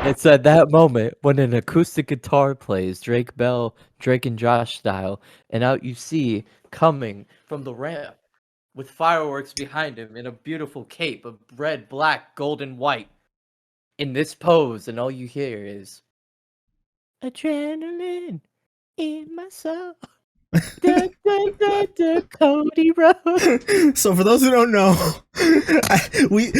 It's at that moment when an acoustic guitar plays, Drake and Josh style, and out you see coming from the ramp with fireworks behind him in a beautiful cape of red, black, gold, and white in this pose, and all you hear is adrenaline in my soul. Da, da, da, da, Cody Rhodes. So for those who don't know, we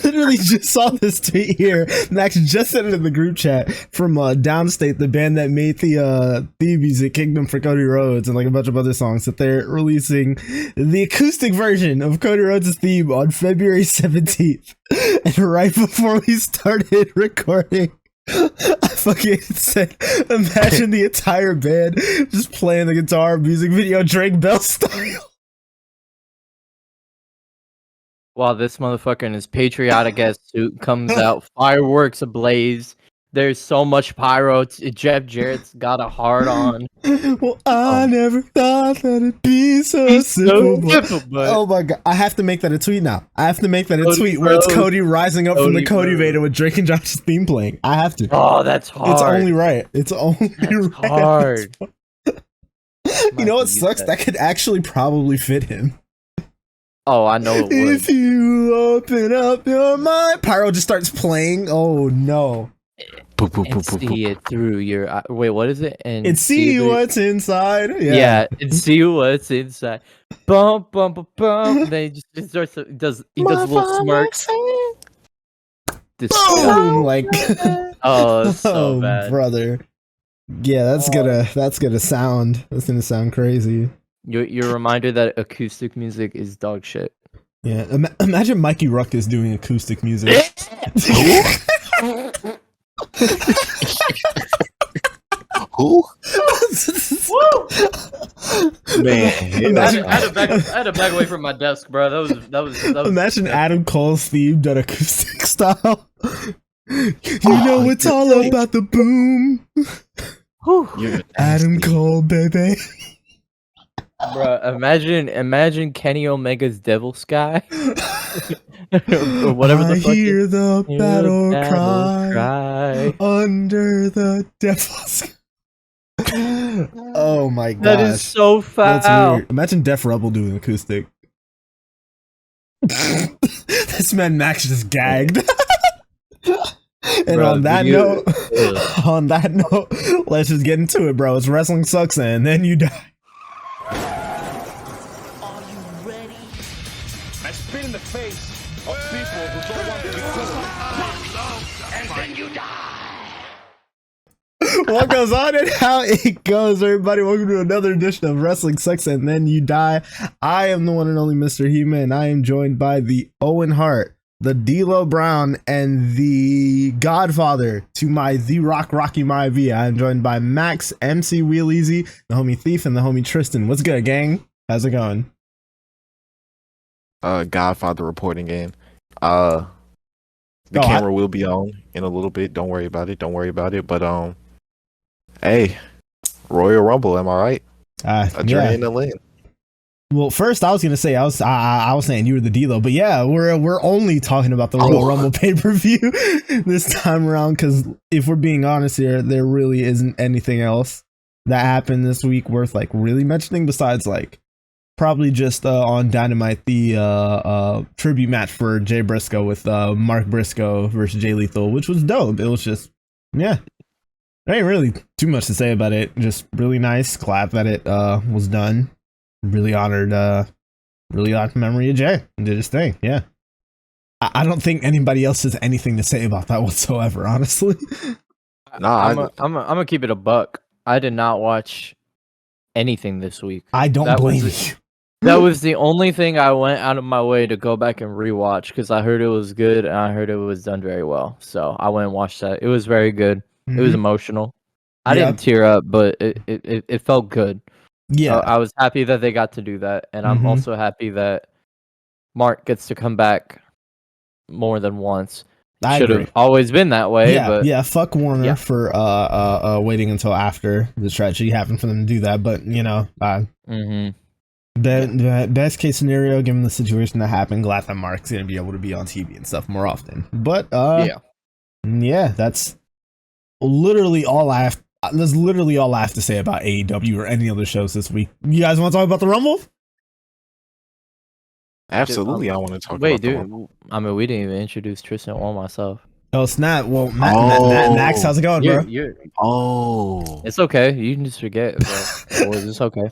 literally just saw this tweet here. Max just sent it in the group chat from Downstate, the band that made the theme music Kingdom for Cody Rhodes and like a bunch of other songs, that they're releasing the acoustic version of Cody Rhodes' theme on February 17th. And right before we started recording, I fucking said, imagine the entire band just playing the guitar music video Drake Bell style. While this motherfucker in his patriotic ass suit comes out, fireworks ablaze. There's so much pyro. Jeff Jarrett's got a hard on. Well, I never thought that it'd be so simple. But oh my god, I have to make that a tweet now. I have to make that a tweet where it's Cody rising up from the Cody Vader with Drake and Josh's theme playing. I have to. Oh, that's hard. It's only right. It's only that's right. hard. You know what sucks? That could actually probably fit him. Oh, I know it would. If you open up your mind, pyro just starts playing. Oh no. And see it through your wait, what is it? And see what's inside. Yeah, and see what's inside. Bump, bump, bump, bump. Then he starts to, he does little smirks. Boom! Like oh, it's so bad, brother. Yeah, that's gonna sound crazy. You're reminded that acoustic music is dog shit. Yeah, imagine Mikey Ruckus doing acoustic music. Who? Man, I had to back away from my desk, bro. That was Imagine Adam Cole's theme done acoustic style. You know it's all about the boom. Adam Cole, baby. Bro, imagine Kenny Omega's Devil Sky. Or whatever the fuck. I hear the battle cry under the devil's. Oh my god, that is so foul. That's weird. Imagine Def Rebel doing acoustic. This man Max just gagged. And bro, on that note, let's just get into it, bro. It's wrestling sucks, and then you die. Are you ready? I spit in the face of people who don't want to be good. And then you die. What goes on and how it goes, everybody? Welcome to another edition of Wrestling Sucks and Then You Die. I am the one and only misterHEEMA, and I am joined by the Owen Hart, the D'Lo Brown, and the Godfather to my The Rock Rocky Maivia. I am joined by Max, MC Wheel Easy, the homie Thief, and the homie Tristan. What's good, gang? How's it going? Godfather reporting game. The camera will be on in a little bit. Don't worry about it. But hey, Royal Rumble, am I right? Adrenaline. Well, first I was gonna say I was saying you were the D'Lo, but yeah, we're only talking about the Royal Rumble pay-per-view this time around, because if we're being honest here, there really isn't anything else that happened this week worth like really mentioning besides like probably just on Dynamite the tribute match for Jay Briscoe with Mark Briscoe versus Jay Lethal, which was dope. It was just there ain't really too much to say about it. Just really nice. Glad that it was done. Really honored memory of Jay and did his thing. Yeah, I don't think anybody else has anything to say about that whatsoever, honestly. I'm gonna keep it a buck. I did not watch anything this week. I don't blame you. That was the only thing I went out of my way to go back and rewatch, because I heard it was good and I heard it was done very well. So I went and watched that. It was very good. It was emotional. I didn't tear up, but it felt good. Yeah, I was happy that they got to do that, and I'm also happy that Mark gets to come back more than once. Should have always been that way. Yeah, fuck Warner for waiting until after the tragedy happened for them to do that. But you know, best case scenario, given the situation that happened, glad that Mark's gonna be able to be on TV and stuff more often. But yeah, that's literally all I have. That's literally all I have to say about AEW or any other shows this week. You guys want to talk about the Rumble? Absolutely, I want to talk wait, about the Rumble. I mean, we didn't even introduce Tristan or myself. Oh snap! Well, Max, how's it going, bro? It's okay. You can just forget, bro. Boys, it's okay.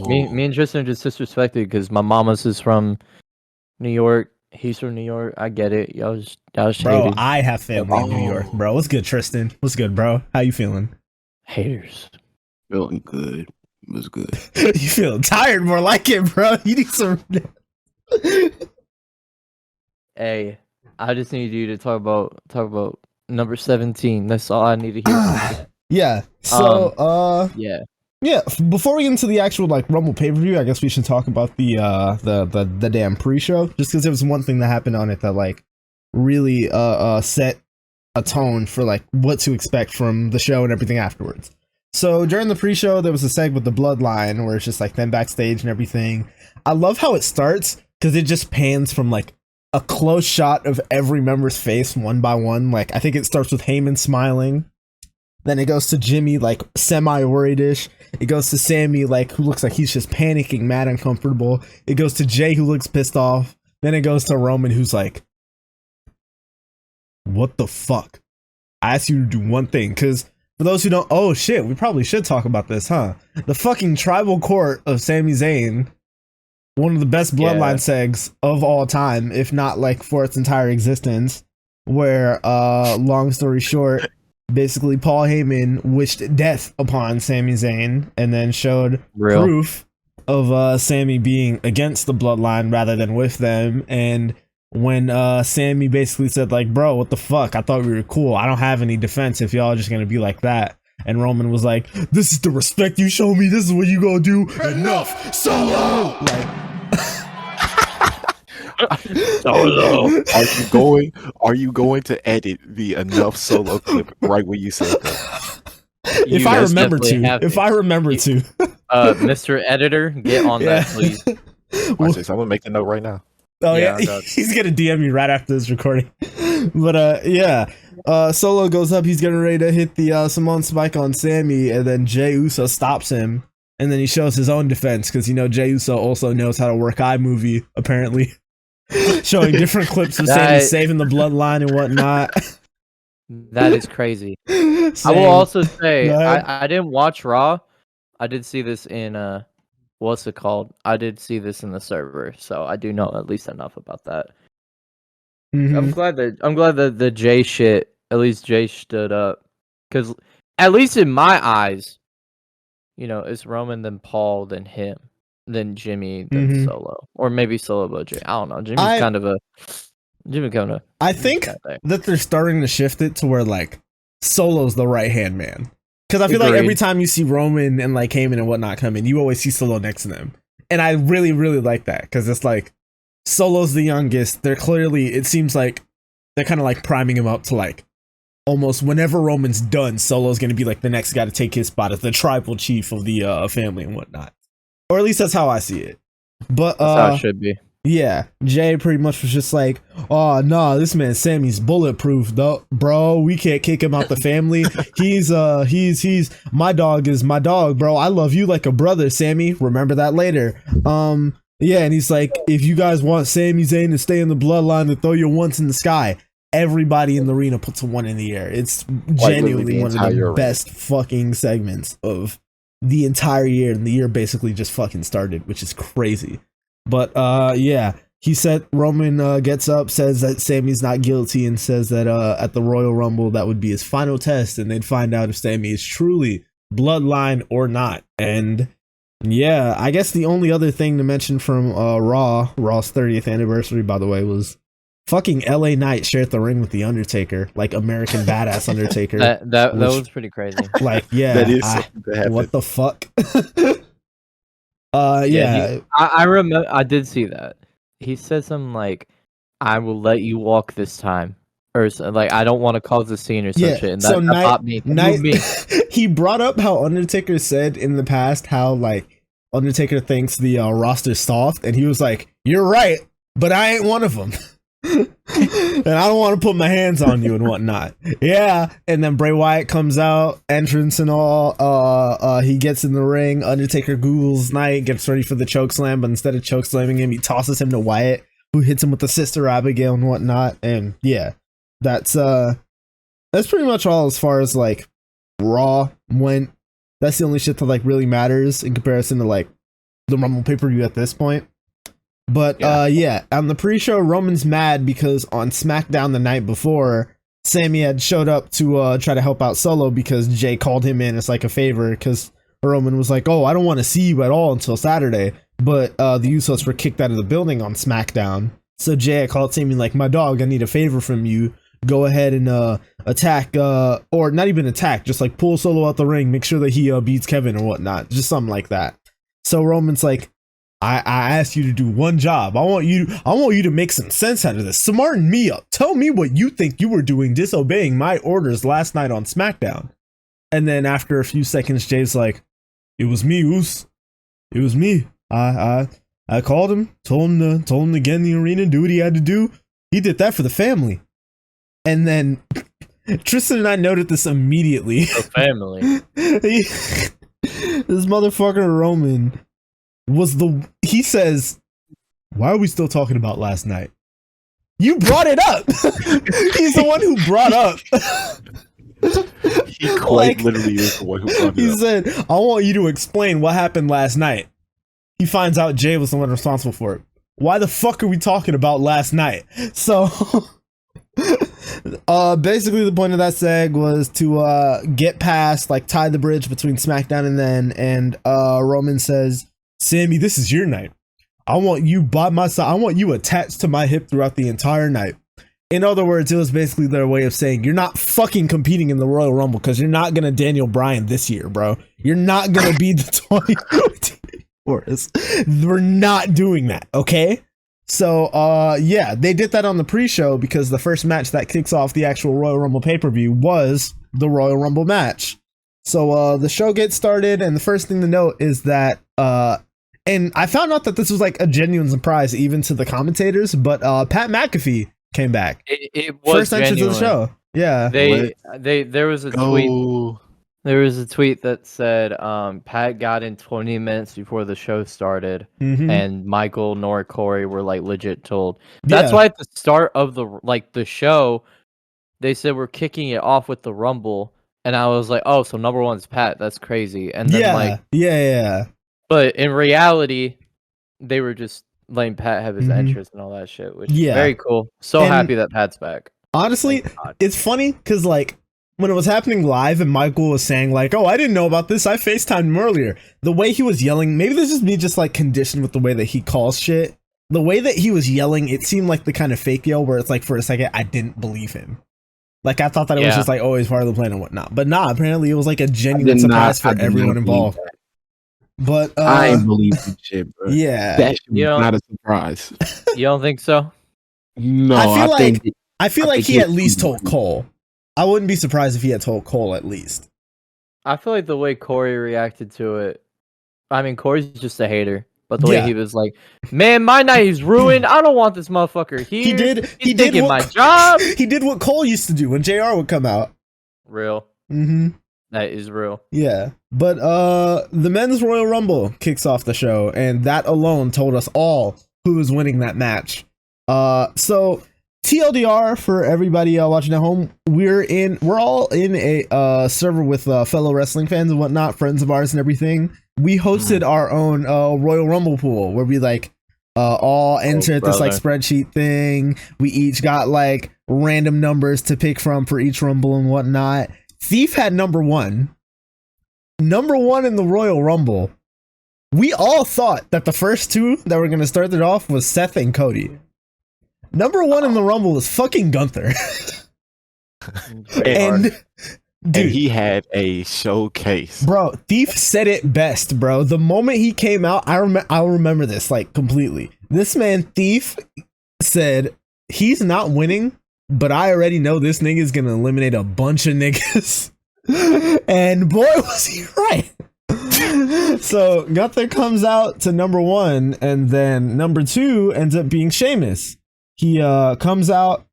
Me and Tristan are just disrespected because my mama's is from New York. He's from New York. I get it. Y'all just bro, hated. I have family in New York, bro. What's good, Tristan? What's good, bro? How you feeling? Haters. Feeling good. Was good. You feeling tired? More like it, bro. You need some. Hey, I just need you to talk about number 17. That's all I need to hear from you. Yeah. So, yeah. Before we get into the actual like Rumble pay-per-view, I guess we should talk about the damn pre-show, just because there was one thing that happened on it that like really set a tone for like what to expect from the show and everything afterwards. So during the pre-show, there was a segment with the Bloodline where it's just like them backstage and everything. I love how it starts because it just pans from like a close shot of every member's face one by one. Like I think it starts with Heyman smiling. Then it goes to Jimmy, like, semi-worried-ish. It goes to Sammy, like, who looks like he's just panicking, mad, uncomfortable. It goes to Jay, who looks pissed off. Then it goes to Roman, who's like, what the fuck? I asked you to do one thing, because for those who don't... Oh, shit, we probably should talk about this, huh? The fucking tribal court of Sami Zayn, one of the best bloodline segs of all time, if not, like, for its entire existence, where, long story short... Basically, Paul Heyman wished death upon Sami Zayn and then showed proof of Sami being against the bloodline rather than with them. And when Sami basically said, like, bro, what the fuck? I thought we were cool. I don't have any defense if y'all are just going to be like that. And Roman was like, this is the respect you show me. This is what you gonna do. Enough. Solo. Like, Are you going to edit the enough solo clip right when you said that? If I remember to. Mr. Editor, get on that, please. Watch this. I'm gonna make the note right now. Oh yeah, he's gonna DM me right after this recording. But Solo goes up. He's getting ready to hit the Simone Spike on Sammy, and then Jey Uso stops him, and then he shows his own defense because Jey Uso also knows how to work iMovie apparently. Showing different clips of Sammy saving the bloodline and whatnot. That is crazy. I will also say I didn't watch Raw. I did see this in what's it called? I did see this in the server, so I do know at least enough about that. Mm-hmm. I'm glad that the Jay shit, at least Jay stood up, because at least in my eyes, it's Roman, then Paul, then him. Then Jimmy, then Solo, or maybe Solo but Jay. I don't know. Jimmy kind of. I think that they're starting to shift it to where like Solo's the right hand man, because I feel like every time you see Roman and like Heyman and whatnot come in, you always see Solo next to them, and I really like that because it's like Solo's the youngest. They're clearly, it seems like they're kind of like priming him up to like almost whenever Roman's done, Solo's gonna be like the next guy to take his spot as the tribal chief of the family and whatnot. Or at least that's how I see it. But that's how it should be. Yeah, Jay pretty much was just like, oh no, this man Sammy's bulletproof though, bro. We can't kick him out the family. He's my dog is my dog, bro. I love you like a brother, Sammy. Remember that later. Yeah, and he's like, if you guys want Sami Zayn to stay in the bloodline and throw your ones in the sky, everybody in the arena puts a one in the air. It's genuinely one of the best fucking segments of the entire year, and the year basically just fucking started, which is crazy. But yeah, he said Roman gets up, says that Sammy's not guilty, and says that at the Royal Rumble that would be his final test, and they'd find out if Sammy is truly bloodline or not. And yeah, I guess the only other thing to mention from Raw's 30th anniversary, by the way, was fucking LA Knight shared the ring with the Undertaker, like American Badass Undertaker. that was pretty crazy. Like, yeah, that is something that happened. What the fuck? I remember. I did see that. He said something like, "I will let you walk this time," or like, "I don't want to cause a scene" or some shit. And that popped me. He brought up how Undertaker said in the past how like Undertaker thinks the roster's soft, and he was like, "You're right, but I ain't one of them." and I don't want to put my hands on you and whatnot. Yeah, and then Bray Wyatt comes out, entrance and all. He gets in the ring. Undertaker Googles Knight, gets ready for the choke slam, but instead of choke slamming him, he tosses him to Wyatt, who hits him with the Sister Abigail and whatnot. And yeah, that's pretty much all as far as like Raw went. That's the only shit that like really matters in comparison to like the Rumble pay-per-view at this point. But yeah, on the pre-show, Roman's mad because on SmackDown the night before, Sami had showed up to try to help out Solo because Jay called him in as like a favor because Roman was like, oh, I don't want to see you at all until Saturday. But the Usos were kicked out of the building on SmackDown. So Jay had called Sami like, my dog, I need a favor from you. Go ahead and attack, or not even attack, just like pull Solo out the ring, make sure that he beats Kevin or whatnot, just something like that. So Roman's like, I asked you to do one job. I want you to make some sense out of this. Smarten me up. Tell me what you think you were doing disobeying my orders last night on SmackDown. And then after a few seconds, Jay's like, it was me, Oos. It was me. I called him, told him to get in the arena, do what he had to do. He did that for the family. And then Tristan and I noted this immediately. The family. This motherfucker Roman he says, why are we still talking about last night? You brought it up. He's the one who brought up. He quite literally is the one who brought it up. He said, I want you to explain what happened last night. He finds out Jay was the one responsible for it. Why the fuck are we talking about last night? So basically the point of that seg was to get past, like, tie the bridge between SmackDown and then, and Roman says, Sami, this is your night. I want you by my side. I want you attached to my hip throughout the entire night. In other words, it was basically their way of saying, you're not fucking competing in the Royal Rumble because you're not gonna Daniel Bryan this year, bro. You're not gonna be the 2020 Force. We're not doing that, okay? So, yeah, they did that on the pre-show because the first match that kicks off the actual Royal Rumble pay-per-view was the Royal Rumble match. So, the show gets started, and the first thing to note is that, and I found out that this was like a genuine surprise even to the commentators, but Pat McAfee came back. It was first entrance of the show. Yeah. There was a tweet. There was a tweet that said Pat got in 20 minutes before the show started, and Michael nor Corey were like legit told. That's why at the start of the show, they said we're kicking it off with the Rumble, and I was like, oh, so number one's Pat. That's crazy. And then yeah. But in reality, they were just letting Pat have his entrance and all that shit, which is very cool. So happy that Pat's back. Honestly, it's funny because like when it was happening live and Michael was saying like, oh, I didn't know about this. I FaceTimed him earlier. The way he was yelling, maybe this is me just like conditioned with the way that he calls shit. The way that he was yelling, it seemed like the kind of fake yell where it's like for a second, I didn't believe him. Like I thought that it was just like, oh, he's part of the plan and whatnot. But nah, apparently it was like a genuine surprise for everyone involved. But I ain't believe that shit, bro. Yeah, that shit was not a surprise. You don't think so? No, I feel like he at least told Cole. I wouldn't be surprised if he had told Cole at least. I feel like the way Corey reacted to it. I mean, Corey's just a hater, but the way he was like, "Man, my night is ruined. I don't want this motherfucker here. He did my job. He did what Cole used to do when JR would come out. Real. That is real. Yeah. But the men's Royal Rumble kicks off the show, and that alone told us all who was winning that match. So TLDR for everybody watching at home, we're all in a server with fellow wrestling fans and whatnot, friends of ours and everything. We hosted our own Royal Rumble pool where we like all entered this like spreadsheet thing. We each got like random numbers to pick from for each Rumble and whatnot. Thief had number one in the Royal Rumble. We all thought that the first two that were going to start it off was Seth and Cody. Number one in the Rumble was fucking Gunther. and he had a showcase. Bro, Thief said it best, bro. The moment he came out, I'll remember this like completely. This man, Thief, said he's not winning, but I already know this nigga's gonna eliminate a bunch of niggas. And boy, was he right. So Gunther comes out to number one, and then number two ends up being Sheamus. He comes out,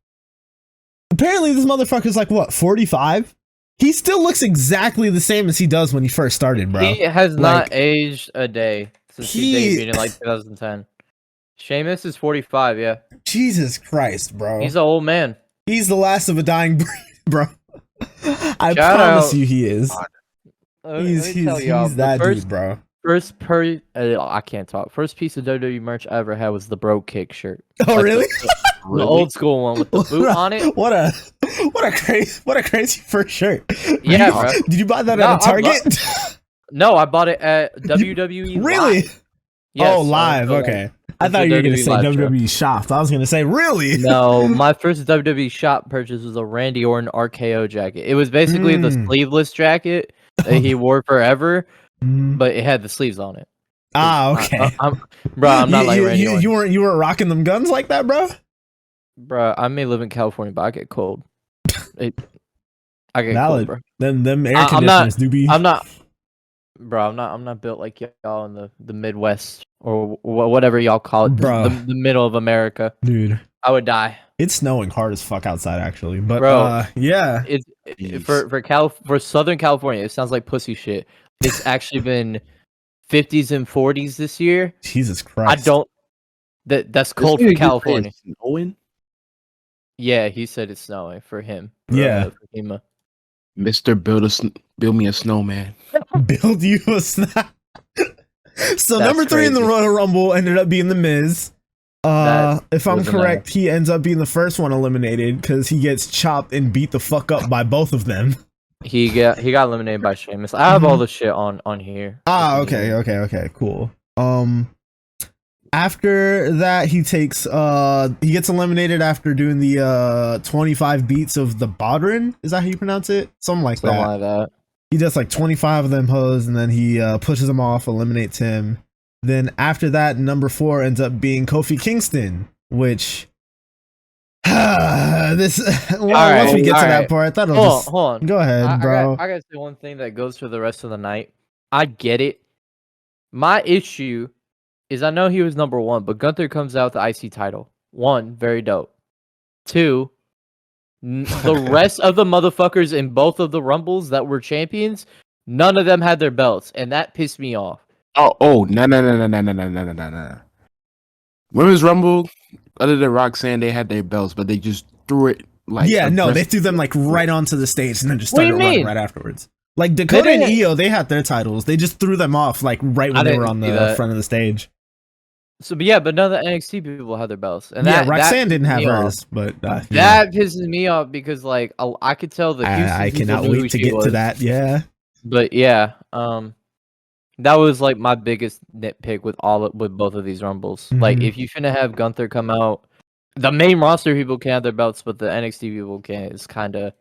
Apparently, this motherfucker's like what 45. He still looks exactly the same as he does when he first started, bro. He has not aged a day since he debuted in like 2010. Sheamus is 45, yeah. Jesus Christ, bro. He's an old man. He's the last of a dying breed, bro. I promise you he is. He's that dude, bro. I can't talk. First piece of WWE merch I ever had was the bro kick shirt. Oh, like really? The old school one with the boot on it. What a crazy first shirt. Yeah, bro. Did you buy that at a Target? No, I bought it at WWE. Really? Live. Yes, oh, live. Okay. I thought you were gonna say WWE shop. I was gonna say, really? No, my first WWE shop purchase was a Randy Orton RKO jacket. It was basically the sleeveless jacket that he wore forever, but it had the sleeves on it. Okay. I'm not like Randy Orton. You weren't rocking them guns like that, bro? Bro, I may live in California, but I get cold. I get valid, cold, bro. Then them air conditioners do be. I'm not built like y'all in the Midwest or whatever y'all call it, bro. The middle of America, dude. I would die. It's snowing hard as fuck outside, actually. But bro, yeah, for Southern California, it sounds like pussy shit. It's actually been 50s and 40s this year. Jesus Christ! That's cold for California. Snowing? Yeah, he said it's snowing for him. Yeah. For HEEMA. Mr. Build me a snowman. Build you a snap. So number 3 in the Royal Rumble ended up being The Miz. If I'm correct, he ends up being the first one eliminated because he gets chopped and beat the fuck up by both of them. He got eliminated by Sheamus. I have all the shit on here. Okay, cool. After that, he gets eliminated after doing the 25 beats of the Bodhrán. Is that how you pronounce it? Something like that. He does like 25 of them hoes, and then he pushes them off, eliminates him. Then after that, number 4 ends up being Kofi Kingston, which once we get to that part, hold on. Go ahead, bro. I gotta say one thing that goes for the rest of the night. I get it. My issue is I know he was number 1, but Gunther comes out with the IC title. 1, very dope. 2, the rest of the motherfuckers in both of the Rumbles that were champions, none of them had their belts, and that pissed me off. No. Women's Rumble, other than Roxanne, they had their belts, but they just threw it like they threw them like right onto the stage and then just started running right afterwards. Like Dakota and Io, they had their titles. They just threw them off like right when they were on the front of the stage. So, but none of the NXT people had their belts, and Roxanne didn't have hers, but that pisses me off because like I could tell the I cannot wait to get to that. Yeah, but that was like my biggest nitpick with both of these Rumbles. Mm-hmm. Like if you finna have Gunther come out, the main roster people can have their belts, but the NXT people can't. It's kind of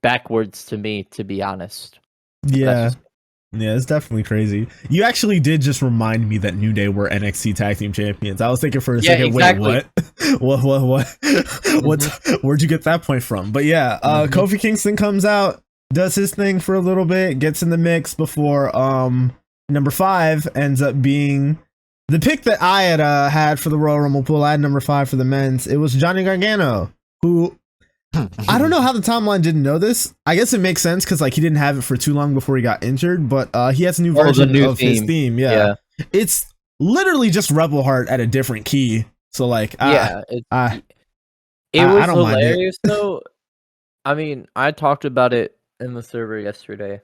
backwards to me, to be honest. Yeah. Yeah, it's definitely crazy. You actually did just remind me that New Day were NXT Tag Team Champions. I was thinking for a second, exactly. Wait, what? Where'd you get that point from? But yeah, Kofi Kingston comes out, does his thing for a little bit, gets in the mix before number 5 ends up being the pick that I had for the Royal Rumble pool. I had number 5 for the men's. It was Johnny Gargano, who I don't know how the timeline didn't know this. I guess it makes sense because like he didn't have it for too long before he got injured, but he has a new version of his theme. Yeah, it's literally just Rebel Heart at a different key. So like, it was hilarious though. I mean, I talked about it in the server yesterday,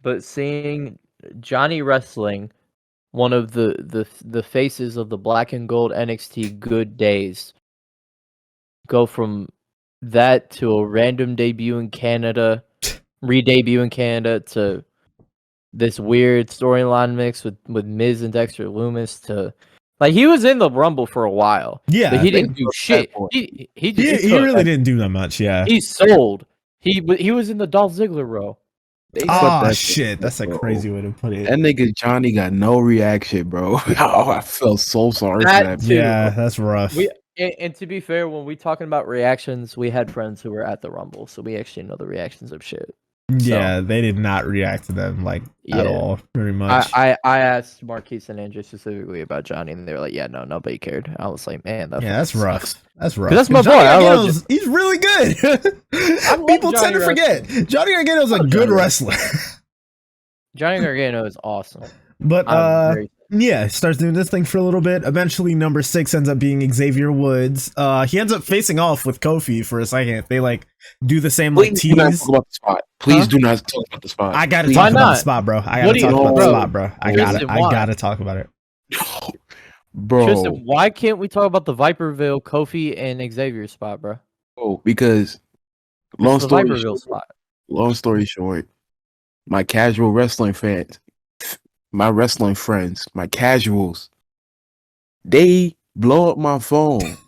but seeing Johnny wrestling one of the faces of the black and gold NXT Good Days go from that to a random debut in Canada, re-debut in Canada, to this weird storyline mix with Miz and Dexter Lumis, to like he was in the Rumble for a while. Yeah, but he didn't do shit. He really didn't do that much. Yeah, he sold. He was in the Dolph Ziggler row. Oh shit, that's a crazy way to put it. That nigga Johnny got no reaction, bro. Oh, I felt so sorry for that. Yeah, that's rough. And to be fair, when we talking about reactions, we had friends who were at the Rumble, so we actually know the reactions of shit. Yeah, they did not react to them like at all, pretty much. I asked Marquise and Andrew specifically about Johnny, and they were like, "Yeah, no, nobody cared." I was like, "Man, that's rough. That's rough. That's my boy. I love it. He's really good. People tend to forget Johnny Gargano's a good wrestler. Johnny Gargano is awesome. But yeah, starts doing this thing for a little bit. Eventually, number 6 ends up being Xavier Woods. He ends up facing off with Kofi for a second. They like do the same like tease. Do not talk about the spot. Please do not talk about the spot. I gotta talk about the spot, bro. I gotta talk about the spot, bro. I gotta talk about it. Bro, Tristan, why can't we talk about the Viperville, Kofi, and Xavier spot, bro? Oh, because long story short, my casual wrestling fans, my wrestling friends, my casuals, they blow up my phone.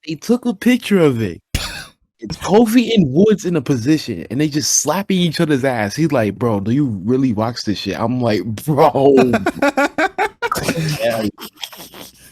they took a picture of it. It's Kofi and Woods in a position, and they just slapping each other's ass. He's like, "Bro, do you really watch this shit?" I'm like, "Bro."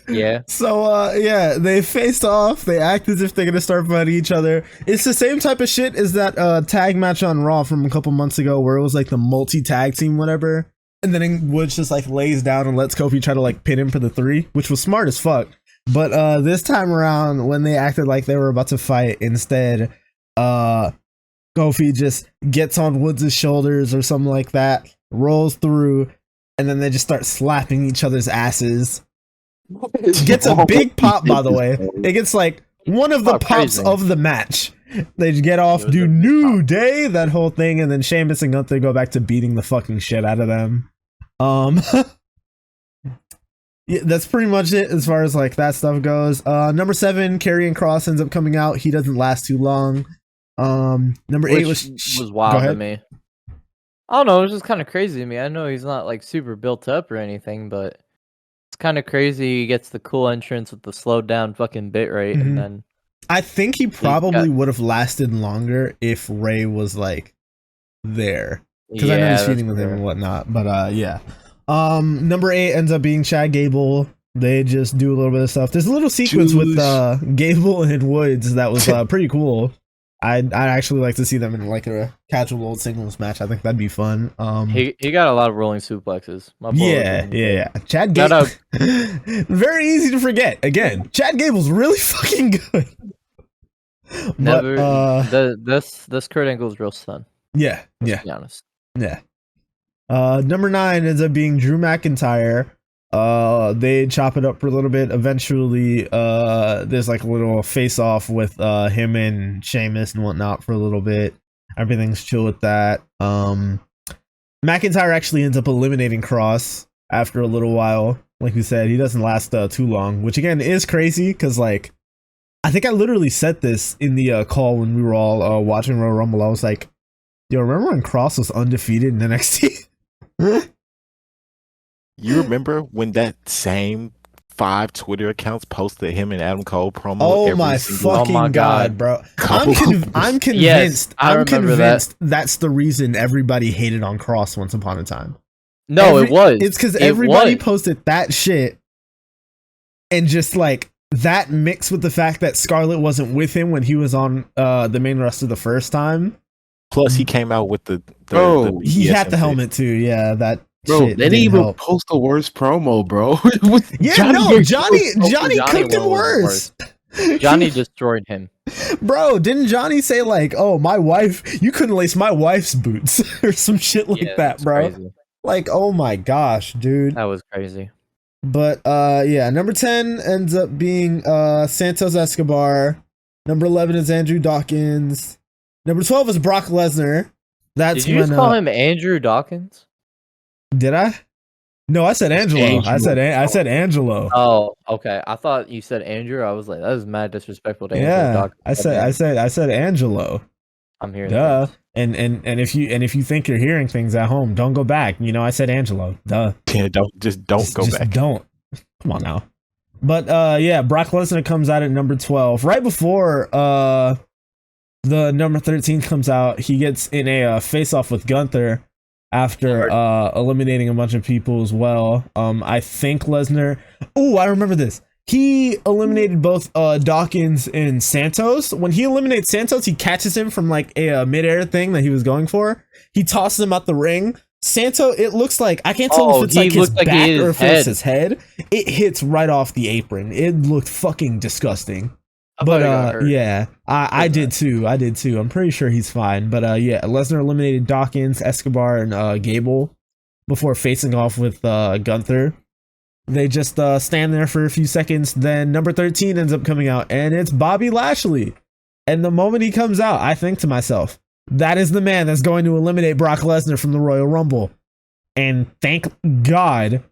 Yeah. So yeah, they faced off. They act as if they're gonna start fighting each other. It's the same type of shit as that tag match on Raw from a couple months ago, where it was like the multi-tag team, whatever. And then Woods just like lays down and lets Kofi try to like pin him for the 3, which was smart as fuck. But this time around, when they acted like they were about to fight, instead, Kofi just gets on Woods' shoulders or something like that, rolls through, and then they just start slapping each other's asses. Gets a big pop, by the way. It gets like one of the pops of the match. They get off, do New Day, that whole thing, and then Sheamus and Gunther go back to beating the fucking shit out of them. Yeah, that's pretty much it as far as like that stuff goes. Number 7, Karrion Kross ends up coming out. He doesn't last too long. Number 8 was wild to me. I don't know, it was just kind of crazy to me. I know he's not like super built up or anything, but it's kind of crazy. He gets the cool entrance with the slowed down fucking bit rate, and then I think he probably would have lasted longer if Ray was like there, because I know he's feuding with him and whatnot. But yeah. Number 8 ends up being Chad Gable. They just do a little bit of stuff. There's a little sequence with Gable and Woods that was pretty cool. I'd actually like to see them in like a casual old singles match. I think that'd be fun. He got a lot of rolling suplexes. Yeah. Chad Gable, very easy to forget. Again, Chad Gable's really fucking good. This Kurt Angle's real son. Yeah. Let's be honest. Yeah. Number 9 ends up being Drew McIntyre. They chop it up for a little bit. Eventually, there's like a little face off with him and Sheamus and whatnot for a little bit. Everything's chill with that. McIntyre actually ends up eliminating Kross after a little while. Like we said, he doesn't last too long, which again is crazy because like I think I literally said this in the call when we were all watching Royal Rumble. I was like, yo, remember when Kross was undefeated in NXT? You remember when that same 5 Twitter accounts posted him and Adam Cole promo? Oh my fucking god, bro! I'm convinced. Yes, I'm convinced that's the reason everybody hated on Kross once upon a time. No, it was. It's because everybody posted that shit, and just like that mixed with the fact that Scarlett wasn't with him when he was on the main roster the first time. Plus, he came out with the he had the helmet too. Yeah, that. Bro, they didn't even post the worst promo, bro. Johnny cooked him worse. Johnny destroyed him. Bro, didn't Johnny say like, "Oh, my wife, you couldn't lace my wife's boots" or some shit like that, bro? Crazy. Like, oh my gosh, dude. That was crazy. But yeah, number 10 ends up being Santos Escobar. Number 11 is Andrew Dawkins. Number 12 is Brock Lesnar. Did you just call him Andrew Dawkins? Did I? No, I said Angelo. I said Angelo. Oh, okay. I thought you said Andrew. I was like, that is mad disrespectful to Andrew Dawkins. I said Angelo. I'm hearing duh. And if you think you're hearing things at home, don't go back. You know, I said Angelo. Duh. Yeah, don't go back. Don't. Come on now. But yeah, Brock Lesnar comes out at number 12. Right before the number 13 comes out, he gets in a face-off with Gunther after eliminating a bunch of people as well. I think Lesnar... Oh, I remember this. he eliminated both Dawkins and Santos. When he eliminates Santos, he catches him from like a midair thing that he was going for. He tosses him out the ring. Santos, it looks like, I can't tell if it's like his back or if it's his head. It hits right off the apron. It looked fucking disgusting. But yeah, I did too. I'm pretty sure he's fine. But yeah, Lesnar eliminated Dawkins, Escobar, and Gable before facing off with Gunther. They just stand there for a few seconds. Then number 13 ends up coming out, and it's Bobby Lashley. And the moment he comes out, I think to myself, that is the man that's going to eliminate Brock Lesnar from the Royal Rumble. And thank God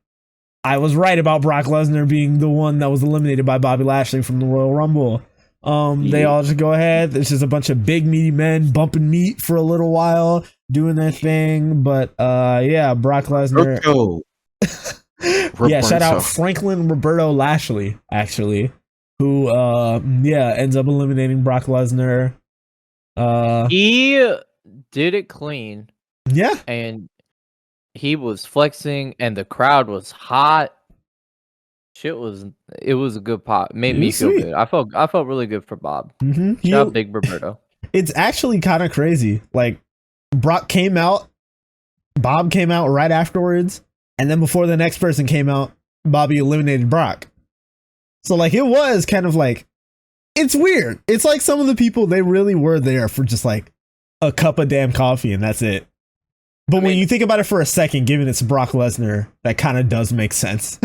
I was right about Brock Lesnar being the one that was eliminated by Bobby Lashley from the Royal Rumble. They all just go ahead. It's just a bunch of big meaty men bumping meat for a little while, doing their thing. But yeah, Brock Lesnar. Yeah, shout out Franklin Roberto Lashley, actually, who ends up eliminating Brock Lesnar. He did it clean. Yeah. And he was flexing and the crowd was hot. It was a good pop. Made me feel good. I felt really good for Bob. Shout out Big Roberto. It's actually kind of crazy. Like, Brock came out, Bob came out right afterwards, and then before the next person came out, Bobby eliminated Brock. So like, it was kind of like, it's weird. It's like some of the people, they really were there for just like a cup of damn coffee and that's it. But when you think about it for a second, given it's Brock Lesnar, that kind of does make sense.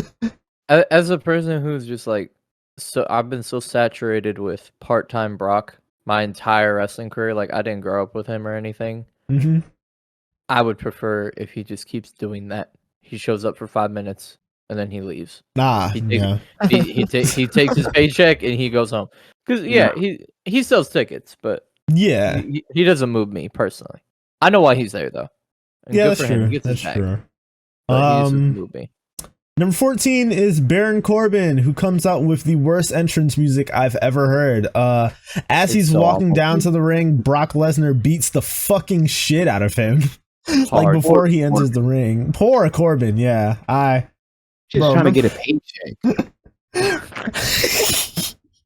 As a person who's just like, so I've been so saturated with part-time Brock my entire wrestling career. Like, I didn't grow up with him or anything. I would prefer if he just keeps doing that. He shows up for 5 minutes and then he leaves. He takes his paycheck and he goes home. Because he sells tickets, but he doesn't move me personally. I know why he's there though. And yeah, that's true. That's true. He doesn't move me. Number 14 is Baron Corbin, who comes out with the worst entrance music I've ever heard. As he's walking down to the ring, Brock Lesnar beats the fucking shit out of him. Like before he enters the ring. Poor Corbin, yeah. Just trying to get a paycheck.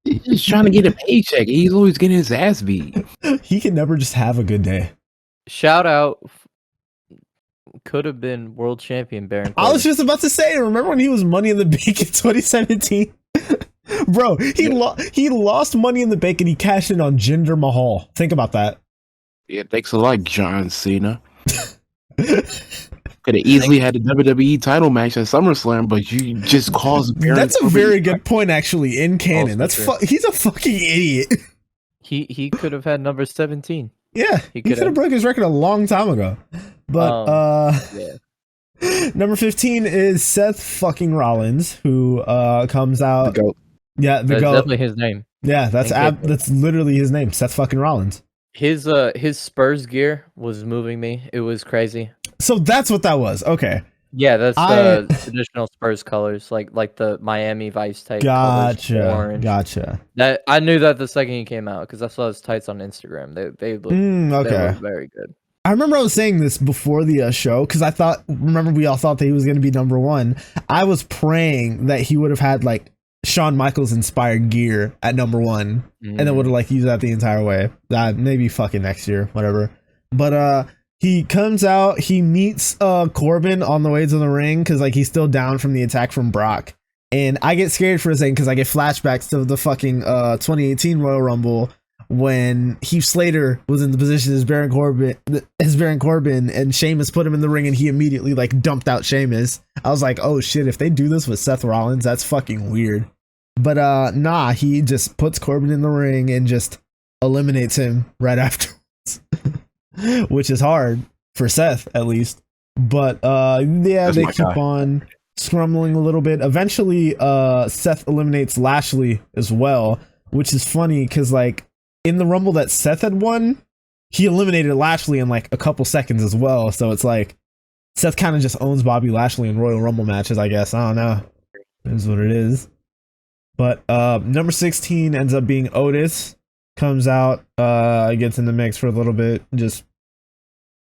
He's just trying to get a paycheck. He's always getting his ass beat. He can never just have a good day. Shout out. Could have been world champion Baron Corbin. I was just about to say, remember when he was Money in the Bank in 2017? Bro, he lost Money in the Bank and he cashed in on Jinder Mahal. Think about that. Yeah, thanks a lot, John Cena. Could have easily had a WWE title match at SummerSlam, but you just caused Baron That's a very good point, actually, in canon. He's a fucking idiot. He could have had number 17. Yeah, he could have broke his record a long time ago. But number 15 is Seth fucking Rollins, who comes out. The GOAT. Yeah, the that's GOAT. Definitely his name. Yeah, that's literally his name, Seth fucking Rollins. His Spurs gear was moving me. It was crazy. So that's what that was. Okay. Yeah, that's traditional Spurs colors, like the Miami Vice type. Gotcha. That I knew that the second he came out because I saw his tights on Instagram. They look very good. I remember I was saying this before the show because we all thought that he was going to be number one. I was praying that he would have had like Shawn Michaels inspired gear at number one, and then would have like used that the entire way. Maybe fucking next year, whatever. But he comes out, he meets Corbin on the way to the ring because like he's still down from the attack from Brock, and I get scared for a second because I get flashbacks to the fucking 2018 Royal Rumble when Heath Slater was in the position as Baron Corbin, and Sheamus put him in the ring and he immediately like dumped out Sheamus. I was like, oh shit, if they do this with Seth Rollins, that's fucking weird. But nah, he just puts Corbin in the ring and just eliminates him right afterwards. Which is hard for Seth, at least. But yeah, they keep on scrambling a little bit. Eventually, Seth eliminates Lashley as well, which is funny because like in the Rumble that Seth had won, he eliminated Lashley in like a couple seconds as well. So it's like Seth kind of just owns Bobby Lashley in Royal Rumble matches, I guess. I don't know. It is what it is. But number 16 ends up being Otis. Comes out, gets in the mix for a little bit. Just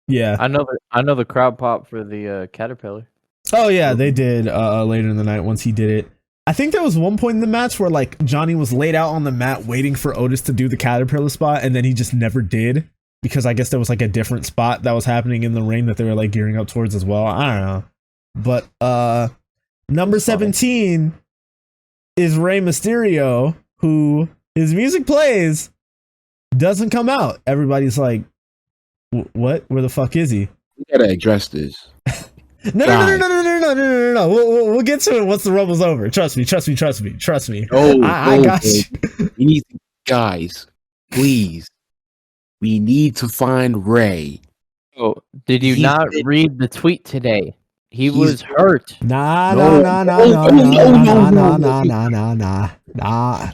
yeah. I know the crowd pop for the Caterpillar. Oh yeah, they did later in the night once he did it. I think there was one point in the match where like Johnny was laid out on the mat waiting for Otis to do the caterpillar spot, and then he just never did because I guess there was like a different spot that was happening in the ring that they were like gearing up towards as well. I don't know. But number 17 is Rey Mysterio, who his music plays, doesn't come out. Everybody's like, what? Where the fuck is he? We gotta address this. No. We'll get to it once the Rumble's over. Trust me. I got you. We need guys, please. We need to find Ray. Oh, did you not read the tweet today? He was hurt. Nah.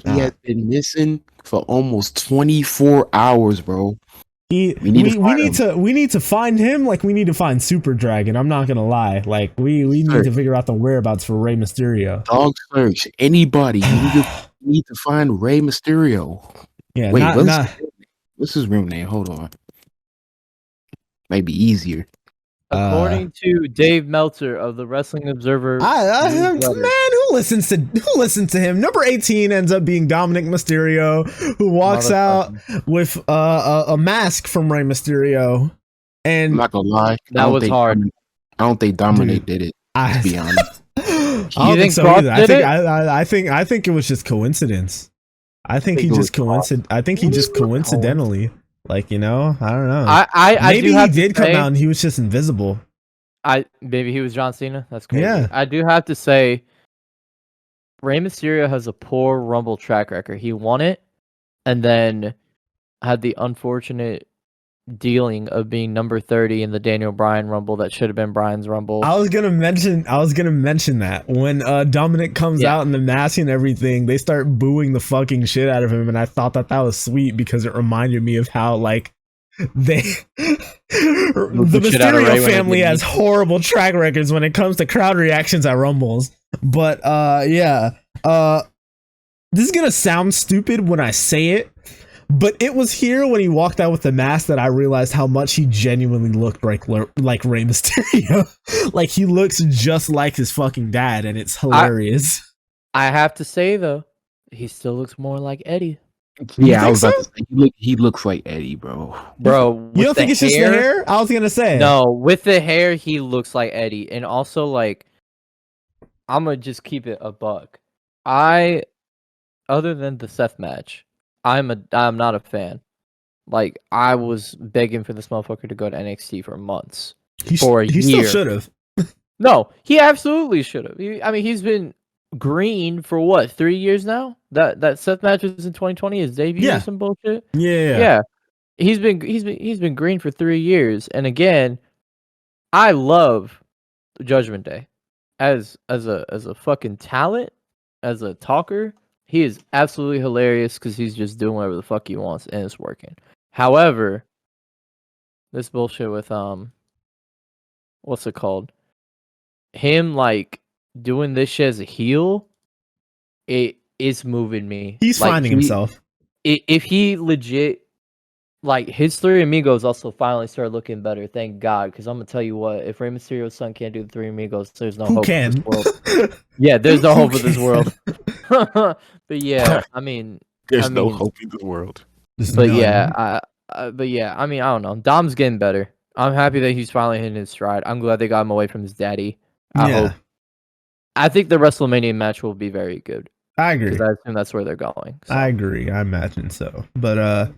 He has been missing for almost 24 hours, bro. We need to find him like we need to find Super Dragon. I'm not gonna lie. Like we need to figure out the whereabouts for Rey Mysterio. Dog search anybody. We need to find Rey Mysterio. Yeah, wait, what's his real name? Hold on. Maybe easier. According to Dave Meltzer of the Wrestling Observer, man, who listens to him? Number 18 ends up being Dominic Mysterio, who walks out with a mask from Rey Mysterio. And I'm not gonna lie, that was hard. I don't think Dominic did it. To be honest, I don't think so either. I think it was just coincidence. I think he just coincidentally. Like, you know, I don't know. Maybe he did come out and he was just invisible. Maybe he was John Cena. That's crazy. Yeah. I do have to say, Rey Mysterio has a poor Rumble track record. He won it, and then had the unfortunate dealing of being number 30 in the Daniel Bryan Rumble that should have been Bryan's Rumble. I was gonna mention that when Dominic comes out in the mask and everything, they start booing the fucking shit out of him, and I thought that was sweet because it reminded me of how like the Mysterio family has horrible track records when it comes to crowd reactions at Rumbles. But this is gonna sound stupid when I say it, but it was here when he walked out with the mask that I realized how much he genuinely looked like Rey Mysterio. Like he looks just like his fucking dad, and it's hilarious. I have to say though, he still looks more like Eddie. Yeah, I was about to say he looks like Eddie, bro. Bro, you don't think it's just the hair? I was gonna say no. With the hair, he looks like Eddie, and also like I'm gonna just keep it a buck. Other than the Seth match, I'm not a fan. Like I was begging for this motherfucker to go to NXT for months. He still should have. No, he absolutely should have. He's been green for what, 3 years now? That Seth match was in 2020, his debut or some bullshit. Yeah. He's been green for 3 years, and again, I love Judgment Day as a fucking talent, as a talker. He is absolutely hilarious because he's just doing whatever the fuck he wants and it's working. However, this bullshit with what's it called? Him like doing this shit as a heel, it is moving me. He's like, finding himself. If he legit, like his Three Amigos also finally started looking better, thank God. Because I'm gonna tell you what, if Rey Mysterio's son can't do the Three Amigos, there's no hope in this world. Yeah, there's no hope in this world. But yeah, there's no hope in the world. But yeah, I don't know. Dom's getting better. I'm happy that he's finally hitting his stride. I'm glad they got him away from his daddy. I think the WrestleMania match will be very good. I agree. I assume that's where they're going. So. I agree. I imagine so. But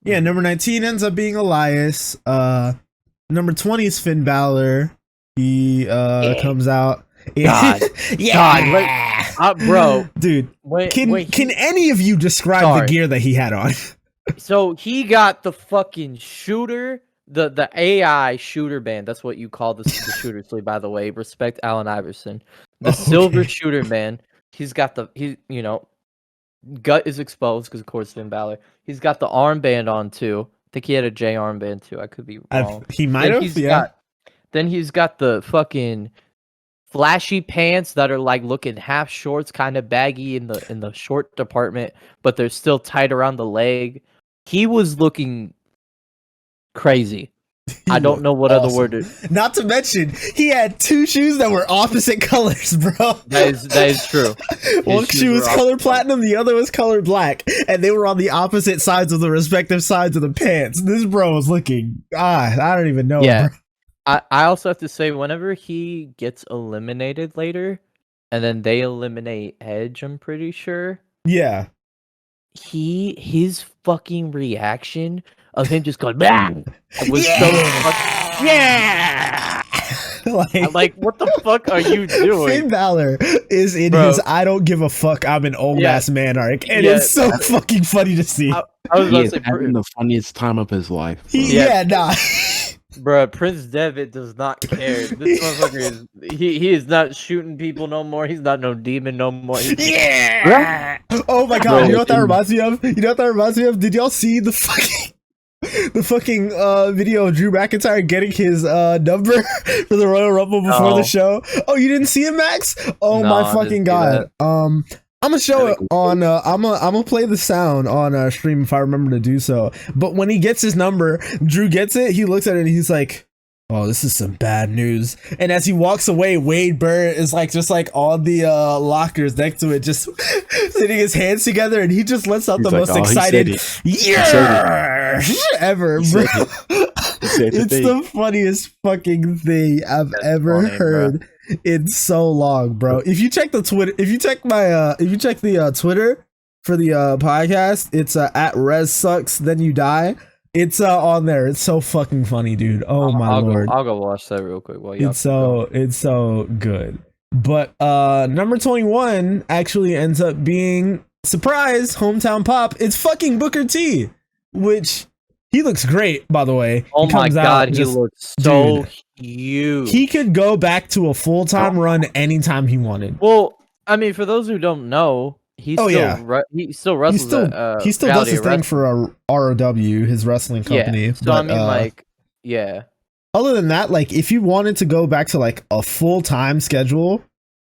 yeah, number 19 ends up being Elias. Number 20 is Finn Balor. He comes out. God. God, bro. Dude, can any of you describe the gear that he had on? So he got the fucking shooter, the AI shooter band. That's what you call the shooter sleeve, by the way. Respect Allen Iverson. The silver shooter band. He's got gut is exposed because of course Finn Balor. He's got the armband on too. I think he had a J armband too. I could be wrong. He might have. Then he's got the fucking flashy pants that are like looking half shorts, kind of baggy in the short department, but they're still tight around the leg. He was looking crazy. I don't know what awesome. other word to... Not to mention, he had 2 shoes that were opposite colors, bro. That is true. One shoe was color platinum, the other was color black, and they were on the opposite sides of the respective sides of the pants. This bro was looking, I don't even know. Yeah. Bro. I also have to say, whenever he gets eliminated later, and then they eliminate Edge, I'm pretty sure. Yeah. His fucking reaction of him just going, bah! was so fucking, yeah! like, what the fuck are you doing? Finn Balor is in his I don't give a fuck, I'm an old ass man arc, and it's so fucking funny to see. I was he about is to say, having the funniest time of his life. Nah. Bro, Prince Devitt does not care. This motherfucker is he is not shooting people no more. He's not no demon no more. Oh my god, you know what that reminds me of? Did y'all see the fucking video of Drew McIntyre getting his number for the Royal Rumble before the show? Oh, you didn't see it, Max? Oh my fucking god. I'm gonna show it on I'm gonna play the sound on stream if I remember to do so. But when he gets his number, Drew gets it, he looks at it and he's like, oh, this is some bad news. And as he walks away, Wade Barrett is like just like on the lockers next to it, just sitting his hands together, and he just lets out the most excited ever, bro. It's the funniest fucking thing I've ever heard. Bro. It's so long, bro. If you check the Twitter, if you check the Twitter for the podcast, it's at Res Sucks Then You Die. It's on there. It's so fucking funny, dude. Oh my lord. I'll go watch that real quick while it's so good. But number 21 actually ends up being, surprise, hometown pop. It's fucking Booker T, which he looks great, by the way. Oh my god, he looks so huge. He could go back to a full-time run anytime he wanted. Well, I mean, for those who don't know, he still wrestles. He still does his thing for ROW, his wrestling company. Yeah. So I mean, Other than that, like, if he wanted to go back to like a full-time schedule,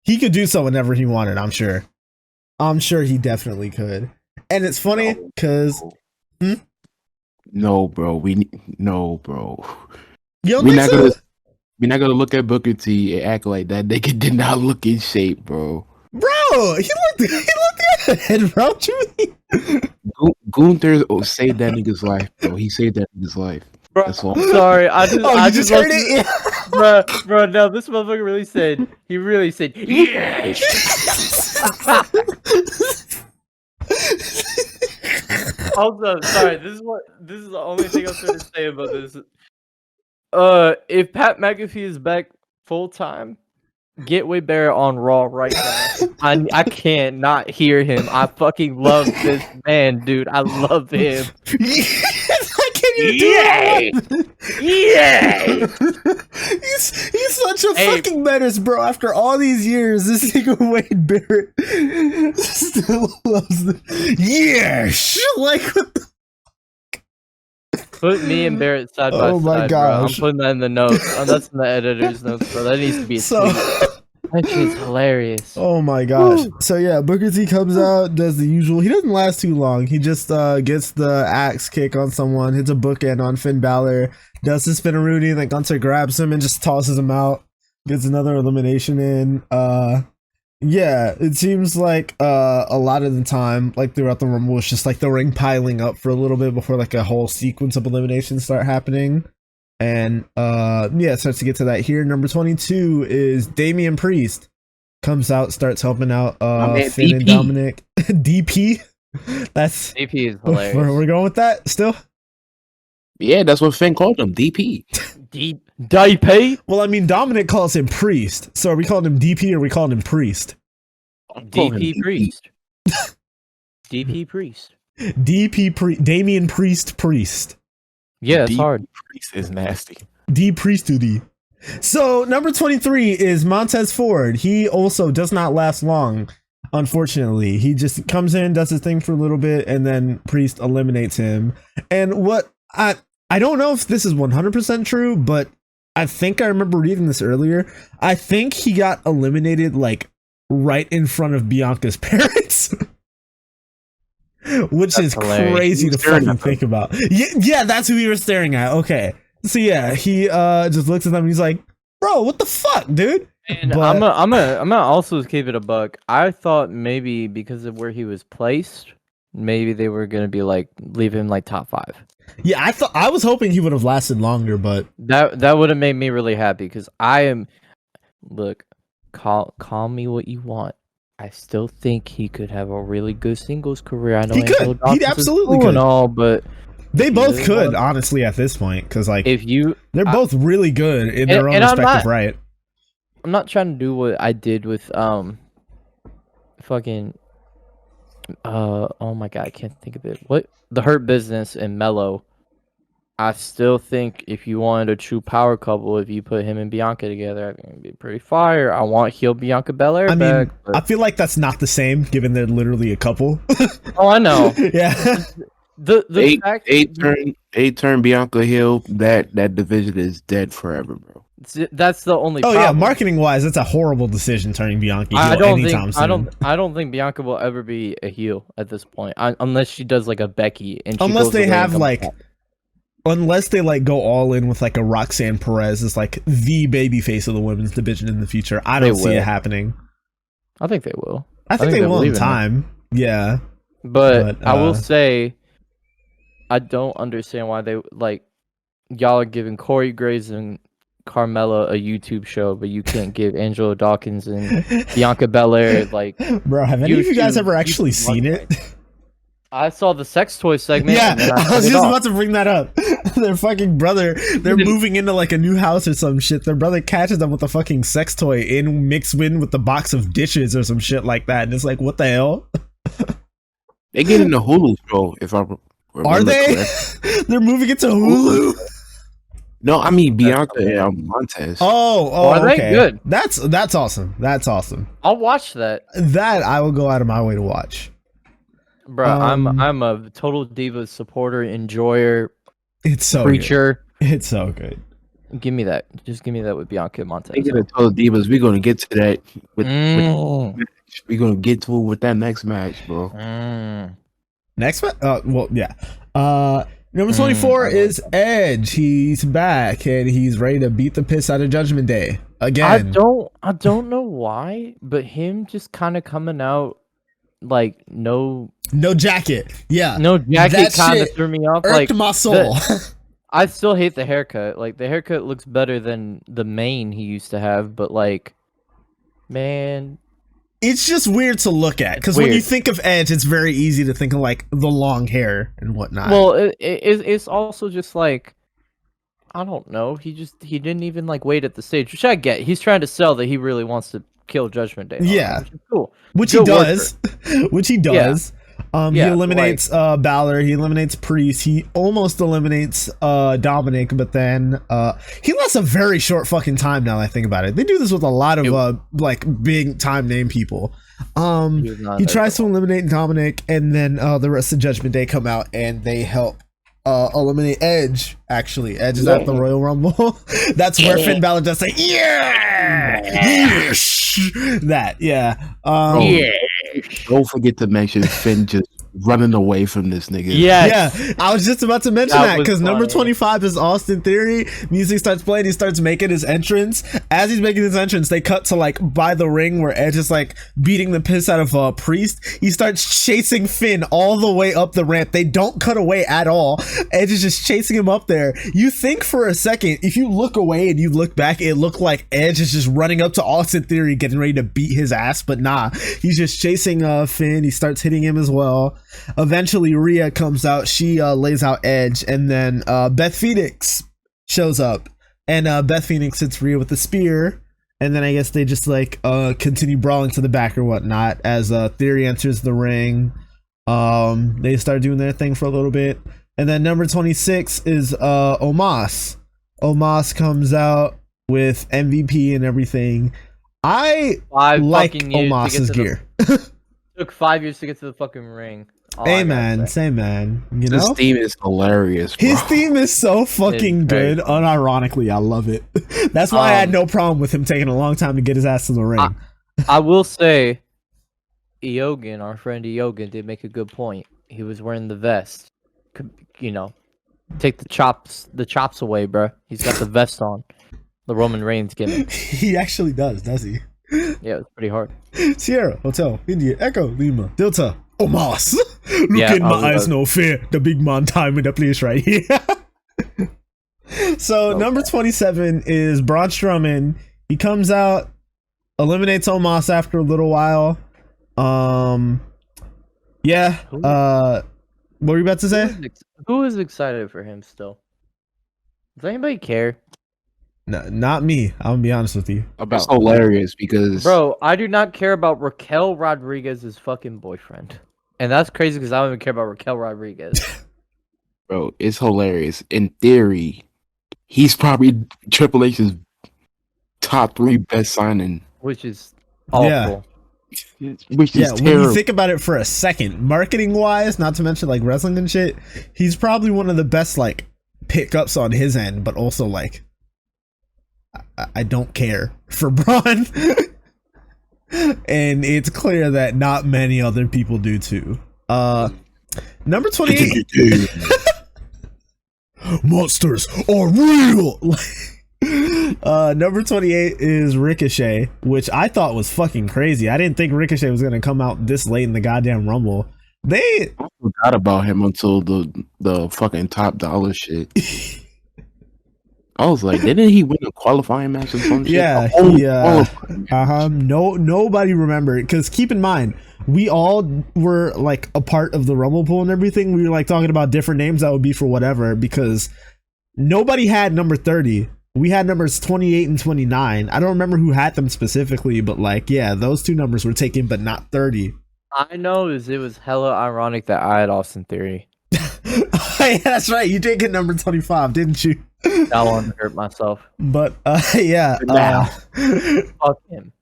he could do so whenever he wanted. I'm sure he definitely could. And it's funny because. No, bro. Bro. We're not gonna look at Booker T and act like that nigga did not look in shape, bro. Bro, he looked good, bro. What you mean? Gunther saved that nigga's life, bro. He saved that nigga's life. Bro, that's all. Sorry, I just heard it. Bro, no, this motherfucker really said, yeah. Also, sorry, this is the only thing I was going to say about this. If Pat McAfee is back full time, get Wade Barrett on Raw right now. I can't not hear him. I fucking love this man, dude. I love him. Yay! He's such a fucking menace, bro. After all these years, this nigga Wade Barrett still loves the like. What the Put me and Barrett side by side. Oh my gosh. I'm putting that in the notes. That's in the editor's notes, bro. That needs to be a tweet. That shit's hilarious. Oh my gosh. Woo. So yeah, Booker T comes out, does the usual. He doesn't last too long. He just gets the axe kick on someone, hits a bookend on Finn Balor, does his spinneroonie, then Gunther grabs him and just tosses him out. Gets another elimination in. Yeah, it seems like a lot of the time, like throughout the Rumble, it's just like the ring piling up for a little bit before like a whole sequence of eliminations start happening. And yeah, it starts to get to that here. Number 22 is Damian Priest. Comes out, starts helping out Finn and Dominic. DP? That's DP is hilarious. We're going with that still? Yeah, that's what Finn called him, DP. DP? Well, I mean, Dominic calls him Priest. So are we calling him DP or are we calling him Priest? DP Priest. DP Priest. Damian Priest. Yeah, it's hard. Priest is nasty. D Priestody. So number 23 is Montez Ford. He also does not last long, unfortunately. He just comes in, does his thing for a little bit, and then Priest eliminates him. And what I don't know if this is 100% true, but I think I remember reading this earlier. I think he got eliminated like right in front of Bianca's parents. Which is hilarious. Crazy to fucking think about. Yeah, that's who we were staring at. Okay. So yeah, he just looks at them and he's like, "Bro, what the fuck, dude?" And But- I'm gonna also keep it a buck. I thought maybe because of where he was placed, maybe they were gonna be like leave him like top 5. Yeah, I was hoping he would have lasted longer, but That would have made me really happy because I am. Look, call me what you want. I still think he could have a really good singles career. I know he could. Angelo He Dawkins is absolutely cool could. and all, but They both really could, want- honestly, at this point, because like if you, they're both really good in their own and I'm respective not- right. I'm not trying to do what I did with fucking oh my god, I can't think of it. What the Hurt Business and Mello. I still think if you wanted a true power couple, if you put him and Bianca together, I think it'd be pretty fire. I want heel Bianca Belair I mean, back. But... I feel like that's not the same, given they're literally a couple. Oh, I know. Yeah. The fact eight turn Bianca Hill, that division is dead forever, bro. that's the only. Oh problem. yeah, marketing wise, that's a horrible decision turning Bianca heel I don't anytime think soon. I don't think Bianca will ever be a heel at this point, unless she does like a Becky and she Unless goes they away and have comes like. back. Unless they like go all in with like a Roxanne Perez as like the baby face of the women's division in the future, I don't see it happening. I think they will. I think they will in believe it. time. Yeah, But I will say, I don't understand why they like y'all are giving Corey Graves and Carmella a YouTube show, but you can't give Angelo Dawkins and Bianca Belair like. bro. Have any of you guys ever actually YouTube seen it? I saw the sex toy segment. Yeah, and then I was turned it just off. about to bring that up. Their fucking brother, they're moving into like a new house or some shit. Their brother catches them with a fucking sex toy mixed in with the box of dishes or some shit like that, and it's like, what the hell? They get in the Hulu show, if I remember. Are they? Correct. They're moving it to Hulu. No, I mean Bianca and Montez. Oh, Are they okay. good? That's awesome. That's awesome. I'll watch that. That I will go out of my way to watch. Bro, I'm a total Divas supporter, enjoyer, It's so preacher. Good. It's so good. Give me that. Just give me that with Bianca and Montez. Thinking of Total Divas, we're gonna get to that. Mm. We're gonna get to it with that next match, bro. Next match? Well, yeah. Number 24 is Edge. He's back and he's ready to beat the piss out of Judgment Day again. I don't know why, but him just kind of coming out like no jacket. Yeah. no jacket That kind of shit threw me off. Irked Like my soul. I still hate the haircut. Like the haircut looks better than the mane he used to have, but like, man, It's just weird to look at because when you think of Edge, it's very easy to think of like the long hair and whatnot. well, it's also just like, I don't know. He didn't even like wait at the stage, which I get. He's trying to sell that he really wants to kill Judgment Day. Yeah. Which is cool. Which he Good does. Which he does. He Yeah, eliminates Balor, he eliminates Priest, he almost eliminates Dominic, but then he lasts a very short fucking time now that I think about it. They do this with a lot of like big time name people. He tries to eliminate Dominic, and then the rest of Judgment Day come out and they help eliminate Edge. Actually, Edge is at the Royal Rumble. That's where Finn Balor does say, yeah, that, yeah. Don't forget to mention Finn just running away from this nigga. Yes. Yeah, I was just about to mention that was because number funny. 25 is Austin Theory. Music starts playing, he starts making his entrance. As he's making his entrance, they cut to like by the ring where Edge is like beating the piss out of Priest. He starts chasing Finn all the way up the ramp. They don't cut away at all. Edge is just chasing him up there. You think for a second, if you look away and you look back, it looked like Edge is just running up to Austin Theory getting ready to beat his ass, but nah, he's just chasing Finn. He starts hitting him as well. Eventually Rhea comes out, she lays out Edge, and then Beth Phoenix shows up, and Beth Phoenix hits Rhea with a spear, and then I guess they just like continue brawling to the back or whatnot as Theory enters the ring. They start doing their thing for a little bit, and then number 26 is Omos. Omos comes out with MVP and everything. I like Omos's gear. Took 5 years to get to the fucking ring. Hey man, say man, you know This theme is hilarious, bro. his theme is so fucking It's very good. Unironically, I love it. That's why I had no problem with him taking a long time to get his ass to the ring. I will say, Eogan, our friend Eogan, did make a good point. He was wearing the vest. You know, Take the chops away, bro. He's got the vest on. The Roman Reigns gimmick. He actually does he? Yeah, it's pretty hard. Sierra, Hotel, India, Echo, Lima, Delta, Omas. Look Yeah, in my eyes, no fear. The big man time in the place right here. So number 27 is Braun Strowman. He comes out, eliminates Omos after a little while. Yeah. What were you about to say? Who is excited for him still? Does anybody care? No, not me. I'm gonna be honest with you. It's hilarious because Bro, I do not care about Raquel Rodriguez's fucking boyfriend. And that's crazy because I don't even care about Raquel Rodriguez. bro, it's hilarious. In theory, he's probably Triple H's top 3 best signing. Which is awful. Yeah. Which is When terrible. you think about it for a second, marketing wise, not to mention like wrestling and shit, he's probably one of the best like pickups on his end, but also like I don't care for Braun. And it's clear that not many other people do too. Number 28. Monsters are real. Number 28 is Ricochet, which I thought was fucking crazy. I didn't think Ricochet was gonna come out this late in the goddamn Rumble. I forgot about him until the fucking top dollar shit. I was like, didn't he win a qualifying match or some shit? Yeah, nobody remembered, because keep in mind, we all were like a part of the Rumble pool and everything. We were like talking about different names that would be for whatever, because nobody had number 30. We had numbers 28 and 29. I don't remember who had them specifically, but like, yeah, those two numbers were taken, but not 30. I know it was hella ironic that I had Austin Theory. Yeah, that's right. You did get number 25, didn't you? I wanted to hurt myself. But yeah. Fuck him.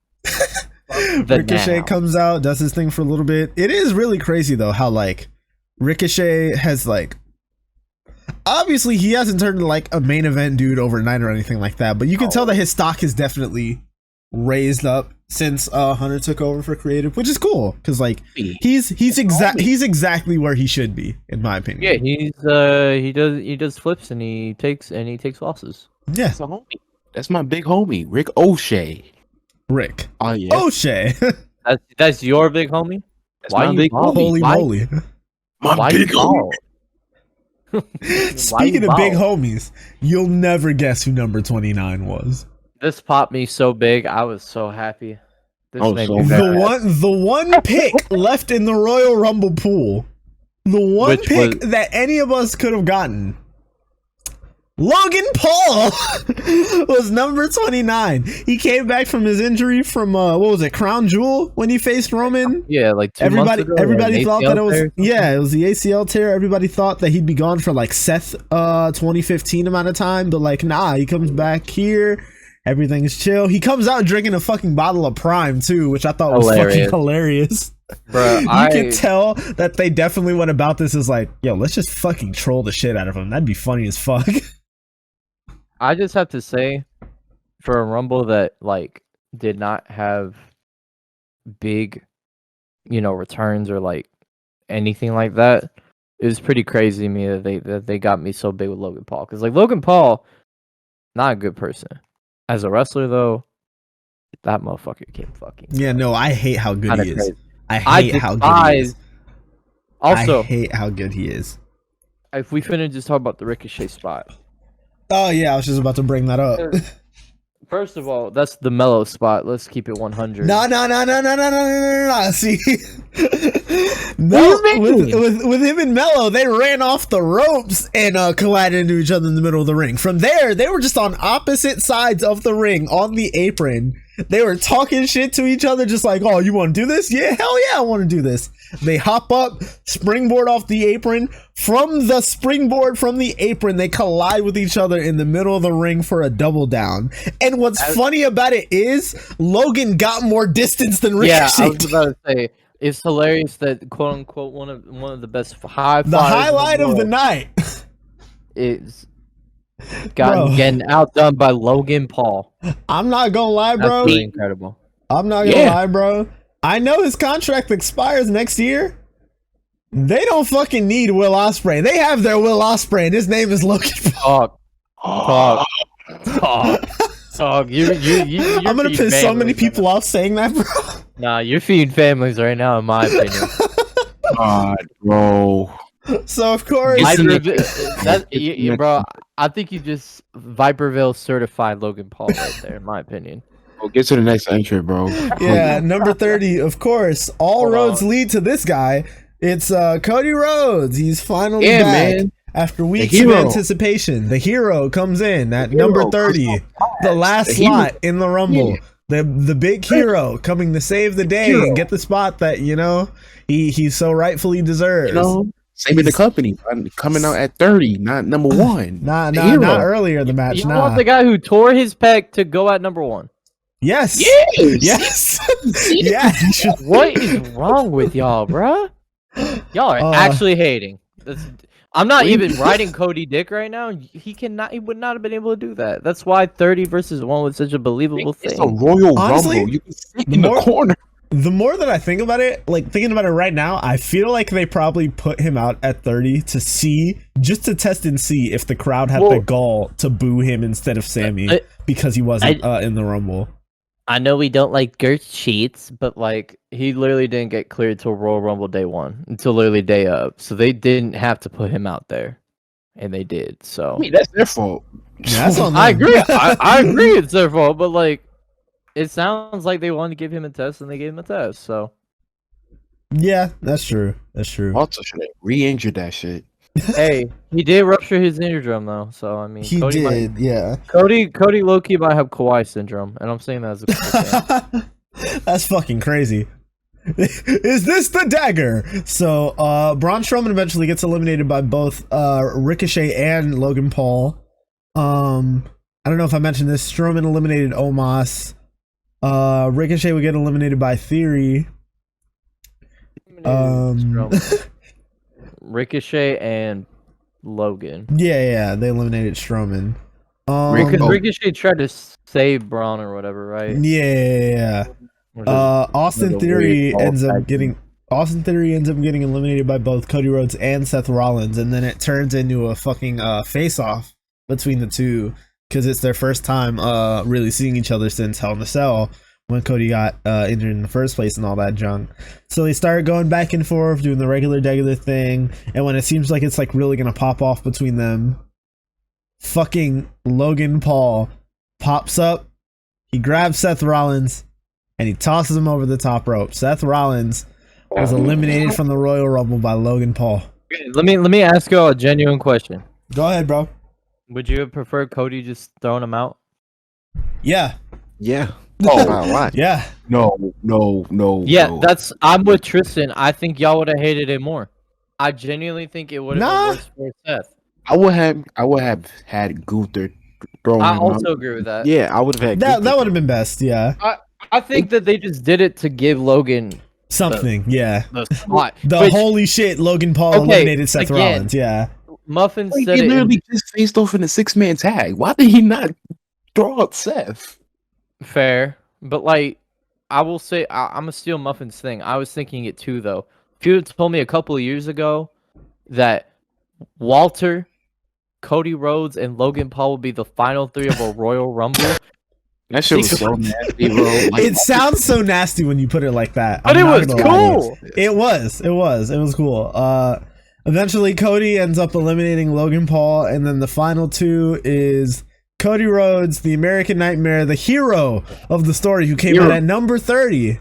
Ricochet comes out, does his thing for a little bit. It is really crazy though how like Ricochet has like, obviously he hasn't turned into like a main event dude overnight or anything like that, but you can tell that his stock is definitely raised up since Hunter took over for creative, which is cool because like he's exactly where he should be in my opinion. Yeah, he does flips and he takes losses. Yeah, that's a homie. That's my big homie, Rick O'Shea. Rick. Oh yeah, O'Shea. That's your big homie. That's why my big homie. Holy moly! My big homie. Speaking of big homies, you'll never guess who number 29 was. This popped me so big. I was so happy. The one pick left in the Royal Rumble pool. The one pick that any of us could have gotten. Logan Paul was number 29. He came back from his injury from what was it, Crown Jewel, when he faced Roman? Yeah, like 2 months ago. Everybody thought that it was it was the ACL tear. Everybody thought that he'd be gone for like Seth 2015 amount of time, but like nah, he comes back here. Everything's chill. He comes out drinking a fucking bottle of Prime too, which I thought was fucking hilarious. Bro, you can tell that they definitely went about this as like, yo, let's just fucking troll the shit out of him. That'd be funny as fuck. I just have to say, for a Rumble that like did not have big, returns or like anything like that, it was pretty crazy to me that they got me so big with Logan Paul. Because like Logan Paul, not a good person. As a wrestler though, that motherfucker can fucking. Yeah, no, I hate how good he is. Crazy. I hate how good he is. Also, I hate how good he is. If we finish just talk about the Ricochet spot. Oh yeah, I was just about to bring that up. First of all, that's the mellow spot. Let's keep it 100. No. See, no, with him and Mello, they ran off the ropes and collided into each other in the middle of the ring. From there, they were just on opposite sides of the ring on the apron. They were talking shit to each other, just like, "Oh, you want to do this? Yeah, hell yeah, I want to do this." They hop up, springboard off the apron. From the springboard from the apron, they collide with each other in the middle of the ring for a double down. And what's funny about it is Logan got more distance than Ricochet. Yeah, I was about to say it's hilarious that quote unquote one of the best highlight of the night is getting outdone by Logan Paul. I'm not gonna lie, bro. That's really incredible. I'm not gonna lie, bro. I know his contract expires next year, They don't fucking need Will Ospreay. They have their Will Ospreay, and his name is Logan Paul. Talk. You're I'm gonna piss so many people off saying that, bro. Nah, you're feeding families right now, in my opinion. God, bro. So of course, bro, I think you just Viperville certified Logan Paul right there, in my opinion. Well, get to the next entry, bro. yeah, number 30, of course. All roads lead to this guy. It's Cody Rhodes. He's finally back man. after weeks of anticipation. The hero comes in at number 30, the last slot in the Rumble. Yeah. The big hero coming to save the day and get the spot that he so rightfully deserves. Saving the company, coming out at 30, not number 1. Not earlier in the match. You want the guy who tore his pec to go at number 1? Yes. Yes. Yes. What is wrong with y'all, bruh? Y'all are actually hating. I'm not even riding Cody Dick right now. He would not have been able to do that. That's why 30 versus 1 was such a believable thing. It's a Royal Rumble. You can sit in the corner. The more that I think about it, like thinking about it right now, I feel like they probably put him out at 30 to see, just to test and see if the crowd had the gall to boo him instead of Sammy because he wasn't in the Rumble. I know we don't like Girth cheats, but like he literally didn't get cleared till Royal Rumble day 1, until literally day of. So they didn't have to put him out there, and they did. So I mean, that's their fault. Yeah, that's on them. I agree. I agree, it's their fault. But like, it sounds like they wanted to give him a test, and they gave him a test. So yeah, that's true. That's true. Also, should have re-injured that shit. Hey, he did rupture his eardrum though, so I mean, he Cody did. Yeah, Cody low-key might have Kawhi syndrome, and I'm saying that as a cool fan. That's fucking crazy. Is this the dagger? So, Braun Strowman eventually gets eliminated by both Ricochet and Logan Paul. I don't know if I mentioned this. Strowman eliminated Omos. Ricochet would get eliminated by Theory. Ricochet and Logan. Yeah, they eliminated Strowman. Ricochet tried to save Braun or whatever, right? Yeah. Austin Theory ends up getting eliminated by both Cody Rhodes and Seth Rollins, and then it turns into a fucking face-off between the two because it's their first time really seeing each other since Hell in a Cell, when Cody got injured in the first place and all that junk. So they started going back and forth, doing the regular thing, and when it seems like it's like really gonna pop off between them, fucking Logan Paul pops up, he grabs Seth Rollins, and he tosses him over the top rope. Seth Rollins was eliminated from the Royal Rumble by Logan Paul. Let me ask you a genuine question. Go ahead, bro. Would you have preferred Cody just throwing him out? Yeah. Oh, why? Yeah. No. Yeah, no. I'm with Tristan. I think y'all would have hated it more. I genuinely think it would have been worse for Seth. I would have had Gunther throwing him I out. also agree with that. Yeah, I would have had that would have been best. Yeah. I think that they just did it to give Logan something. the spot. Holy shit, Logan Paul eliminated Seth Rollins. Yeah. Muffin said he literally just faced off in a 6-man tag. Why did he not throw out Seth? Fair, but like I will say, I'm gonna steal Muffin's thing. I was thinking it too, though. If you had told me a couple of years ago that Walter, Cody Rhodes, and Logan Paul would be the final 3 of a Royal Rumble, that shit was so nasty, bro. Like, it sounds so nasty when you put it like that. But it was cool. It was cool. Eventually, Cody ends up eliminating Logan Paul, and then the final 2 is Cody Rhodes, the American Nightmare, the hero of the story, who came out at number 30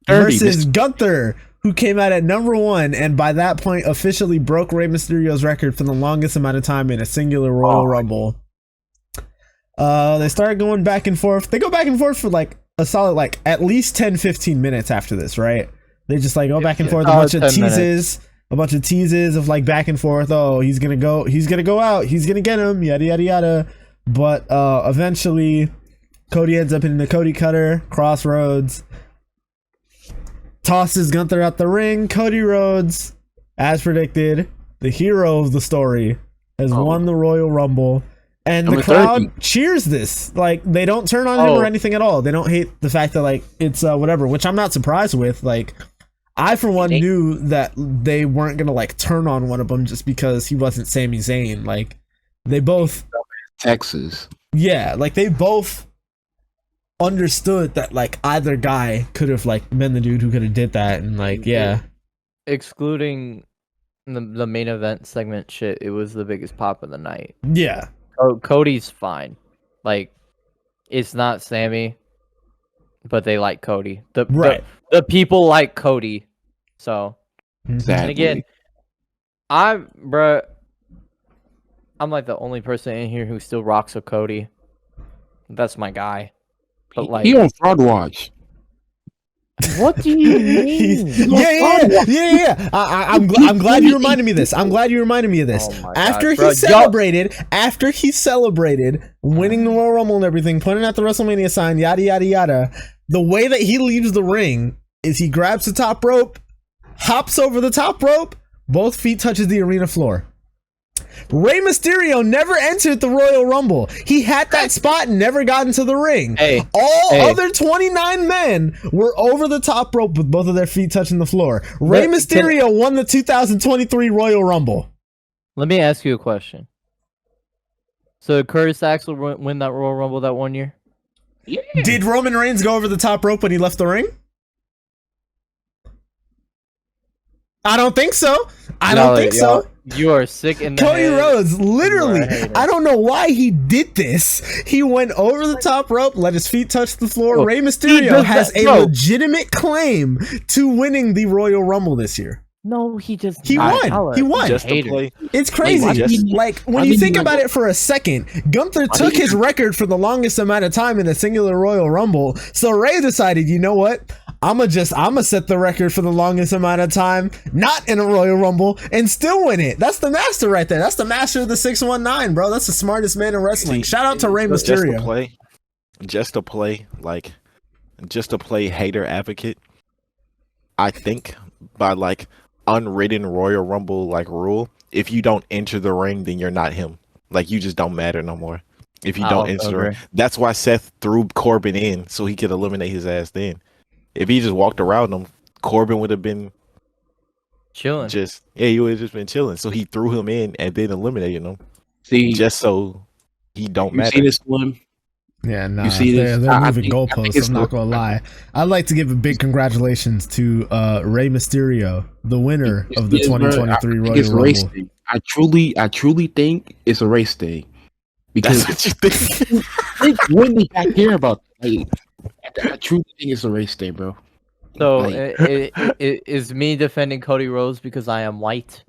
versus Gunther, who came out at number 1, and by that point officially broke Rey Mysterio's record for the longest amount of time in a singular Royal Rumble. They started going back and forth. They go back and forth for like a solid, like at least 10-15 minutes after this, right? They just like go back and forth, a bunch of teases of like back and forth. Oh, he's gonna go out, he's gonna get him, yada yada yada. But eventually Cody ends up in the Cody Cutter, Crossroads, tosses Gunther out the ring. Cody Rhodes, as predicted, the hero of the story, has won the Royal Rumble. And the crowd cheers this. Like, they don't turn on him or anything at all. They don't hate the fact that, like, it's whatever, which I'm not surprised with. Like, I for one knew that they weren't gonna like turn on one of them just because he wasn't Sami Zayn. Like they both Texas. Yeah, like they both understood that like either guy could have like been the dude who could have did that, and like excluding the main event segment shit, it was the biggest pop of the night. Yeah. Cody's fine. Like, it's not Sammy, but they like Cody. The people like Cody. So, Exactly. and again, I'm like the only person in here who still rocks with Cody. That's my guy. But like, he on Fraud Watch. What do you mean? Yeah. I'm glad you reminded me of this. I'm glad you reminded me of this. Oh After God, he celebrated winning the Royal Rumble and everything, pointing at the WrestleMania sign, yada yada yada. The way that he leaves the ring is he grabs the top rope, hops over the top rope, both feet touches the arena floor. Rey Mysterio never entered the Royal Rumble. He had that spot and never got into the ring. Other 29 men were over the top rope with both of their feet touching the floor. Rey Mysterio won the 2023 Royal Rumble. Let me ask you a question. So did Curtis Axel win that Royal Rumble that one year? Yeah. Did Roman Reigns go over the top rope when he left the ring? I don't think so. I don't think so. You are sick in the Cody head. Rhodes, literally, I don't know why he did this. He went over the top rope, let his feet touch the floor. Rey Mysterio has a legitimate claim to winning the Royal Rumble this year. No, he just He won. He won. Just to play. It's crazy. Like, when you think about it for a second, Gunther took his record for the longest amount of time in a singular Royal Rumble. So Rey decided, you know what? I'ma set the record for the longest amount of time, not in a Royal Rumble, and still win it. That's the master right there. That's the master of the 619, bro. That's the smartest man in wrestling. Shout out to Rey Mysterio. Just to play hater advocate. I think by like unwritten Royal Rumble like rule, if you don't enter the ring, then you're not him. Like you just don't matter no more. If you don't enter the ring. That's why Seth threw Corbin in so he could eliminate his ass then. If he just walked around him, Corbin would have been chilling. He would have just been chilling. So he threw him in and then eliminated him. See, just so he don't matter. You see this one? Yeah, no, you see they're moving goalposts. I'm not gonna lie. I'd like to give a big congratulations to Rey Mysterio, the winner of the 2023 Royal Rumble. I truly think it's a race thing because they really not care about. I truly think it's a race thing, bro. So it is me defending Cody Rhodes because I am white.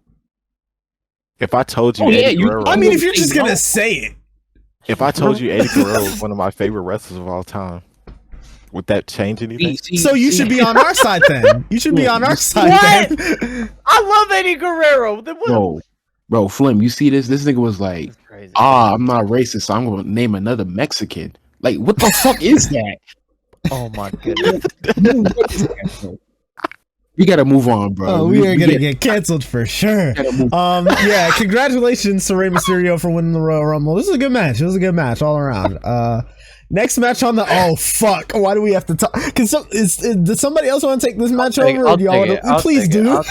If I told you, I mean, if you're just gonna say it. If I told you Eddie Guerrero is one of my favorite wrestlers of all time, would that change anything? So you should be on our side then. You should be on our side then. I love Eddie Guerrero. Bro, Flim, you see this? This nigga was like, I'm not racist, so I'm gonna name another Mexican. Like, what the fuck is that? Oh my goodness. We gotta move on, bro. Oh, we are gonna get canceled for sure. Yeah, congratulations to Rey Mysterio for winning the Royal Rumble. This is a good match. It was a good match all around. Next match on the fuck. Why do we have to talk? Does somebody else want to take this match over? Or do y'all want to? Please do.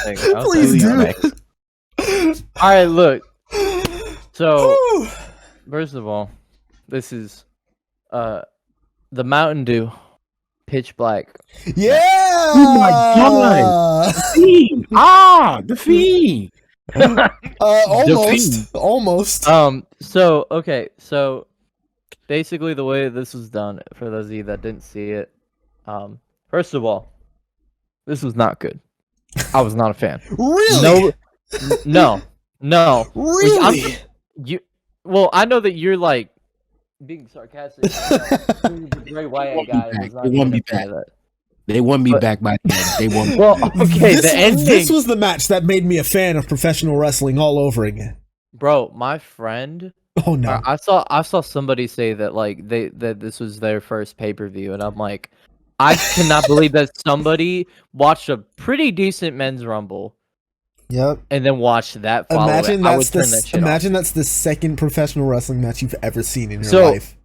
Please do. All right, look. So, first of all, this is the Mountain Dew Pitch Black. Yeah. Oh my god. The Fiend. Almost. So basically the way this was done, for those of you that didn't see it, first of all, this was not good. I was not a fan. Really? No. Really? Well, I know that you're like being sarcastic. The great white guy was not won't be back. They won me back by then. They won. Well, okay. This was the match that made me a fan of professional wrestling all over again. Bro, my friend. Oh no! I saw somebody say that like that this was their first pay-per-view, and I'm like, I cannot believe that somebody watched a pretty decent men's rumble. Yep. And then watch that. Imagine that's the second professional wrestling match you've ever seen in your life.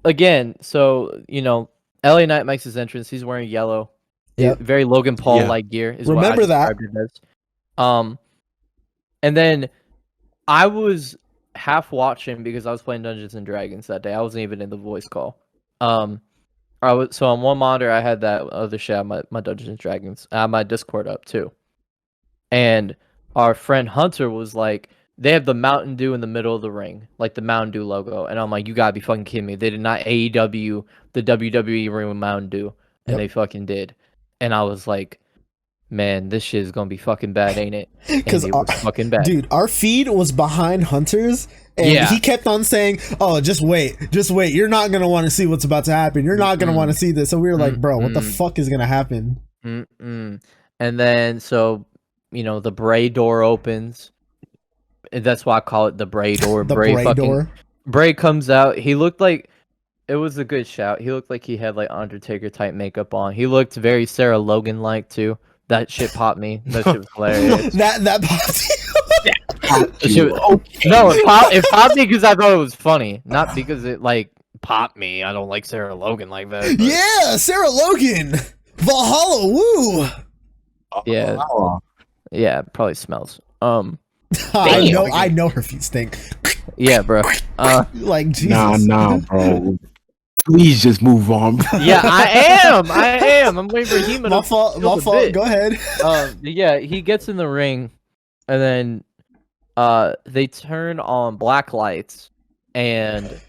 Again, LA Knight makes his entrance. He's wearing yellow. Very Logan Paul like gear is Remember what I described it as. And then I was half watching because I was playing Dungeons and Dragons that day. I wasn't even in the voice call. So on one monitor I had that other shit, my Dungeons and Dragons. I had my Discord up too. And our friend Hunter was like, they have the Mountain Dew in the middle of the ring, like the Mountain Dew logo. And I'm like, you gotta be fucking kidding me. They did not AEW the WWE ring with Mountain Dew. And they fucking did. And I was like, man, this shit is gonna be fucking bad, ain't it? Because it was fucking bad. Dude, our feed was behind Hunter's, and he kept on saying, oh, just wait. You're not gonna want to see what's about to happen. You're not gonna want to see this. So we were like, bro, what the fuck is gonna happen? And then, so, you know, the Bray door opens. That's why I call it the Bray door. Bray comes out. He looked like, it was a good shout. He looked like he had like Undertaker type makeup on. He looked very Sarah Logan like too. That shit popped me. That shit was hilarious. that popped you? No, it popped me because I thought it was funny, not because it like popped me. I don't like Sarah Logan like that. But... Yeah, Sarah Logan, Valhalla, woo. Yeah, yeah, probably smells. I know her feet stink. Yeah, bro. Like Jesus. Nah, bro. Please just move on, bro. Yeah, I am. I'm waiting for HEEMA. My fault. Go ahead. Yeah, he gets in the ring, and then they turn on black lights, and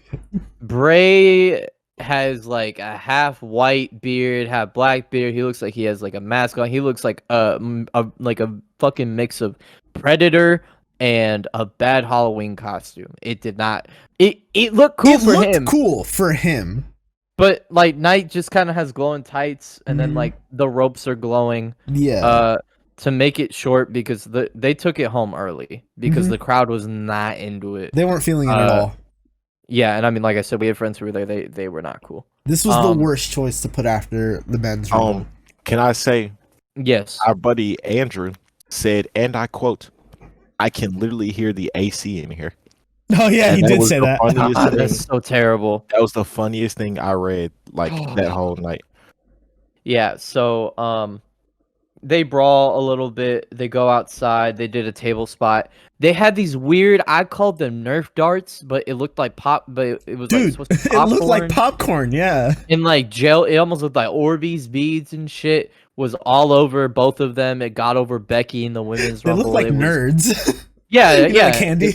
Bray has like a half white beard, half black beard. He looks like he has like a mask on. He looks like a fucking mix of Predator and a bad Halloween costume. It did not. It looked cool for him. It looked cool for him. But like Knight just kind of has glowing tights, and then like the ropes are glowing. Yeah. To make it short, because they took it home early because the crowd was not into it. They weren't feeling it at all. Yeah, and I mean, like I said, we had friends who were there. They were not cool. This was the worst choice to put after the men's Rumble. Can I say? Yes. Our buddy Andrew said, and I quote, "I can literally hear the AC in here." Oh yeah, he did say that. That's so terrible. That was the funniest thing I read like that whole night. Yeah, so they brawl a little bit. They go outside. They did a table spot. They had these weird, I called them Nerf darts, but it looked like but it was like supposed to be popcorn. It looked like popcorn, yeah. And like gel, it almost looked like Orbeez beads and shit was all over both of them. It got over Becky in the women's Rumble. They looked like nerds. Yeah, yeah. Like candy.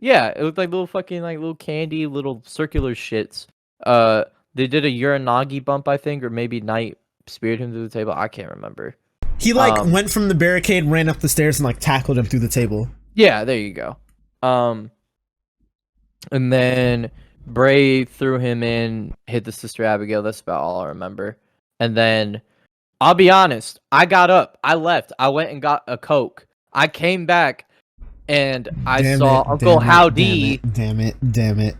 It looked like little candy, little circular shits. They did a Uranagi bump, I think, or maybe Knight speared him through the table. I can't remember. He went from the barricade, ran up the stairs, and like tackled him through the table. Yeah, there you go. And then Bray threw him in, hit the Sister Abigail. That's about all I remember. And then, I'll be honest, I got up, I left, I went and got a Coke. I came back, and I saw Uncle Howdy. Damn it.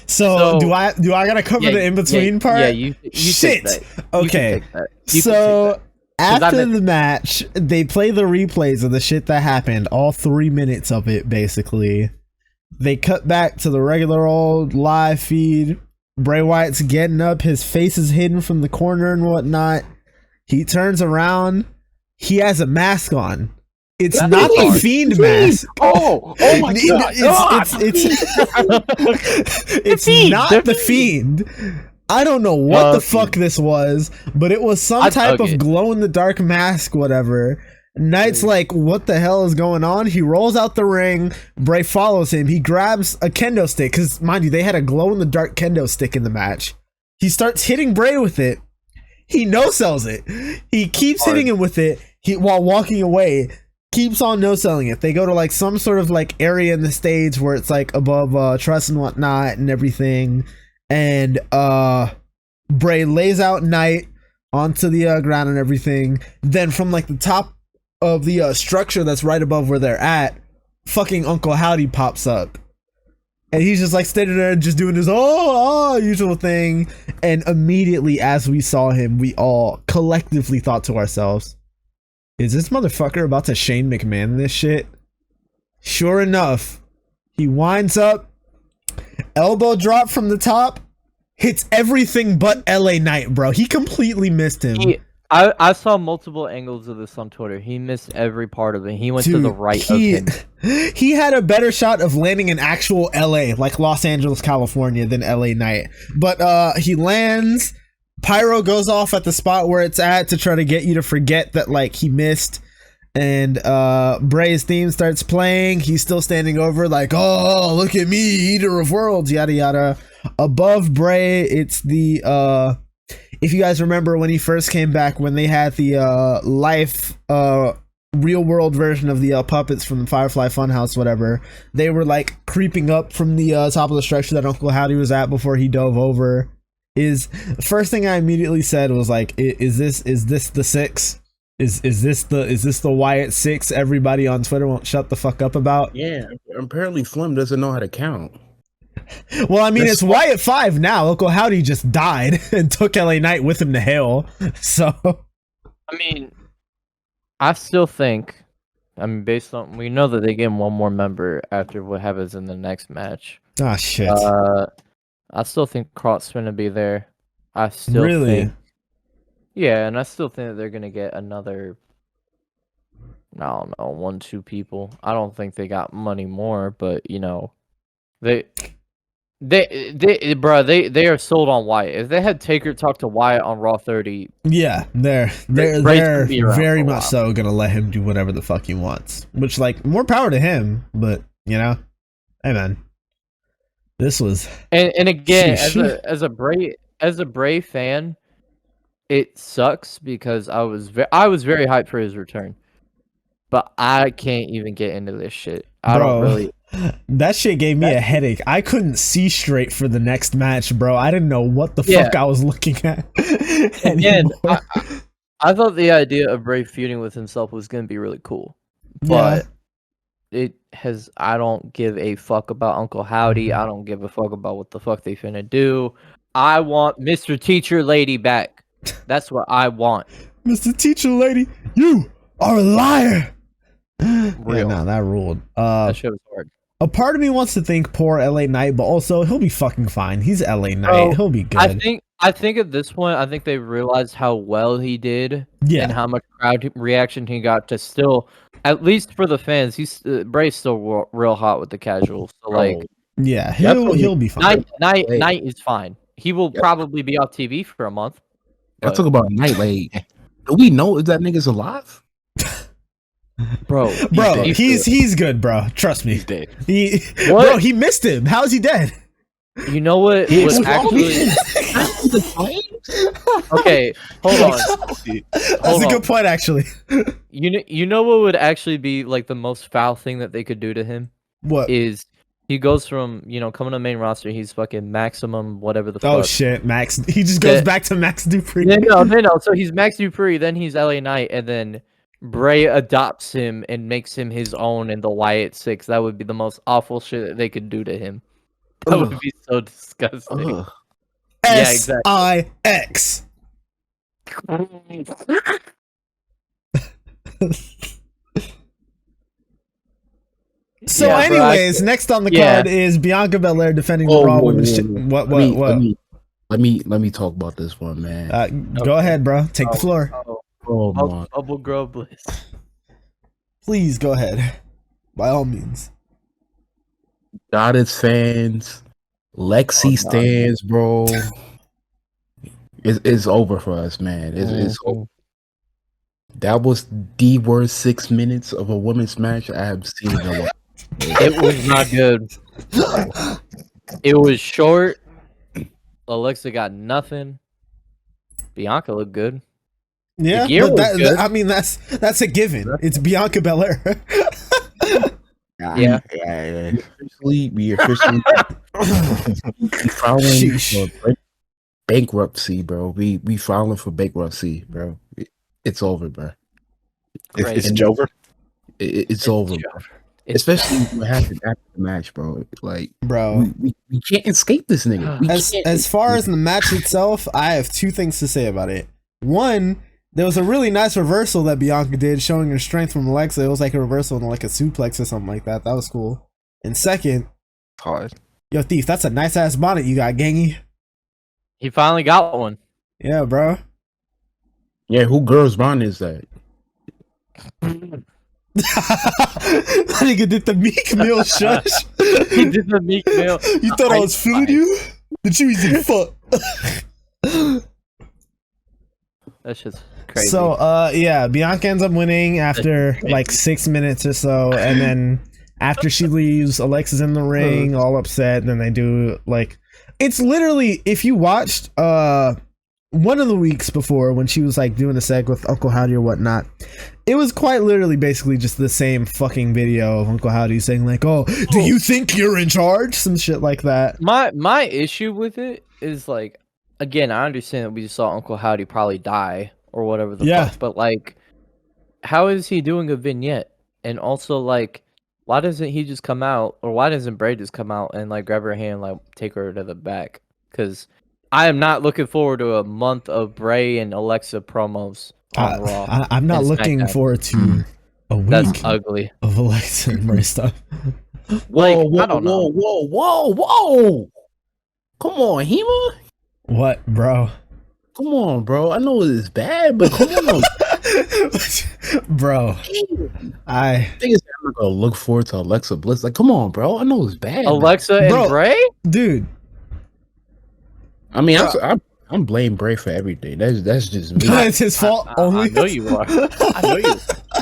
So do I gotta cover the in between part? Yeah, you shit. Take that. Okay. So after the match, they play the replays of the shit that happened, all 3 minutes of it, basically. They cut back to the regular old live feed. Bray Wyatt's getting up, his face is hidden from the corner and whatnot. He turns around, he has a mask on. It's not the Fiend mask. Oh my god! It's not the Fiend. I don't know what the fuck this was, but it was some type of glow-in-the-dark mask, whatever. Knight's like, what the hell is going on? He rolls out the ring. Bray follows him. He grabs a kendo stick, because, mind you, they had a glow-in-the-dark kendo stick in the match. He starts hitting Bray with it. He no-sells it. He keeps hitting him with it while walking away. Keeps on no-selling it. They go to like some sort of like area in the stage where it's like above truss and whatnot and everything. And Bray lays out Knight onto the ground and everything. Then from like the top of the structure that's right above where they're at, fucking Uncle Howdy pops up. And he's just like standing there just doing his usual thing. And immediately as we saw him, we all collectively thought to ourselves, is this motherfucker about to Shane McMahon this shit? Sure enough, he winds up, elbow drop from the top, hits everything but LA Knight, bro. He completely missed him. I saw multiple angles of this on Twitter. He missed every part of it. He went to the right of him. He had a better shot of landing in actual LA, like Los Angeles, California, than LA Knight. But he lands. Pyro goes off at the spot where it's at to try to get you to forget that like he missed. And Bray's theme starts playing. He's still standing over like, oh, look at me, eater of worlds, yada yada. Above Bray, it's the if you guys remember when he first came back, when they had the life real world version of the puppets from the Firefly Funhouse, whatever, they were like creeping up from the top of the structure that Uncle Howdy was at before he dove over. Is the first thing I immediately said was like, is this the 6? Is this the Wyatt 6 everybody on Twitter won't shut the fuck up about? Yeah, apparently Slim doesn't know how to count. Well, I mean, it's Wyatt 5 now. Uncle Howdy just died and took LA Knight with him to hell. So, I mean, I still think, based on, we know that they get one more member after what happens in the next match. Ah, shit. I still think Krot's gonna be there. I still think, yeah, and I still think that they're gonna get another, I don't know, 1-2 people. I don't think they got money more, but you know, they are sold on Wyatt. If they had Taker talk to Wyatt on Raw 30, yeah, they're very much so gonna let him do whatever the fuck he wants. Which, like, more power to him. But you know, hey man, this was and again, as a Bray fan, it sucks because I was very hyped for his return, but I can't even get into this shit. I don't really. That shit gave me a headache. I couldn't see straight for the next match, bro. I didn't know what the fuck I was looking at. Again, I thought the idea of Bray feuding with himself was going to be really cool. But I don't give a fuck about Uncle Howdy. I don't give a fuck about what the fuck they finna do. I want Mr. Teacher Lady back. That's what I want. Mr. Teacher Lady, you are a liar. Yeah, no, that ruled. That shit was hard. A part of me wants to think poor LA Knight, but also he'll be fucking fine. He's LA Knight. He'll be good. I think at this point, I think they realized how well he did, and how much crowd reaction he got to still, at least for the fans. Bray's still real hot with the casuals. So like, yeah, he'll be fine. Knight is fine. He will probably be off TV for a month. I talk about Knight. Like, do we know if that nigga's alive? Bro, he's good, bro. Trust me. He's dead. Bro, he missed him. How is he dead? You know what was actually okay, hold on. That's a good point, actually. You know what would actually be like the most foul thing that they could do to him? What is he goes from, you know, coming to main roster, he's fucking maximum whatever the fuck. Oh shit, Max. He just goes back to Max Dupree. No. So he's Max Dupree, then he's LA Knight, and then Bray adopts him and makes him his own in the Wyatt 6. That would be the most awful shit that they could do to him. That would be so disgusting. S-I-X. So, anyways, next on the card is Bianca Belair defending the Raw Women's. What? Let me talk about this one, man. Go ahead, bro. Take the floor. Bubble Grow Bliss. Please go ahead. By all means. Goddess fans, Lexi stands, bro. It's over for us, man. It's over. That was the worst 6 minutes of a women's match I have seen in a while. It was not good. It was short. Alexa got nothing. Bianca looked good. Yeah, but that's a given. It's Bianca Belair. Yeah. We officially filing for bankruptcy, bro. We filing for bankruptcy, bro. It's over, bro. It's over. It's over, bro. Especially what happened after the match, bro. Like, bro, we can't escape this nigga. As far as the match itself, I have two things to say about it. One, there was a really nice reversal that Bianca did, showing her strength from Alexa. It was like a reversal and like a suplex or something like that. That was cool. And second, hard. Yo, Thief, that's a nice ass bonnet you got, gangy. He finally got one. Yeah, bro. Yeah, who girls Ron is that? That nigga did the Meek Mill shush. He did the Meek Mill. You thought I was feeling you? Did you easy fuck? That's just crazy. So, yeah, Bianca ends up winning after like 6 minutes or so, and then after she leaves, Alexa's in the ring, all upset. And then they do like, it's literally, if you watched one of the weeks before when she was like doing a seg with Uncle Howdy or whatnot, it was quite literally basically just the same fucking video of Uncle Howdy saying like, "Oh, do you think you're in charge?" Some shit like that. My issue with it is like, again, I understand that we just saw Uncle Howdy probably die or whatever the fuck, but like, how is he doing a vignette? And also like, why doesn't he just come out, or why doesn't Bray just come out and like grab her hand, like take her to the back? Because I am not looking forward to a month of Bray and Alexa promos on Raw. I'm not looking forward to a week That's ugly of Alexa and Bray stuff. Like, whoa, I don't know. whoa! Come on, HEEMA. What, bro? Come on, bro. I know it's bad, but come on, bro. I think it's I'm gonna look forward to Alexa Bliss. Like, come on, bro. I know it's bad. Alexa and Bray, dude. I mean, I'm blaming Bray for everything. That's just me. It's his fault. I know you are. I know you.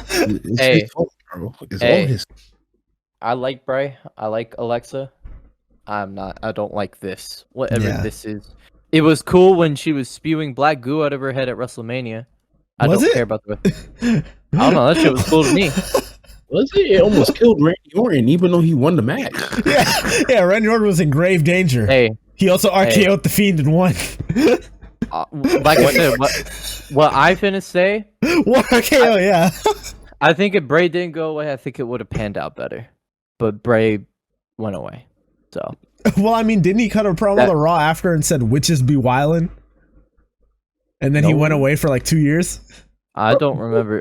It's Hey. his fault, bro. It's Hey. all his. I like Bray. I like Alexa. I don't like this. Whatever this is. It was cool when she was spewing black goo out of her head at WrestleMania. I don't care about the. I don't know. That shit was cool to me. Was it? It almost killed Randy Orton, even though he won the match. Yeah. Randy Orton was in grave danger. Hey, he also RKO'd the Fiend and won. Like I said, what I finna say. What RKO? Yeah. I think if Bray didn't go away, I think it would have panned out better. But Bray went away, so. Well, I mean, didn't he cut a promo on the Raw after and said "witches be wildin'"? And then he went away for like 2 years. I don't remember.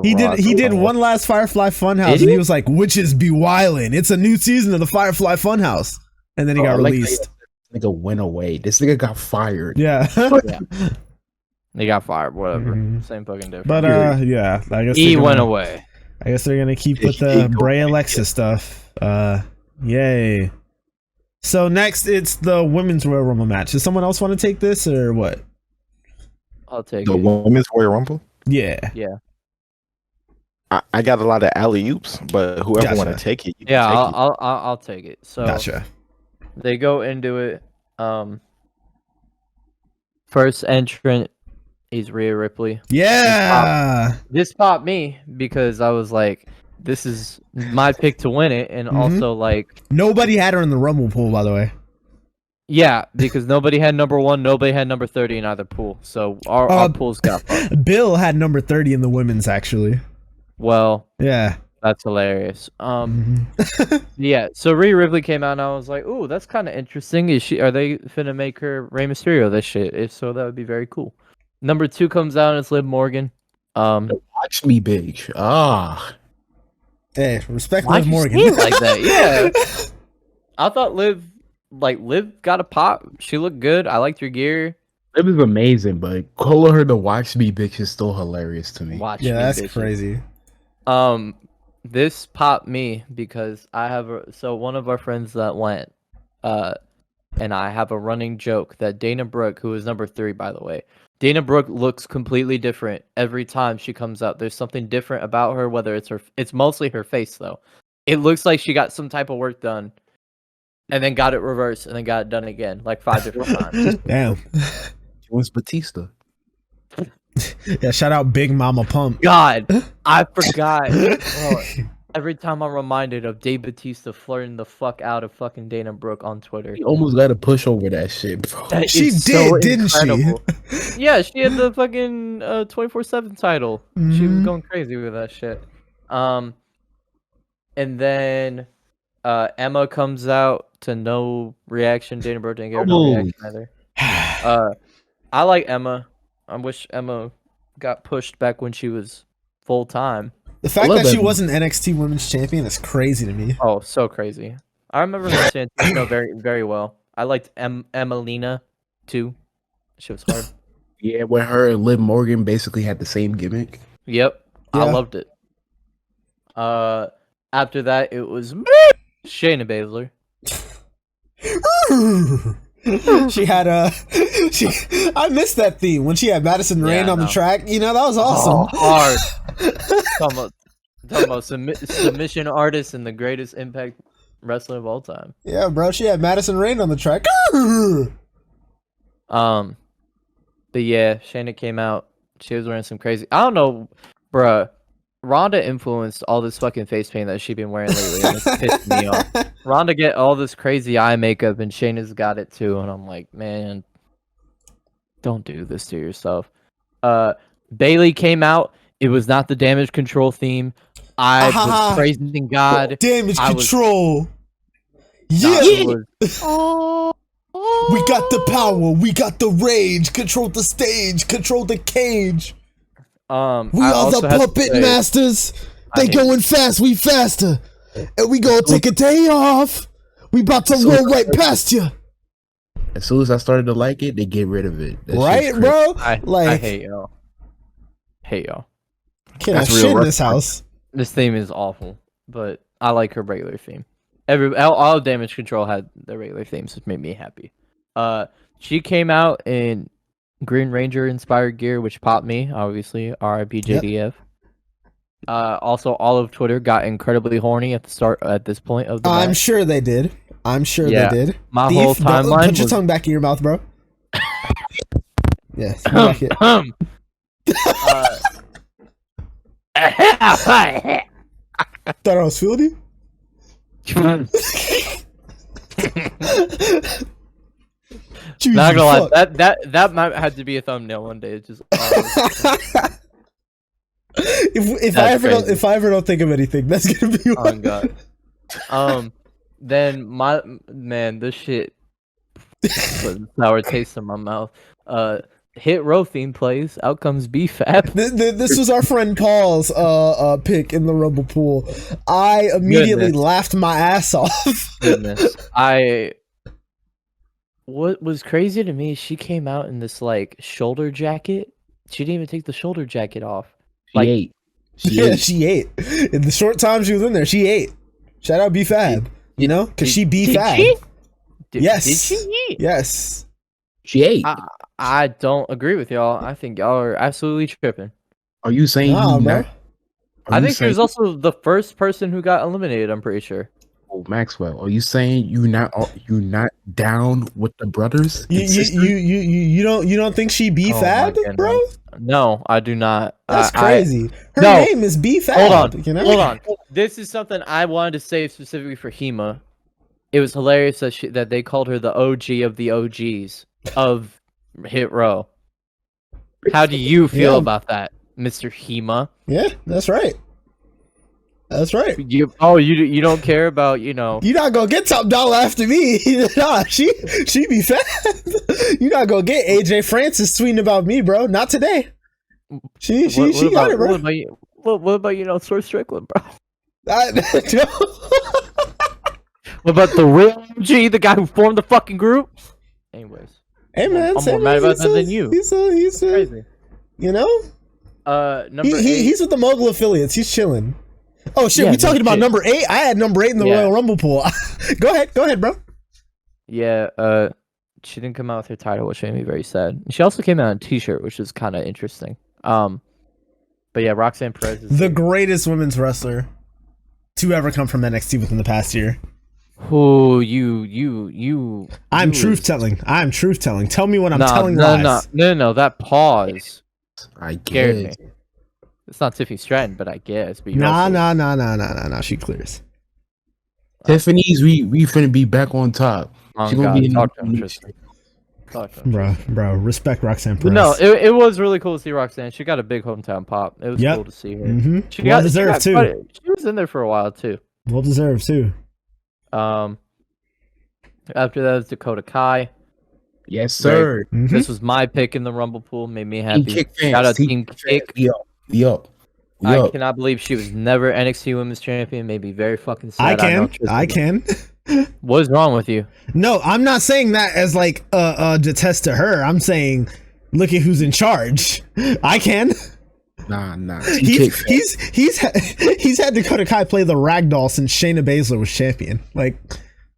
He did one last Firefly Funhouse, and he was like, "Witches be wildin'. It's a new season of the Firefly Funhouse." And then he got released. This nigga went away. This nigga got fired. Yeah. They got fired. Whatever. Same fucking difference. But yeah, I guess he went away. I guess they're gonna keep with the Bray Alexa stuff. Yay. So next, it's the women's Royal Rumble match. Does someone else want to take this or what? I'll take the it. women's Royal Rumble. Yeah. I got a lot of alley oops, but whoever want to take it, I'll take it. So gotcha. They go into it. First entrant is Rhea Ripley. Yeah. This popped me because I was like, this is my pick to win it, and also like nobody had her in the Rumble pool, by the way. Yeah, because nobody had number 1, nobody had number 30 in either pool, so our pools got fucked. Bill had number 30 in the women's, actually. Well, yeah, that's hilarious. Yeah. So Rhea Ripley came out, and I was like, "Ooh, that's kind of interesting. Are they finna make her Rey Mysterio this shit? If so, that would be very cool." Number 2 comes out, and it's Liv Morgan. Watch me, bitch. Hey, respect Liv Morgan. Like that, yeah. I thought Liv got a pop. She looked good. I liked her gear. Liv is amazing, but calling her the watch me bitch is still hilarious to me. That's crazy. This popped me because I have one of our friends that went, and I have a running joke that Dana Brooke, who is number 3 by the way, Dana Brooke looks completely different every time she comes out. There's something different about her, whether it's mostly her face though. It looks like she got some type of work done and then got it reversed and then got it done again like 5 different times. Damn. She was Batista. Yeah, shout out Big Mama Pump. God, I forgot. Bro, every time I'm reminded of Dave Batista flirting the fuck out of fucking Dana Brooke on Twitter. He almost got to push over that shit, bro. She did, didn't she? Yeah, she had the fucking 24/7 title. She was going crazy with that shit. And then Emma comes out to no reaction. Dana Brooke didn't give her no reaction either. I like Emma. I wish Emma got pushed back when she was full time. The fact that she wasn't NXT Women's Champion is crazy to me. Oh, so crazy. I remember her Santino very, very well. I liked Emelina too. She was hard. Yeah, where her and Liv Morgan basically had the same gimmick. Yep, Yeah. I loved it. After that, it was Shayna Baszler. She had I missed that theme when she had Madison Rain on the track. You know, that was awesome. Hard. talking about submission artist and the greatest Impact wrestler of all time. Yeah, bro. She had Madison Rain on the track. But yeah, Shayna came out. She was wearing some crazy. I don't know, bruh. Ronda influenced all this fucking face paint that she's been wearing lately, and it's pissing me off. Ronda get all this crazy eye makeup, and Shayna's got it too, and I'm like, man, don't do this to yourself. Bailey came out. It was not the Damage Control theme. I was praising God. Damage Control. Yeah. We got the power. We got the rage. Control the stage. Control the cage. We are the puppet masters. They going fast, we faster. And we gonna take a day off. We about to roll right past you. As soon as I started to like it, they get rid of it. Right, bro? I hate y'all. Can't have shit in this house. This theme is awful, but I like her regular theme. All Damage Control had their regular themes, which made me happy. She came out in Green Ranger inspired gear, which popped me, obviously. RIP JDF. Yep. Also, all of Twitter got incredibly horny at this point of the match. I'm sure they did. They did. My whole timeline. Put your tongue back in your mouth, bro. Yes. Thought I was feeling you. Not gonna lie, that might have to be a thumbnail one day. It's just if I ever don't think of anything, that's gonna be one. Oh God. Then this shit put a sour taste in my mouth. Hit row theme plays. Outcomes BFAB. This was our friend Paul's pick in the Rumble pool. I immediately laughed my ass off. Goodness. What was crazy to me, she came out in this like shoulder jacket. She didn't even take the shoulder jacket off. She ate. She ate. In the short time she was in there, she ate. Shout out B-Fab. You know? Because she B-Fab. Yes. Did she eat? Yes. She ate. I don't agree with y'all. I think y'all are absolutely tripping. Are you saying bro? I think she was also the first person who got eliminated, I'm pretty sure. Oh, Maxwell, are you saying you not down with the brothers? You don't think she B-Fab, bro? No, I do not. That's crazy. Her name is B-Fab. Hold on. This is something I wanted to say specifically for HEEMA. It was hilarious that they called her the OG of the OGs of Hit Row. How do you feel about that, Mr. HEEMA? Yeah, that's right. That's right. You don't care about, you know. You're not gonna get top dollar after me. Nah, she be fat. You're not gonna get AJ Francis tweeting about me, bro. Not today. She got it, bro. What about Swerve Strickland, bro? What about the real G, the guy who formed the fucking group? Anyways. Hey man, I'm more mad about that than you. He's crazy. You know? He's with the Mogul affiliates. He's chilling. Oh shit, we talking about number 8? I had number 8 in the Royal Rumble pool. Go ahead, bro. Yeah, she didn't come out with her title, which made me very sad. She also came out in a t-shirt, which is kind of interesting. But yeah, Roxanne Perez is the greatest women's wrestler to ever come from NXT within the past year. Oh, I'm truth telling. Tell me when I'm telling lies. No, that pause. I guess. It's not Tiffany Stratton, but I guess. But nah. She clears. Tiffany's, we finna be back on top. Oh, she gonna be Bro, respect Roxanne Perez. No, it was really cool to see Roxanne. She got a big hometown pop. It was cool to see her. Mm-hmm. She well deserved too. She was in there for a while too. Well deserved too. After that was Dakota Kai. Yes, sir. Mm-hmm. This was my pick in the Rumble pool. Made me happy. Shout out Team Kick. Yup. I cannot believe she was never NXT Women's Champion. Made me very fucking sad. I can. What is wrong with you? No, I'm not saying that as like a detest to her. I'm saying look at who's in charge. I can. Nah. He's had Dakota Kai play the ragdoll since Shayna Baszler was champion. Like,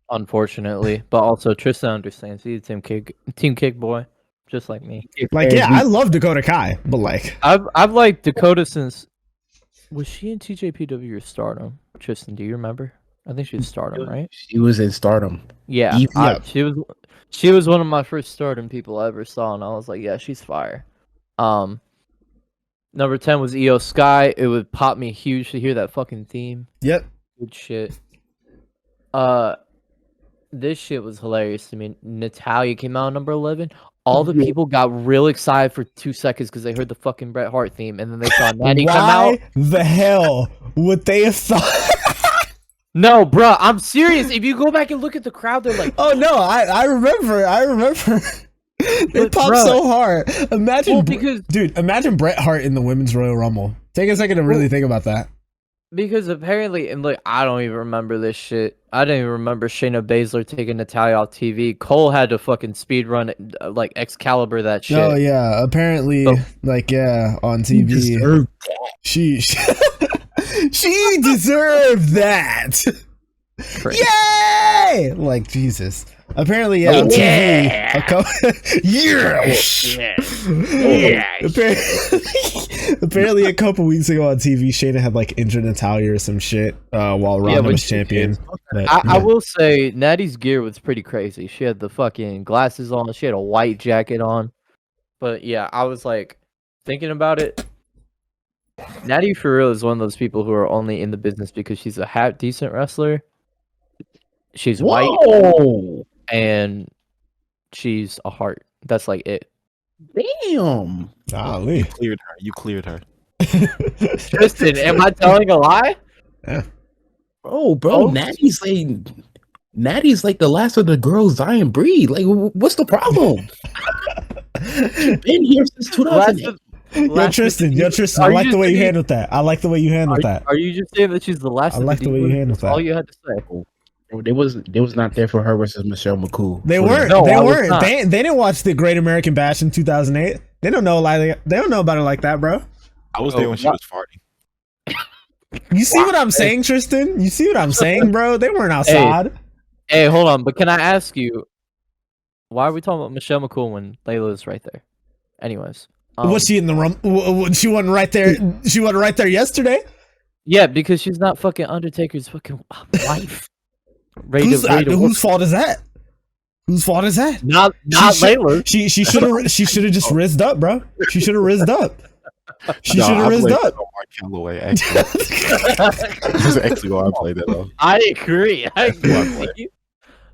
unfortunately, but also Tristan understands. He's a team kick boy, just like me. Like, yeah, I love Dakota Kai, but like, I've liked Dakota since. Was she in TJPW or Stardom? Tristan, do you remember? I think she was Stardom, right? She was in Stardom. Yeah, she was one of my first Stardom people I ever saw, and I was like, yeah, she's fire. Number 10 was Io Sky. It would pop me huge to hear that fucking theme. Yep. Good shit. This shit was hilarious to me. Natalya came out number 11. All the people got real excited for 2 seconds because they heard the fucking Bret Hart theme, and then they saw Natty come out. Why the hell would they have thought? No, bro, I'm serious. If you go back and look at the crowd, they're like, "Oh no, I remember." It popped so hard. Imagine, imagine Bret Hart in the Women's Royal Rumble. Take a second to really think about that. Because apparently, and look, I don't even remember this shit. I didn't even remember Shayna Baszler taking Natalya off TV. Cole had to fucking speed run like Excalibur that shit. Oh yeah, apparently, on TV, deserved that. She deserved that. Crazy. Yay! Like, Jesus. Apparently, on TV. Apparently, a couple weeks ago on TV, Shayna had like injured Natalya or some shit while Ronda was champion. I will say, Natty's gear was pretty crazy. She had the fucking glasses on. She had a white jacket on. But yeah, I was like thinking about it. Natty for real is one of those people who are only in the business because she's a half decent wrestler. She's white and she's a heart. That's like it. Damn. Golly. You cleared her. Tristan, am I telling a lie? Yeah. Bro, Natty's like the last of the girls dying breed. Like, what's the problem? She's been here since 2008. Yo, Tristan, I like the way you handled that. I like the way you handled that. Are you just saying that she's the last? I like the way you handled that. All you had to say. They was not there for her versus Michelle McCool. They weren't. No, they I was weren't. not. They didn't watch the Great American Bash in 2008. They don't know they don't know about it like that, bro. I was there when she was farting. You see what I'm saying, Tristan? You see what I'm saying, bro? They weren't outside. Hey, hold on. But can I ask you, why are we talking about Michelle McCool when Layla's right there? Anyways. Was she in the room? She wasn't right there. She wasn't right there yesterday. Yeah, because she's not fucking Undertaker's fucking wife. Whose fault is that? Whose fault is that? Not Layla. She should have just rizzed up, bro. She should have rizzed up. She should have rizzed up. That's actually why I played that though. I agree.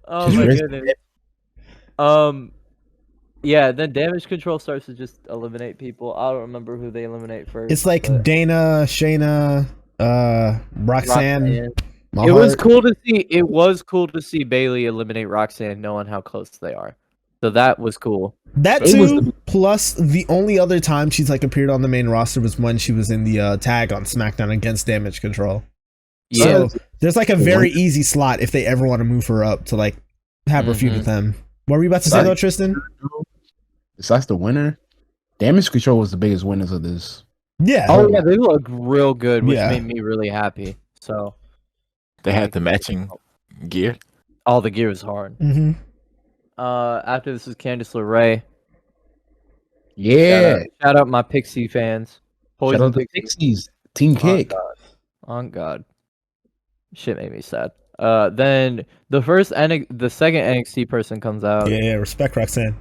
Oh my goodness. Yeah, then Damage Control starts to just eliminate people. I don't remember who they eliminate first. It's like Dana, Shayna, Roxanne. It was cool to see. It was cool to see Bailey eliminate Roxanne, knowing how close they are. So that was cool. That too. Plus, the only other time she's like appeared on the main roster was when she was in the tag on SmackDown against Damage Control. Yeah. So there's like a very easy slot if they ever want to move her up to like have her feud with them. What were you about to say though, Tristan? Besides the winner, Damage Control was the biggest winners of this. Yeah. Oh yeah, they look real good, which made me really happy. So they had the matching gear. All the gear was hard. Mm-hmm. After this is Candice LeRae. Yeah. Shout out my Pixie fans. Shout out the Pixies. Team Kick. On God. Shit made me sad. Then the second NXT person comes out. Yeah, respect Roxanne.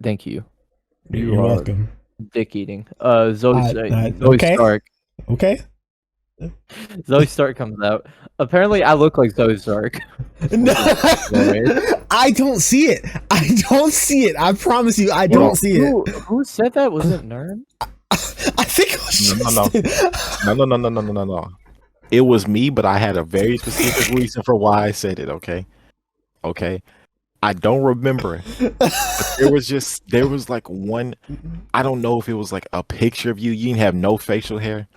Thank you. You're welcome. Dick eating. Zoe okay. Stark. Okay. Zoe Stark comes out. Apparently, I look like Zoe Stark. No, I don't see it. I don't see it. I promise you, I don't see it. Who said that? Was it Nern? I think it was No. It was me, but I had a very specific reason for why I said it. Okay. I don't remember, but there was like one. I don't know if it was like a picture of you. You didn't have no facial hair.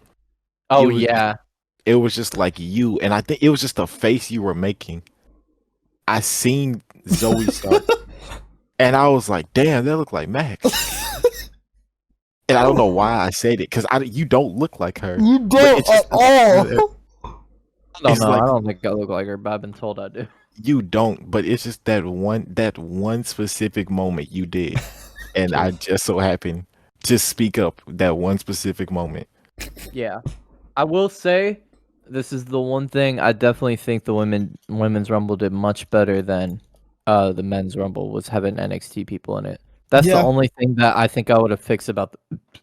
Oh yeah. It was just like you, and I think it was just the face you were making. I seen Zoe Stark. And I was like, damn, they look like Max. And I don't know why I said it, because you don't look like her. You don't at all. I don't think I look like her, but I've been told I do. You don't, but it's just that one specific moment you did. And I just so happened to speak up that one specific moment. Yeah. I will say, this is the one thing I definitely think the women's Rumble did much better than the men's Rumble, was having NXT people in it. That's the only thing that I think I would have fixed about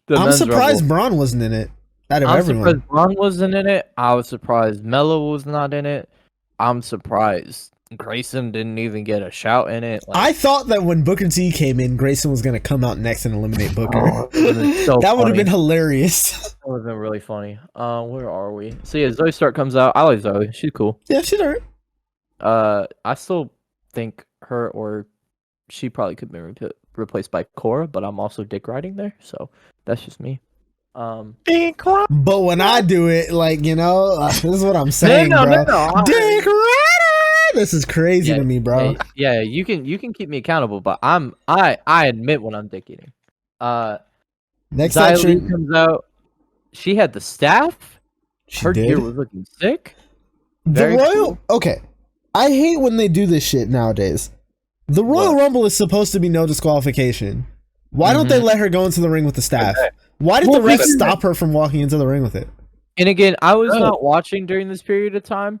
the I'm men's surprised Rumble. Braun wasn't in it. Out of I'm everyone. surprised Braun wasn't in it. I was surprised Mello was not in it. I'm surprised Grayson didn't even get a shout in it. Like, I thought that when Booker T came in, Grayson was going to come out next and eliminate Booker. so that would have funny. been hilarious. That would have been really funny. Where are we? So yeah, Zoe Stark comes out. I like Zoe. She's cool. Yeah, she's alright. I still think her or she probably could be replaced by Cora, but I'm also dick riding there, so that's just me. But when I do it, like, you know, this is what I'm saying, bro. Dick rider! This is crazy to me, bro. Yeah, you can keep me accountable, but I admit when I'm dick eating. Next Xylee comes out. She had the staff. Her did. gear was looking sick. The Royal... Okay. I hate when they do this shit nowadays. The Royal Rumble is supposed to be no disqualification. Why don't they let her go into the ring with the staff? Why did the ref stop her from walking into the ring with it? And again, I was not watching during this period of time.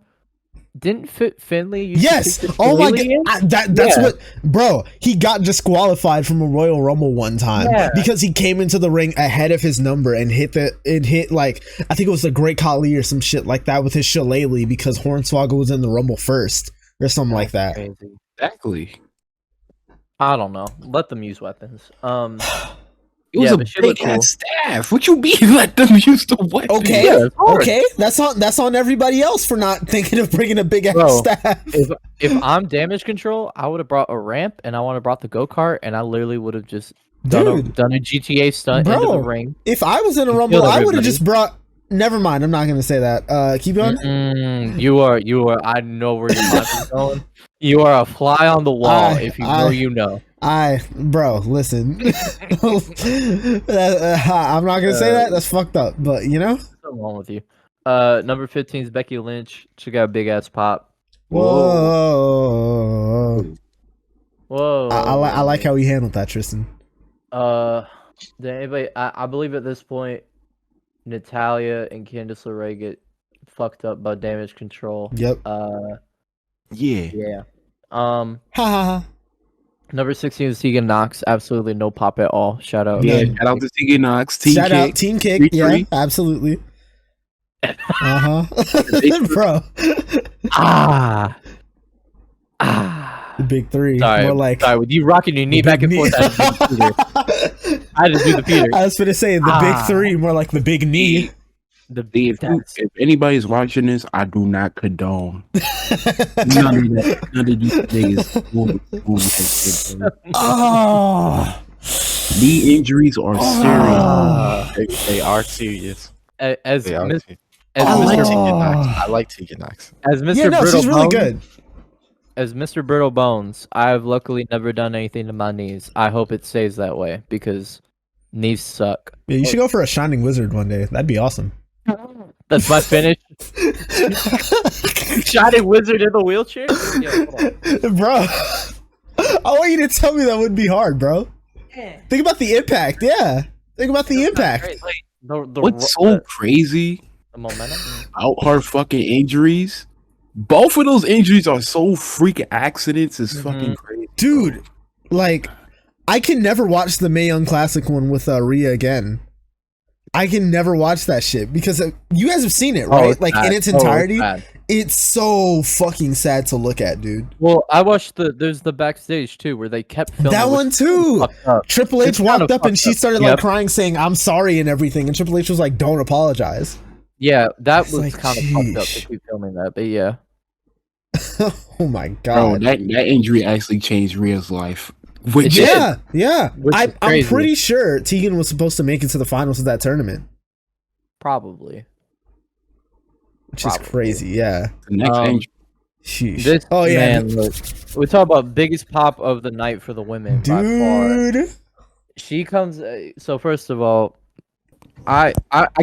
Didn't Finley use Oh my god. That's what, bro, he got disqualified from a Royal Rumble one time because he came into the ring ahead of his number and hit like, I think it was the Great Khali or some shit like that with his shillelagh because Hornswoggle was in the Rumble first or something like that. Crazy. Exactly. I don't know. Let them use weapons. It was a big ass staff. What you mean let them use the weapon? Okay, that's on everybody else for not thinking of bringing a big ass staff. If I'm damage control, I would have brought a ramp and I would have brought the go-kart and I literally would have just done a GTA stunt into the ring. If I was in a Rumble, I would have just brought... Never mind, I'm not going to say that. Keep going. You are, I know where your mind is going. You are a fly on the wall if you know you know. Bro, listen. I'm not gonna say that. That's fucked up. But you know, what's wrong with you? Number 15 is Becky Lynch. She got a big ass pop. Whoa. Whoa. I like how he handled that, Tristan. Did anybody? I believe at this point, Natalya and Candice LeRae get fucked up by damage control. Yep. Yeah. Ha. Number 16 is Tegan Knox. Absolutely no pop at all. Shout out. Yeah, shout out to Tegan Knox. Shout out Team Kick. Yeah, absolutely. Bro. The big three. Sorry, more like with you rocking your knee back and forth. I had to do the Peter. I was gonna say the big three, more like the big knee. If anybody's watching this, I do not condone none of these niggas. Knee injuries are serious. They are serious. I like Tegan Knox. As Mr. Brittle she's really good. As Mr. Brittle Bones, I've luckily never done anything to my knees. I hope it stays that way because knees suck. Yeah, you should go for a Shining Wizard one day. That'd be awesome. That's my finish. Shining Wizard in the wheelchair? Yeah, bro. I want you to tell me that would be hard, bro. Yeah. Think about the impact. Yeah. Think about the impact. What's so crazy the momentum about her fucking injuries? Both of those injuries are so freak accidents. It's fucking crazy. Dude, like, I can never watch the Mae Young Classic one with Rhea again. I can never watch that shit because you guys have seen it, right? Like in its entirety. It's so fucking sad to look at, dude. Well, I watched there's the backstage too where they kept filming that one too. Triple H walked up and she started like crying, saying "I'm sorry" and everything, and Triple H was like, "Don't apologize." Yeah, that was like, kind of fucked up to keep filming that, but yeah. Oh my god, bro, that injury actually changed Rhea's life. Yeah. I'm pretty sure Tegan was supposed to make it to the finals of that tournament. Probably. Which is crazy, yeah. The next injury. Sheesh. Man, look, we talk about biggest pop of the night for the women by far. Dude. She comes. So first of all, I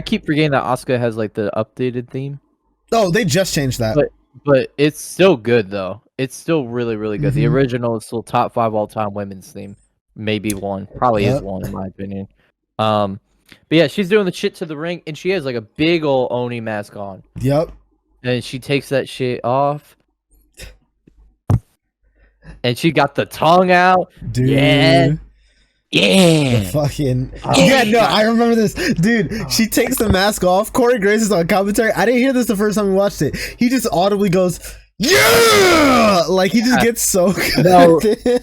keep forgetting that Asuka has like the updated theme. Oh, they just changed that. But it's still good though. It's still really really good. The original is still top 5 all time women's theme. Maybe one. Probably is one in my opinion. But yeah, she's doing the shit to the ring, and she has like a big old Oni mask on. Yep. And she takes that shit off. And she got the tongue out. Dude. Yeah. The fucking yeah, no, I remember this, dude. She takes the mask off. Corey Graves is on commentary. I didn't hear this the first time we watched it. He just audibly goes, "Yeah!" Like he just gets so good. No,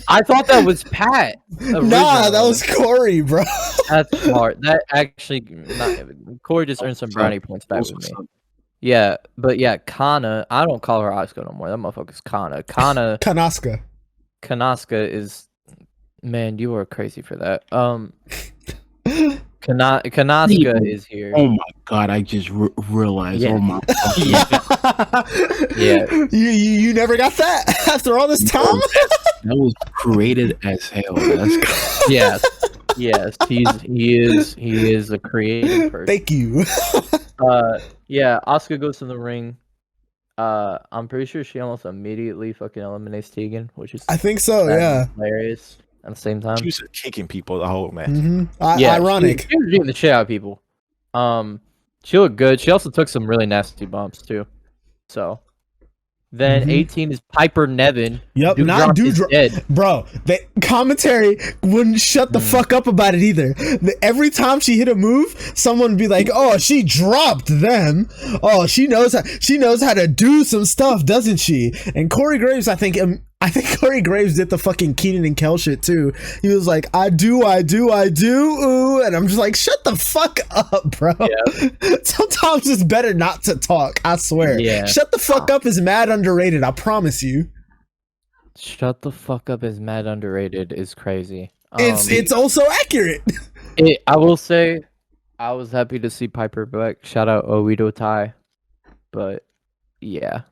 I thought that was Pat. Nah, that was Corey, bro. That's smart. That actually, Corey just earned some brownie points back with me. Yeah, but yeah, Kana. I don't call her Asuka no more. That motherfucker's Kana. Kanaska is. Man, you are crazy for that. Kanaska is here. Oh my god, I just realized. Yeah. Oh my god. Yeah. You never got that after all this time? That was created as hell. That's yes. He is a creative person. Thank you. Yeah, Asuka goes to the ring. I'm pretty sure she almost immediately fucking eliminates Tegan, which is I think so, yeah. Hilarious. At the same time, She was kicking people the whole match. Ironic. She was beating the shit out of people. She looked good. She also took some really nasty bumps too. So then 18 is Piper Nevin. Yep, not dead. Bro, the commentary wouldn't shut the fuck up about it either. Every time she hit a move, someone would be like, "Oh, she dropped them. Oh, she knows how to do some stuff, doesn't she?" And Corey Graves, I think Corey Graves did the fucking Keenan and Kel shit too. He was like, I do, ooh, and I'm just like, shut the fuck up, bro. Yeah. Sometimes it's better not to talk, I swear. Yeah. Shut the fuck up is mad underrated, I promise you. Shut the fuck up is mad underrated is crazy. It's also accurate. I will say, I was happy to see Piper back. Shout out Oedo Tai. But yeah,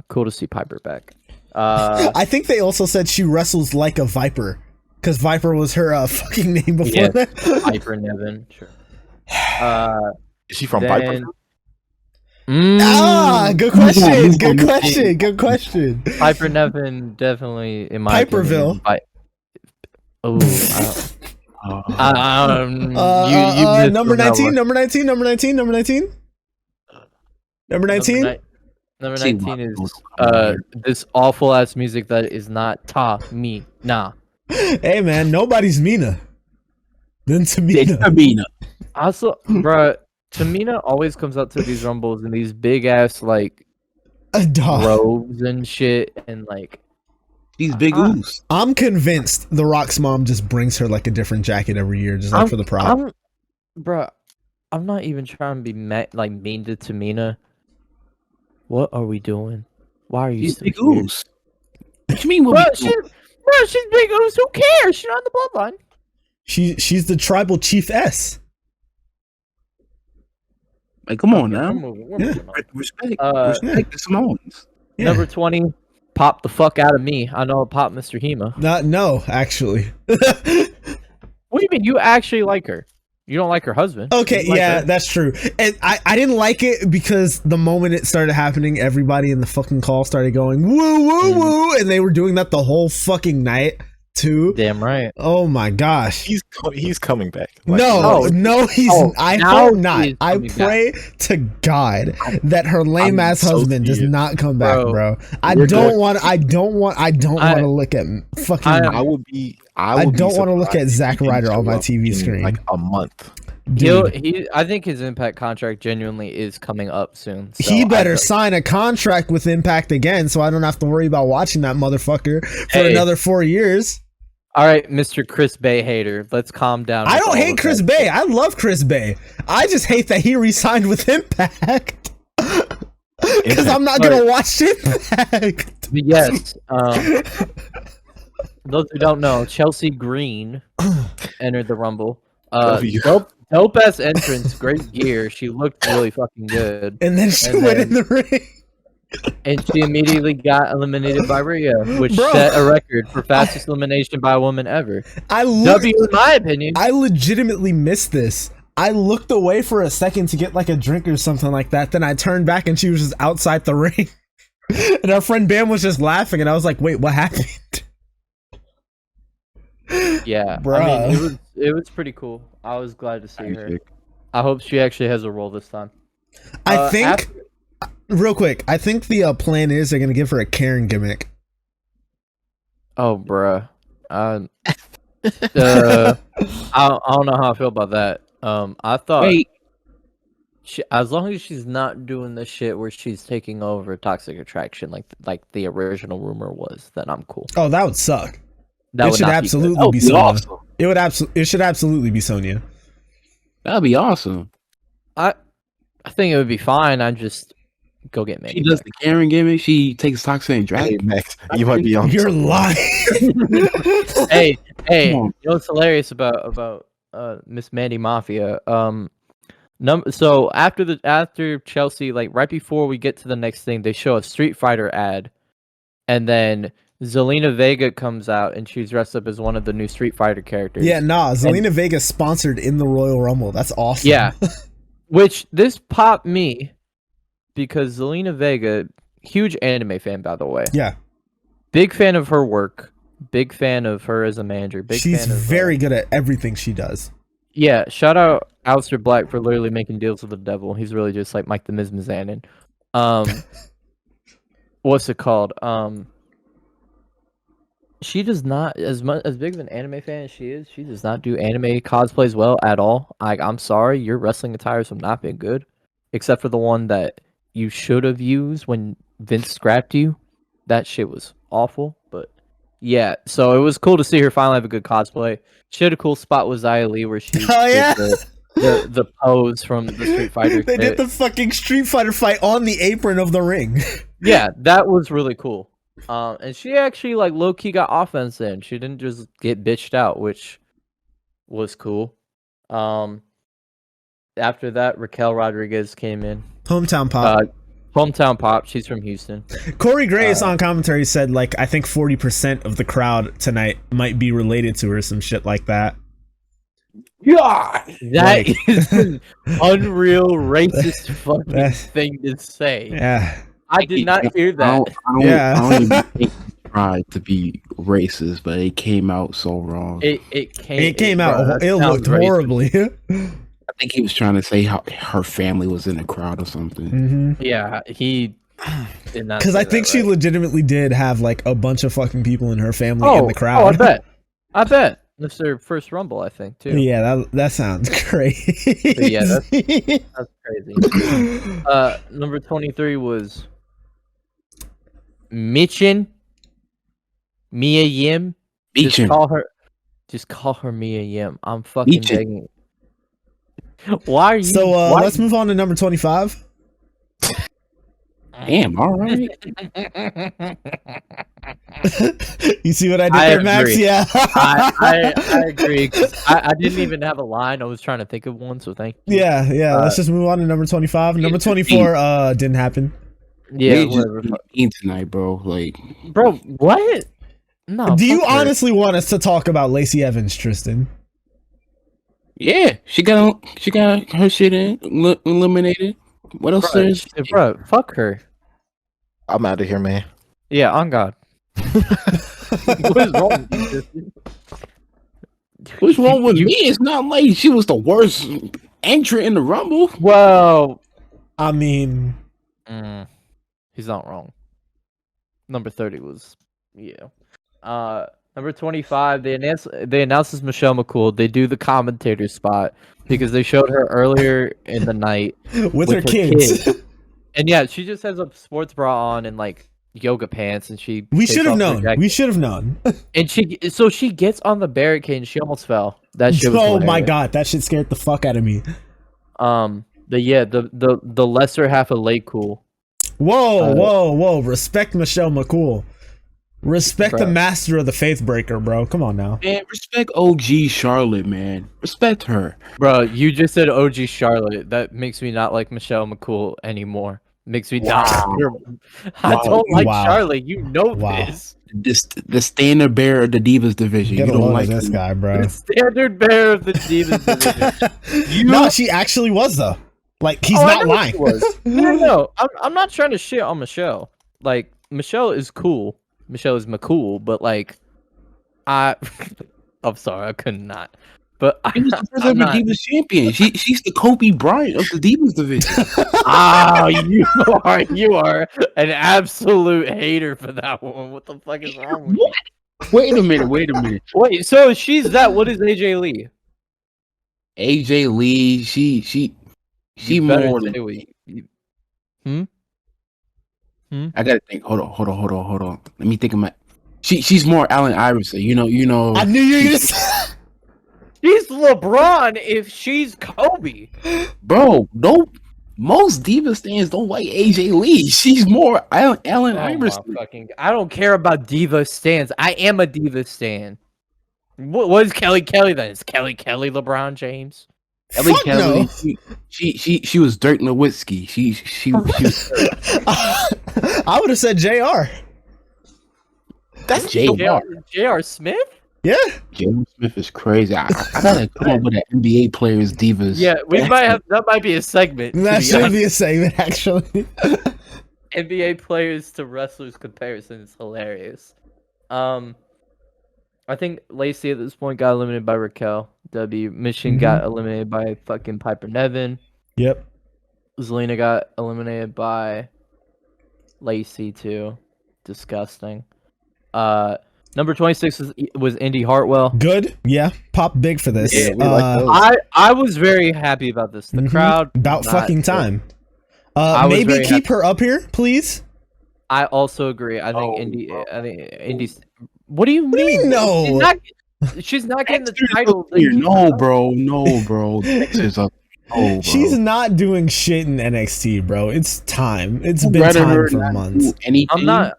cool to see Piper back. I think they also said she wrestles like a Viper, because Viper was her fucking name before that. Viper Nevin, sure. Is she from Viper? Good question. Piper Nevin definitely in my Piperville. Number 19. Number 19 is this awful ass music that is not Ta-Mi-Na. Hey man, nobody's meaner than Tamina. Also, bro, Tamina always comes out to these rumbles in these big ass like robes and shit, and like these big ooze. I'm convinced The Rock's mom just brings her like a different jacket every year, just like for the prop. I'm not even trying to be mean to Tamina. What are we doing? Why are you so big ooze? What you mean? She's big ooze. Who cares? She's not in the bloodline. She's the tribal chief S. Like, come on now. Respect the Samoans. Yeah. Number 20, pop the fuck out of me. I know pop misterHEEMA. No, actually. What do you mean? You actually like her? You don't like her husband. Okay, yeah, that's true. And I didn't like it because the moment it started happening, everybody in the fucking call started going, woo, woo, woo, and they were doing that the whole fucking night, too. Damn right. Oh my gosh. He's coming back. No, he's I hope not. I pray to God that her lame ass husband does not come back, bro. I don't want to look at fucking I don't want to look at Zack Ryder on my TV screen. Like a month. I think his Impact contract genuinely is coming up soon. So he better sign a contract with Impact again, so I don't have to worry about watching that motherfucker for another 4 years. All right, Mr. Chris Bay hater, let's calm down. I don't hate Chris Bay. I love Chris Bay. I just hate that he re-signed with Impact. Because I'm not gonna watch Impact. Yes. Those who don't know, Chelsea Green entered the Rumble. Dope ass entrance, great gear. She looked really fucking good. And then she went in the ring. And she immediately got eliminated by Rhea, which Bro. set a record for fastest elimination by a woman ever. W, in my opinion. I legitimately missed this. I looked away for a second to get like a drink or something like that. Then I turned back and she was just outside the ring. And our friend Bam was just laughing, and I was like, "Wait, what happened?" Yeah, Bruh. I mean, it was pretty cool. I was glad to see her. I hope she actually has a role this time. I think, real quick, I think the plan is they're gonna give her a Karen gimmick. Oh, bruh. I don't know how I feel about that. I thought as long as she's not doing the shit where she's taking over Toxic Attraction like the original rumor was, then I'm cool. Oh, that would suck. That it would should not absolutely be Sonya. Awesome. It should absolutely be Sonya. That'd be awesome. I think it would be fine. I just go get Maggie. She does the Karen gimmick. She takes Toxic and Dragon. Hey, Max, you might be on. You're lying. hey, you know what's hilarious about Miss Mandy Mafia? So after Chelsea, like right before we get to the next thing, they show a Street Fighter ad, and then Zelina Vega comes out and she's dressed up as one of the new Street Fighter characters. Yeah, Zelina Vega sponsored in the Royal Rumble. That's awesome. Yeah, which this popped me because Zelina Vega, huge anime fan, by the way. Yeah, big fan of her work. Big fan of her as a manager. She's very good at everything she does. Yeah, shout out Aleister Black for literally making deals with the devil. He's really just like Mike the Miz Mizanin. What's it called? She does not, as big of an anime fan as she is, she does not do anime cosplays well at all. I'm sorry, your wrestling attires have not been good, except for the one that you should have used when Vince scrapped you. That shit was awful, but yeah. So it was cool to see her finally have a good cosplay. She had a cool spot with Xia Li where she did the pose from the Street Fighter. They did the fucking Street Fighter fight on the apron of the ring. Yeah, that was really cool. And she actually like low key got offense in. She didn't just get bitched out, which was cool. After that, Raquel Rodriguez came in. Hometown Pop. Hometown Pop. She's from Houston. Corey Graves on commentary said like I think 40% of the crowd tonight might be related to her, some shit like that. God, that is an unreal racist fucking thing to say. Yeah. I did not hear that. I don't even think he tried to be racist, but it came out so wrong. It came out. It looked horribly. I think he was trying to say how her family was in the crowd or something. Mm-hmm. Yeah, he did not. Because I think she legitimately did have like a bunch of fucking people in her family in the crowd. Oh, I bet. That's their first Rumble, I think, too. Yeah, that sounds crazy. But yeah, that's crazy. Number 23 was Mia Yim. Just call her Mia Yim. I'm fucking begging. Why are you? So let's move on to number 25. Damn, all right. You see what I did there, Max? Yeah. I agree. I didn't even have a line. I was trying to think of one, so thank you. Yeah. Let's just move on to number 25. Number 24 didn't happen. Yeah, whatever. Tonight, bro. Like, bro, what? No. Do you honestly want us to talk about Lacey Evans, Tristan? Yeah, she got her shit eliminated. What else is? Bro, fuck her. I'm out of here, man. Yeah, on God. What is wrong with you, Tristan? What's wrong with me? It's not like she was the worst entrant in the Rumble. Well, I mean, he's not wrong. Number 30 was, number 25, they announced this Michelle McCool. They do the commentator spot because they showed her earlier in the night with her kids. And yeah, she just has a sports bra on and like yoga pants, and we should have known. We should have known. And she gets on the barricade and she almost fell. That shit was hilarious. My God, that shit scared the fuck out of me. The lesser half of Late Cool. Whoa! Respect Michelle McCool. Respect the master of the faith breaker, bro. Come on now. Man, respect OG Charlotte, man. Respect her. Bro, you just said OG Charlotte. That makes me not like Michelle McCool anymore. Makes me Wow. not. I don't like Charlotte. You know this. The standard bearer of the Divas division. Get You a don't load like of this guy, bro. The standard bearer of the Divas division. No, she actually was though. Like he's not lying. No. I'm not trying to shit on Michelle. Like Michelle is cool. Michelle is McCool, but like I'm sorry, I could not. But She was the first ever Divas champion. She's the Kobe Bryant of the Divas division. You are an absolute hater for that one. What the fuck is wrong with you? Wait a minute. Wait, so she's that. What is AJ Lee? AJ Lee, she more than. I gotta think. Hold on. Let me think of my. She's more Allen Iverson. You know. I knew you were gonna say. She's LeBron if she's Kobe. Bro, no. Most Diva stands don't like AJ Lee. She's more Allen Iverson. I don't care about Diva stands. I am a Diva stan. What is Kelly then? Is Kelly LeBron James? Kelly, no. She was Dirk Nowitzki. She was. I would have said JR. That's JR. JR Smith? Yeah. J.R. Smith is crazy. I gotta come up with an NBA players divas. Yeah, that might be a segment. That should be a segment, actually. NBA players to wrestlers comparison is hilarious. I think Lacey at this point got eliminated by Raquel. Mission got eliminated by fucking Piper Nevin. Yep. Zelina got eliminated by Lacey too. Disgusting. Number 26 was Indy Hartwell. Good. Yeah. Pop big for this. Yeah, we like those. I was very happy about this. The crowd about fucking time. Maybe keep her up here, please. I also agree. I think Indy's. What do you mean? No. She's not getting the title. No, bro. She's not doing shit in NXT, bro. It's time. It's been time for months. I'm not.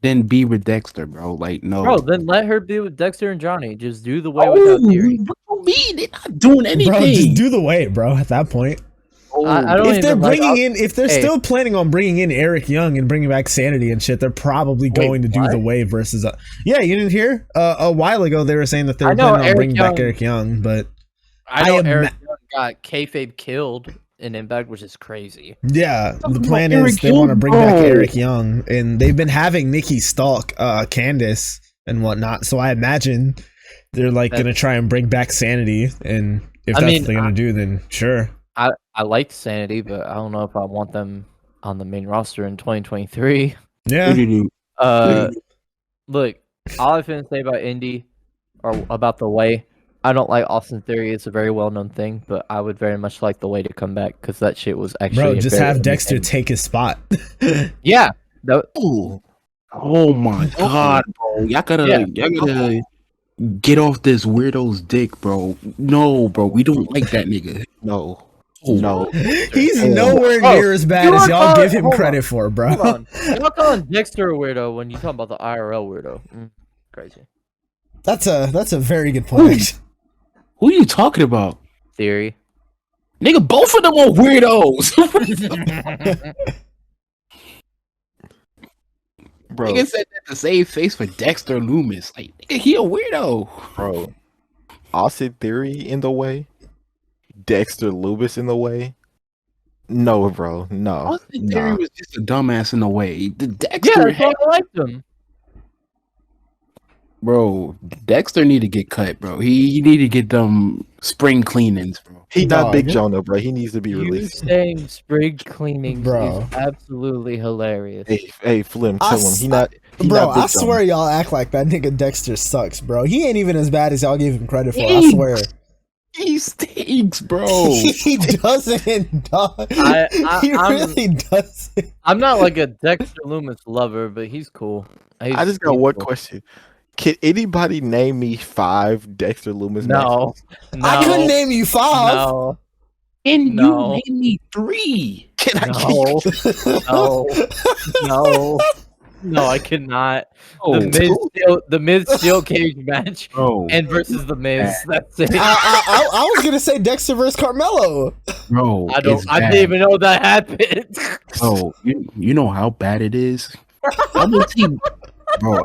Then be with Dexter, bro. Like, no. Bro, then let her be with Dexter and Johnny. Just do the way without Theory. What do you mean? They're not doing anything. Bro, just do the way, bro, at that point. If they're if they're still planning on bringing in Eric Young and bringing back Sanity and shit, they're probably going to do the way versus. Yeah, you didn't hear? A while ago they were saying that they were planning on bringing back Eric Young, but I know Eric Young got kayfabe killed in Impact, which is crazy. Yeah, the plan is they want to bring back Eric Young, and they've been having Nikki stalk Candice and whatnot. So I imagine they're like gonna try and bring back Sanity, and if that's what they're gonna do, then sure. I liked Sanity, but I don't know if I want them on the main roster in 2023. Yeah. Look, all I can say about Indy or about the way. I don't like Austin Theory. It's a very well-known thing, but I would very much like the way to come back because that shit was actually. Bro, just have Dexter take his spot. Yeah. Oh my god, bro! Y'all gotta get off this weirdo's dick, bro. No, bro, we don't like that nigga. No. He's nowhere near as bad as y'all give him credit for, bro. You're not calling Dexter a weirdo when you talk about the IRL weirdo. Crazy. That's a very good point. Who are you talking about? Theory. Nigga, both of them are weirdos. Bro. Nigga said that to save face for Dexter Loomis. Like, nigga, he a weirdo. Bro. Austin Theory in the way? Dexter Loomis in the way? No, bro. No. Austin Theory was just a dumbass in the way. Dexter I liked him. Bro, Dexter need to get cut, bro. He need to get them spring cleanings, bro. He not Big Jonah, bro. He needs to be released. Saying spring cleanings is absolutely hilarious. Hey, Flim, tell him he not. Bro, I swear y'all act like that nigga Dexter sucks, bro. He ain't even as bad as y'all give him credit for. I swear. He stinks, bro. He doesn't, dog. He really doesn't. I'm not like a Dexter Loomis lover, but he's cool. I just got one question. Can anybody name me 5 Dexter Loomis matches? No. I couldn't name you 5. No. Can you name me 3? Can I No. No, I cannot. Oh, The Miz steel cage match and versus the Miz. That's it. I was gonna say Dexter versus Carmelo. Bro, I didn't even know that happened. Oh, you know how bad it is. I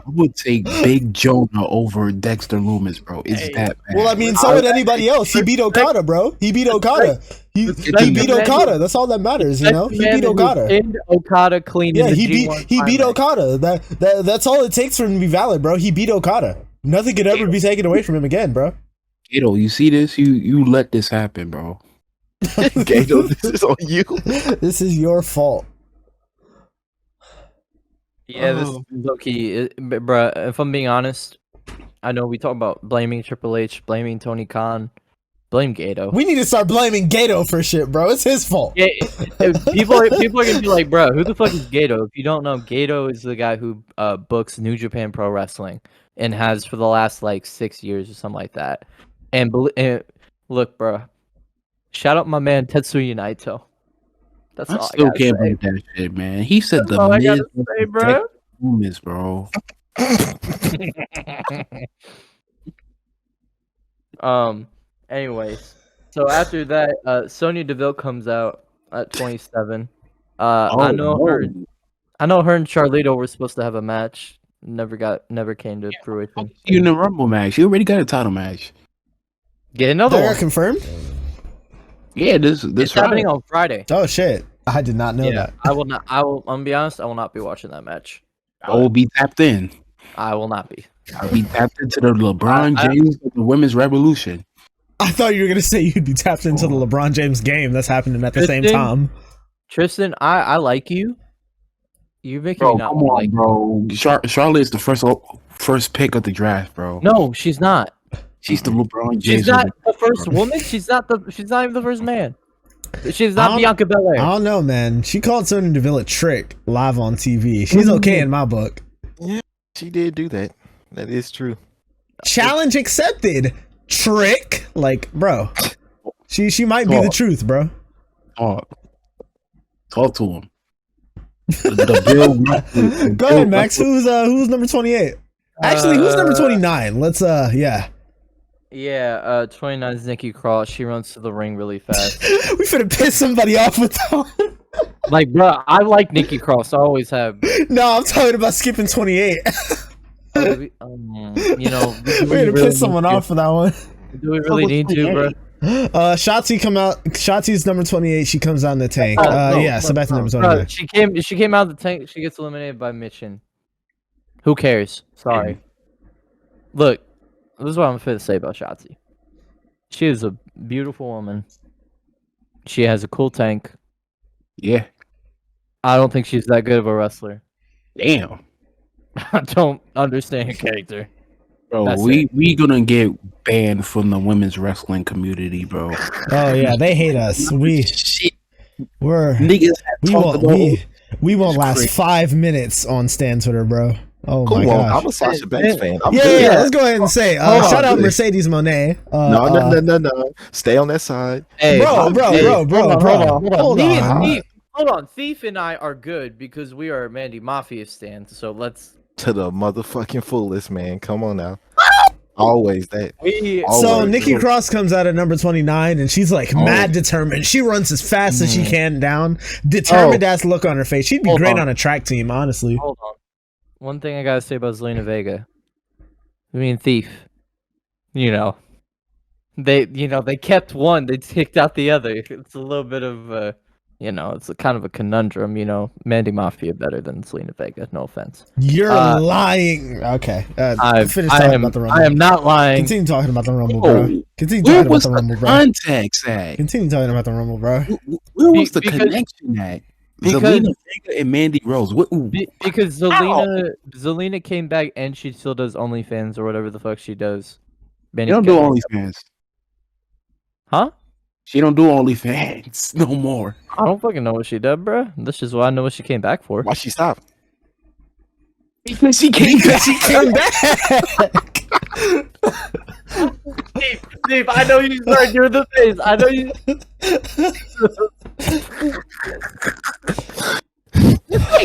would take Big Jonah over Dexter Loomis, bro. It's that bad. Well, I mean, so would anybody else. He beat Okada, bro. He beat Okada. He beat Okada. That's all that matters, you know. He beat Okada. Okada clean. Yeah, he beat Okada. That's all it takes for him to be valid, bro. He beat Okada. Nothing could ever be taken away from him again, bro. Gato, you see this? You let this happen, bro. Gato, this is on you. This is your fault. Yeah, this is low-key, bruh, if I'm being honest, I know we talk about blaming Triple H, blaming Tony Khan, blame Gato. We need to start blaming Gato for shit, bro. It's his fault. Yeah, people are gonna be like, bro, who the fuck is Gato? If you don't know, Gato is the guy who books New Japan Pro Wrestling and has for the last like 6 years or something like that. And look, bro, shout out my man Tetsuya Naito. That's I all still I can't say. believe that shit, man. He said That's all I gotta say, bro. Loomis, bro. Anyways, so after that, Sonya Deville comes out at 27. I know her and Charlito were supposed to have a match. Never came to fruition. You in the Rumble match. You already got a title match. Get another That one. got confirmed? Yeah, this It's happening on Friday. Oh shit. I did not know that. I'm gonna be honest, I will not be watching that match. I will be tapped in. I will not be. I'll be tapped into the LeBron James of the women's revolution. I thought you were gonna say you'd be tapped into the LeBron James game that's happening at the same time. Tristan, I like you. You're making Bro, me not come on, like bro. Charlotte's the first pick of the draft, bro. No, she's not. She's the LeBron James. She's not the first woman. She's not even the first man. She's not Bianca Belair. I don't know, man. She called Sonya Deville a trick live on TV. She's okay in my book. Yeah, she did do that. That is true. Challenge accepted. Trick. Like, bro. She might be the truth, bro. Talk to him. Go ahead, Max. Who's number 28? Actually, who's number 29? Let's yeah. Yeah, 29 is Nikki Cross. She runs to the ring really fast. We finna piss somebody off with that one. Like, bro, I like Nikki Cross. I always have. No, I'm talking about skipping 28. You know, we're gonna piss someone off for that one. Do we really need to, bro? Shotzi come out. Shotzi's number 28. She comes out in the tank. Sebastian number 29. She came out of the tank. She gets eliminated by Michin. Who cares? Sorry. Look, this is what I'm going to say about Shotzi. She is a beautiful woman. She has a cool tank. Yeah. I don't think she's that good of a wrestler. Damn. I don't understand her character. Bro, we gonna get banned from the women's wrestling community, bro. Oh yeah, they hate us. We won't last 5 minutes on Stan Twitter, bro. Oh my gosh. I'm a Sasha Banks fan. Yeah, let's go ahead and say shout out Mercedes Moné. No. Stay on that side. Hey, bro. Hold on. Thief and I are good because we are Mandy Mafia stands. So let's to the motherfucking fullest, man. Come on now. Always that. So Nikki Cross comes out at number 29 and she's like mad determined. She runs as fast as she can down. Determined ass look on her face. She'd be great on a track team, honestly. Hold on. One thing I gotta say about Zelina Vega. I mean Thief. They kept one, they kicked out the other. It's a little bit of it's a kind of a conundrum, Mandy Mafia better than Zelina Vega, no offense. You're lying. Okay. Finish talking about the Rumble. I am not lying. Continue talking about the Rumble, bro. Continue talking about the Rumble, bro. Context at? Continue talking about the Rumble, bro. Where was the connection at? Zelina Vega and Mandy Rose. Because Zelina came back and she still does OnlyFans or whatever the fuck she does. She don't do OnlyFans. Huh? She don't do OnlyFans no more. I don't fucking know what she did, bro. This is why I know what she came back for. Why she stopped? Because she came back. Steve, I know you started doing the face. I know you.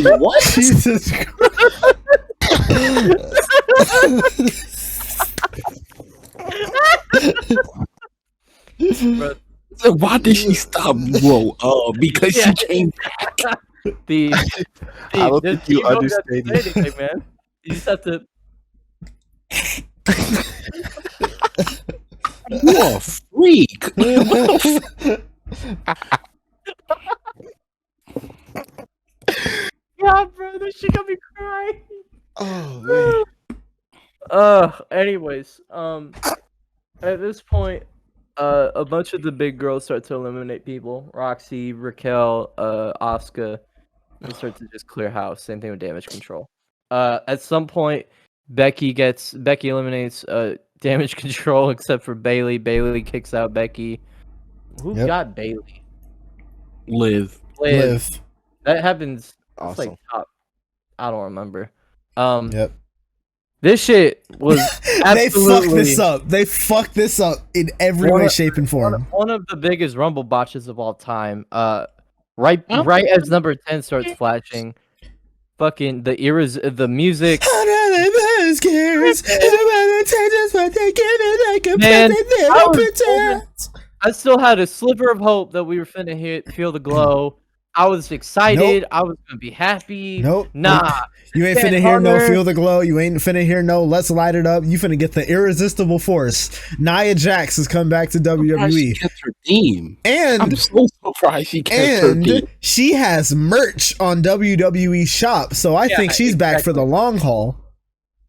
Wait, what? Jesus Christ. So why did she stop? Whoa, because she came back. I don't think you understand it. Anything, man. You just have to. You a freak. God, bro, this shit got me crying. Oh man. Anyways, at this point, a bunch of the big girls start to eliminate people. Roxy, Raquel, Asuka. They start to just clear house. Same thing with Damage Control. At some point, Becky eliminates Damage Control except for Bailey. Bailey kicks out Becky. Who got Bailey? Liv. That happens. Awesome. It's like top. I don't remember. Yep. This shit was absolutely. They fucked this up in every way, shape, and form. One of the biggest Rumble botches of all time. Right as number 10 starts flashing, fucking the music. Man, I still had a sliver of hope that we were finna feel the glow. I was excited. Nope. I was gonna be happy. Nope. Nah. You ain't finna hear no feel the glow. You ain't finna hear no let's light it up. You finna get the irresistible force. Nia Jax has come back to WWE. She kept her theme. And I'm so surprised she kept her theme. She has merch on WWE Shop, so I think she's back for the long haul.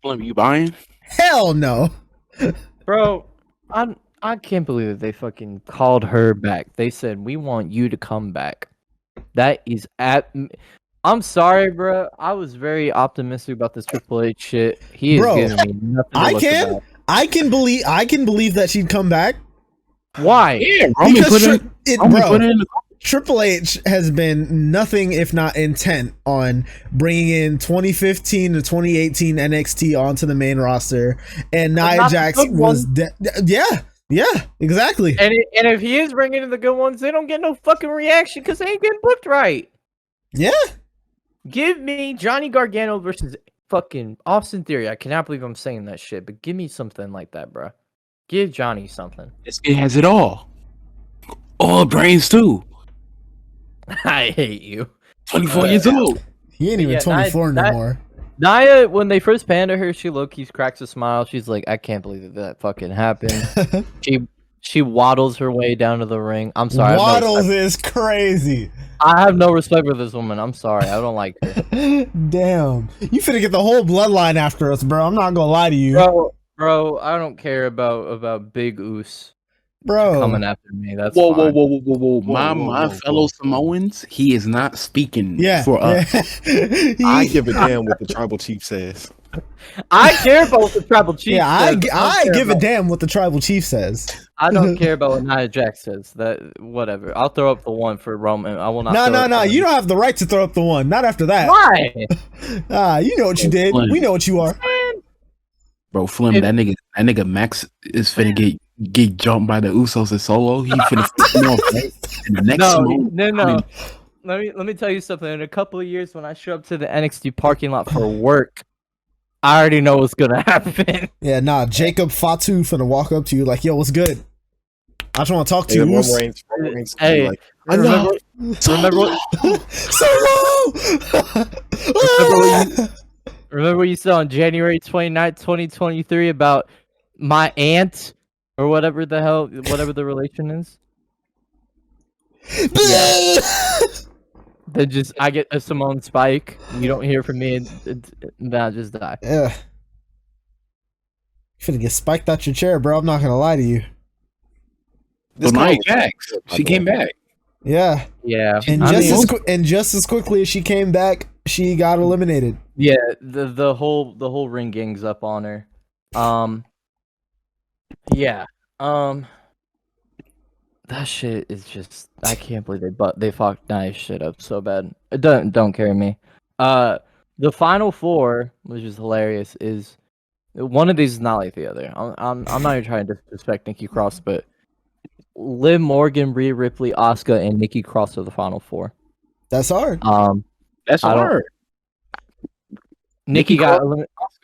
Are you buying? Hell no. Bro, I can't believe that they fucking called her back. They said, we want you to come back. That is I'm sorry, bro. I was very optimistic about this Triple H shit. He is giving me nothing to look about. I can believe that she'd come back. Why? Yeah, because Triple H has been nothing if not intent on bringing in 2015 to 2018 NXT onto the main roster, and Nia Jax was yeah, exactly. And if he is bringing in the good ones, they don't get no fucking reaction because they ain't getting booked right. Yeah. Give me Johnny Gargano versus fucking Austin Theory. I cannot believe I'm saying that shit, but give me something like that, bro. Give Johnny something. This kid has it all. All brains too. I hate you. 24 years old. He ain't even 24 no more. Nia, when they first panned her, she low-key cracks a smile. She's like, I can't believe that fucking happened. She waddles her way down to the ring. I'm sorry. Waddles is crazy. I have no respect for this woman. I'm sorry. I don't like her. Damn. You finna get the whole bloodline after us, bro. I'm not gonna lie to you. Bro, I don't care about Big Oos. Bro, coming after me. That's whoa. My fellow Samoans, he is not speaking for us. I give a damn what the tribal chief says. I care about what the tribal chief says. I give a damn what the tribal chief says. I don't care about what Nia Jax says. That whatever. I'll throw up the one for Roman. I will not. No. You don't have the right to throw up the one. Not after that. Why? You know what you did. We know what you are. Bro, Flim, that nigga Max is finna get jumped by the Usos in solo. He finna in the next No. Let me tell you something. In a couple of years, when I show up to the NXT parking lot for work, I already know what's gonna happen. Yeah, nah. Jacob Fatu finna walk up to you like, "Yo, what's good? I just want to talk to you." Roman Reigns hey, like, remember what you said on January 29th, 2023 about my aunt or whatever the relation is? Then I get a Simone Spike. You don't hear from me, and then I just die. Yeah. You finna get spiked out your chair, bro. I'm not gonna lie to you. But Nia Jax, she came back. Yeah. And just as quickly as she came back, she got eliminated. Yeah, the whole ring gang's up on her. That shit is just, I can't believe they fucked Nia's shit up so bad. Don't carry me. The final four, which is hilarious, is one of these is not like the other. I'm not even trying to disrespect Nikki Cross, but Liv Morgan, Rhea Ripley, Asuka, and Nikki Cross are the final four. That's hard. That's hard. Nikki got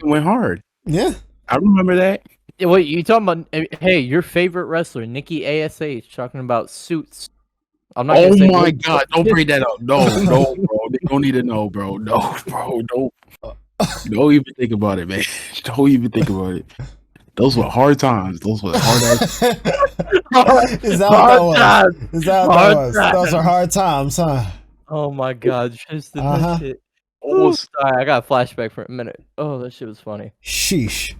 went hard. Yeah, I remember that. Wait, you talking about? Hey, your favorite wrestler, Nikki ASH, talking about suits. I'm not. Oh my God! Don't bring that up. No, bro. They don't need to know, bro. No, bro. Don't even think about it, man. Don't even think about it. Those were hard times. Those were hard ass. Is that what that was? Is that what that was? Those are hard times, huh? Oh my God, Tristan, that shit. Almost. I got a flashback for a minute. Oh, that shit was funny. Sheesh.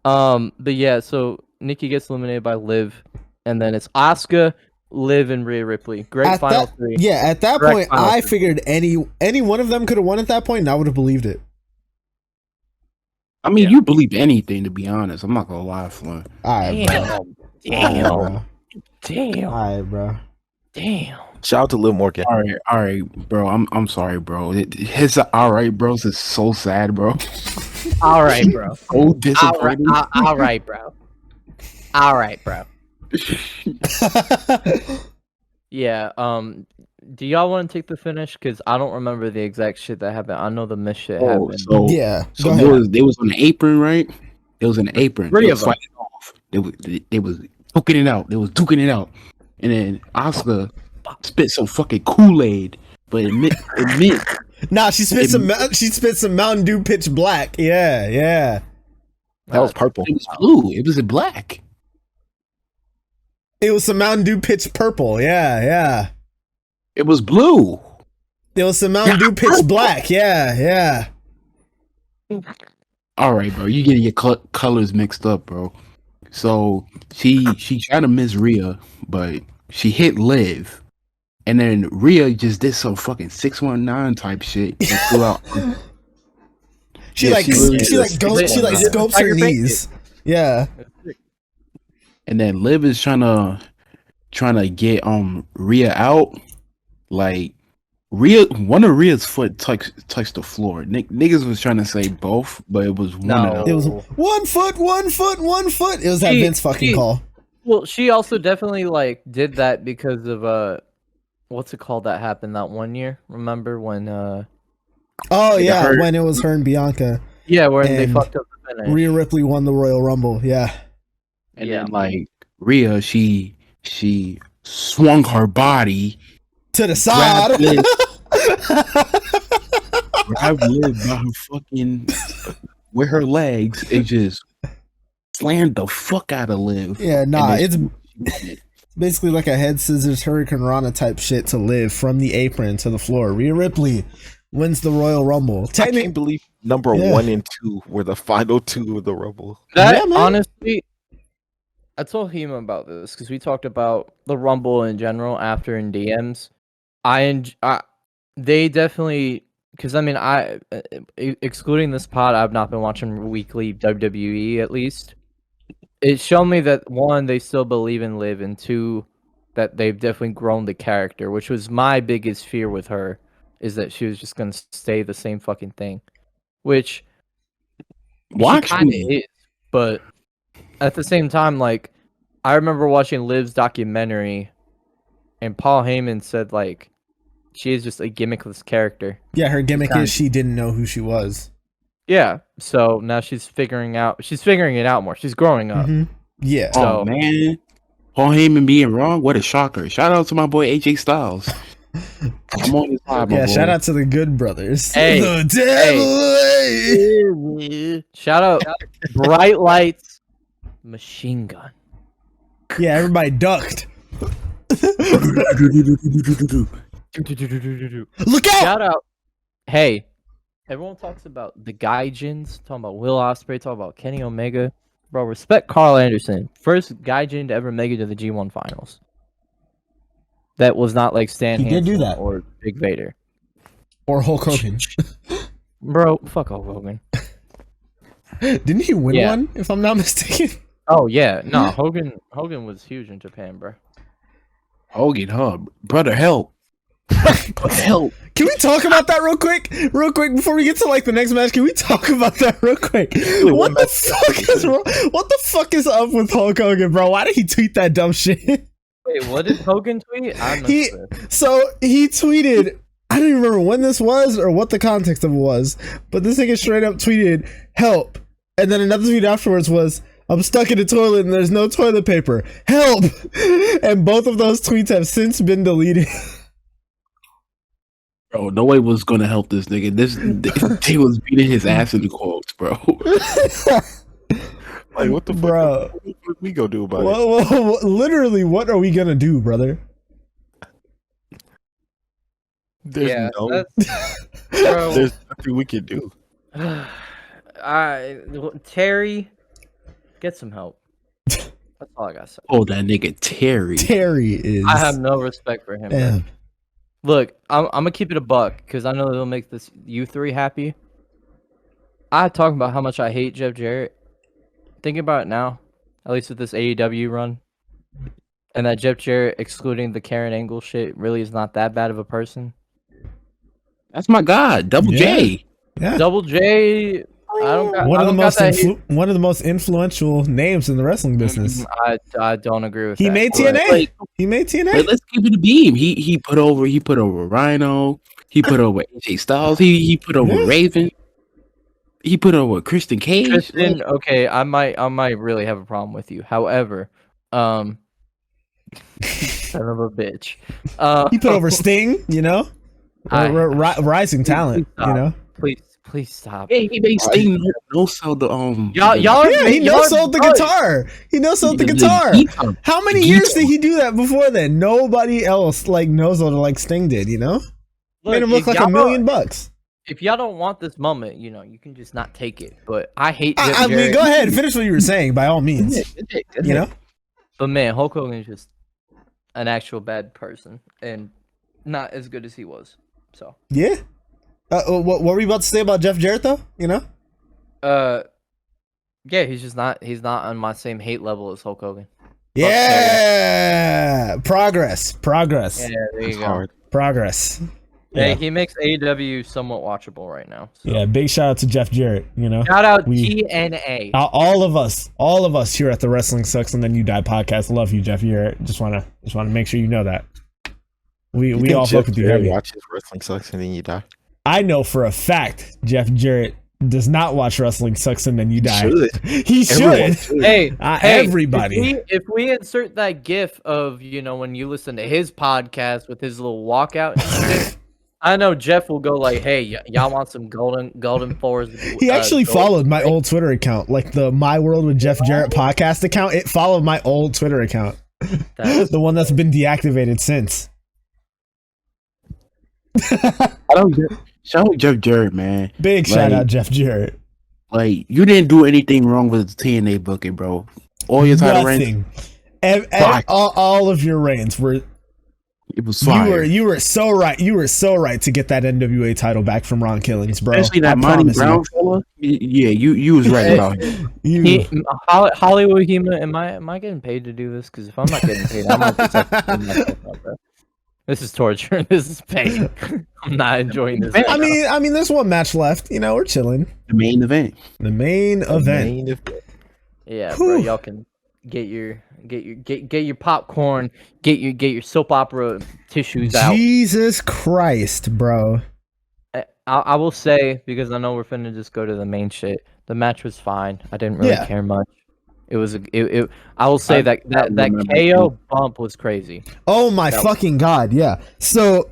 But yeah, so Nikki gets eliminated by Liv, and then it's Asuka, Liv, and Rhea Ripley. Great final three. Yeah, at that point, I figured any one of them could have won at that point, and I would have believed it. I mean, you believe anything, to be honest. I'm not gonna lie, Flynn. All right, bro. Damn. All right, bro. Damn. Shout out to Liv Morgan. All right, bro. I'm sorry, bro. His all right, bros is so sad, bro. All right, bro. So disappointing. All right, bro. All right, bro. Yeah. Do y'all want to take the finish? Because I don't remember the exact shit that happened. I know the miss shit happened. So they was on the apron, right? It was an apron. Three of them. They was duking it out. They was duking it out, and then Asuka spit some fucking Kool-Aid, but it meant nah, she spit some Mountain Dew pitch black. Yeah. That was purple. It was blue. It was black. It was some Mountain Dew pitch purple. Yeah. It was blue. There was some Mountain Dew pitch black. Yeah. All right, bro. You getting your colors mixed up, bro. So she tried to miss Rhea, but she hit Liv, and then Rhea just did some fucking 619 type shit and flew out. She scopes her knees. Yeah. And then Liv is trying to get Rhea out. Like one of Rhea's foot touched the floor. Niggas was trying to say both, but it was one of them. It was 1 foot, 1 foot, 1 foot. It was that Vince fucking call. Well, she also definitely did that because of what's it called that happened that one year? Remember when when it was her and Bianca. Yeah, where they fucked up the finish. Rhea Ripley won the Royal Rumble, yeah. And then Rhea, she swung her body to the side. Grabbed Liv by her fucking with her legs and just slammed the fuck out of Liv. Yeah, it's basically like a head scissors Hurricane Rana type shit to Liv from the apron to the floor. Rhea Ripley wins the Royal Rumble. I can't believe number 1 and 2 were the final 2 of the Rumble. Honestly, I told HEEMA about this because we talked about the Rumble in general after in DMs. They definitely, because I mean, excluding this pod, I've not been watching weekly WWE at least. It showed me that 1, they still believe in Liv, and 2, that they've definitely grown the character, which was my biggest fear with her, is that she was just gonna stay the same fucking thing, which she kind of is. But at the same time, I remember watching Liv's documentary, and Paul Heyman said she is just a gimmickless character. Yeah, her gimmick is she didn't know who she was. Yeah, so now she's figuring it out more. She's growing up. Mm-hmm. Yeah. So, oh man, Paul Heyman being wrong. What a shocker! Shout out to my boy AJ Styles. I'm on his side, my boy. Shout out to the Good Brothers. Hey, the devil. Hey. Shout out Bright Lights Machine Gun. Yeah, everybody ducked. Look out! Shout out. Hey, everyone talks about the Gaijins, talking about Will Ospreay, talking about Kenny Omega. Bro, respect Carl Anderson. First Gaijin to ever make it to the G1 finals. That was not Stan Hansen did do that. Or Big Vader. Or Hulk Hogan. Bro, fuck Hulk Hogan. Didn't he win one, if I'm not mistaken? Oh, yeah. No, Hogan was huge in Japan, bro. Hogan, brother, help. Help. Can we talk about that real quick? Real quick, before we get to the next match, can we talk about that real quick? What the fuck is up with Hulk Hogan, bro? Why did he tweet that dumb shit? Wait, what did Hogan tweet? So he tweeted, I don't even remember when this was or what the context of it was, but this nigga straight up tweeted, "Help!" And then another tweet afterwards was, "I'm stuck in the toilet and there's no toilet paper. Help!" And both of those tweets have since been deleted. Bro, no way was gonna help this nigga. He was beating his ass in the quotes, bro. Like, what the fuck? Bro. What we gonna do about it? Well, literally, what are we gonna do, brother? There's there's nothing we can do. Terry, get some help. That's all I gotta say. Oh, that nigga Terry. Terry is. I have no respect for him. Bro. Look, I'm gonna keep it a buck because I know it'll make you three happy. I talk about how much I hate Jeff Jarrett. Thinking about it now, at least with this AEW run, and that Jeff Jarrett, excluding the Karen Angle shit, really is not that bad of a person. That's my god, Double J. Yeah. Double J. One of the most influential names in the wrestling business. I don't agree with that. Made TNA. He made TNA. But let's keep it a beam. He put over Rhino. He put over AJ Styles. He put over Raven. He put over Christian Cage. Tristan, okay, I might really have a problem with you. However, son of a bitch. He put over Sting, you know? Rising talent, you know? Please stop. Yeah, he made Sting no sell the he no sold the guitar. He no sold the guitar. How many years did he do that before then? Nobody else like no sold like Sting did, you know? Made him look like $1 million. If y'all don't want this moment, you know, you can just not take it. But I hate I mean, go ahead, finish what you were saying by all means. You know? But man, Hulk Hogan is just an actual bad person and not as good as he was. So yeah. What were we about to say about Jeff Jarrett though? You know? Yeah, he's not on my same hate level as Hulk Hogan. Yeah, progress. Yeah, there you go. Hard. Progress. Yeah, he makes AEW somewhat watchable right now. So. Yeah, big shout out to Jeff Jarrett. You know, shout out TNA. All of us here at the Wrestling Sucks and Then You Die podcast love you, Jeff Jarrett. Just wanna make sure you know that. We all fuck with you heavy. Watches Wrestling Sucks and Then You Die. I know for a fact Jeff Jarrett does not watch Wrestling Sucks and Then You Die. He should. Hey, everybody. If we insert that GIF of, you know, when you listen to his podcast with his little walkout, I know Jeff will go like, "Hey, y'all want some golden fours?" He actually followed my old Twitter account, like the My World with Jeff Jarrett podcast account. It followed my old Twitter account, the one that's been deactivated since. Shout out Jeff Jarrett, man. Big shout out Jeff Jarrett. Like, you didn't do anything wrong with the TNA booking, bro. All your title reigns, all of your reigns were. It was fire. You were so right. You were so right to get that NWA title back from Ron Killings, bro. Especially that Monty Brown fella. Yeah, you was right about him. Hollywood HEEMA, am I getting paid to do this? Because if I'm not getting paid, I might just have to clean myself up, bro. This is torture. This is pain. I'm not enjoying this. I mean, there's one match left. You know, we're chilling. The main event. Yeah, bro. Y'all can get your popcorn. Get your soap opera tissues out. Jesus Christ, bro. I will say, because I know we're finna just go to the main shit. The match was fine. I didn't really care much. It was I will say that KO bump was crazy. Oh my fucking god, yeah. So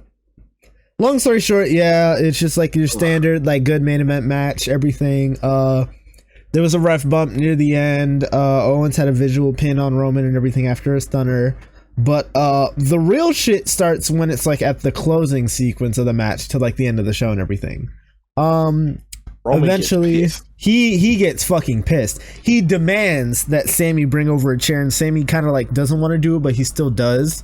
long story short, yeah, it's just like your standard like good main event match, everything. There was a ref bump near the end. Owens had a visual pin on Roman and everything after a stunner. But the real shit starts when it's like at the closing sequence of the match to like the end of the show and everything. Roman eventually he gets fucking pissed. He demands that Sammy bring over a chair, and Sammy kind of like doesn't want to do it, but he still does.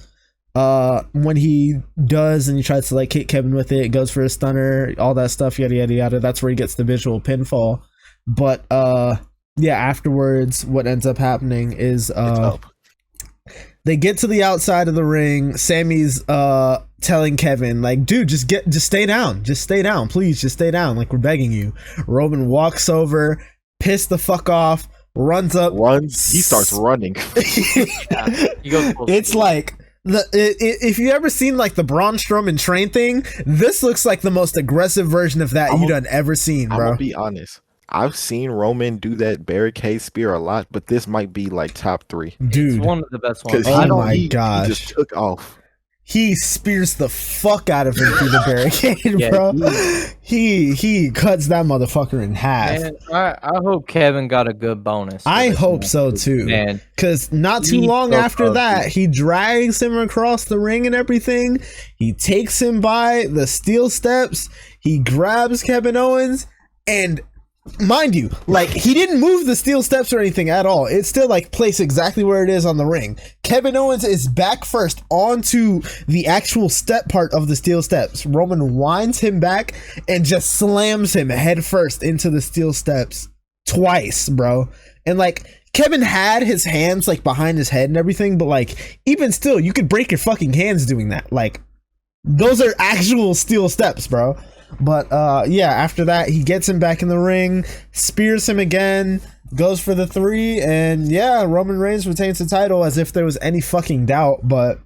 When he does and he tries to like hit Kevin with it, goes for a stunner, all that stuff, yada yada yada. That's where he gets the visual pinfall. But yeah, afterwards what ends up happening is they get to the outside of the ring. Sammy's telling Kevin, like, dude, just stay down. Just stay down. Please, just stay down. Like, we're begging you. Roman walks over, pissed the fuck off, runs up. He starts running. It's like if you ever seen like the Braun Strowman train thing, this looks like the most aggressive version of that you done ever seen, bro. I'm gonna be honest. I've seen Roman do that barricade spear a lot, but this might be like top 3. Dude, it's one of the best ones. Oh my gosh. He just took off. He spears the fuck out of him through the barricade, bro. He cuts that motherfucker in half. Man, I hope Kevin got a good bonus. I hope so too. Man, because not too long after that, he drags him across the ring and everything. He takes him by the steel steps. He grabs Kevin Owens, and mind you, like, he didn't move the steel steps or anything at all. It's still like placed exactly where it is on the ring. Kevin Owens is back first onto the actual step part of the steel steps. Roman winds him back and just slams him head first into the steel steps twice, bro. And like, Kevin had his hands like behind his head and everything, but like, even still, you could break your fucking hands doing that. Like, those are actual steel steps, bro. But yeah, after that, he gets him back in the ring, spears him again, goes for the 3, and yeah, Roman Reigns retains the title as if there was any fucking doubt. But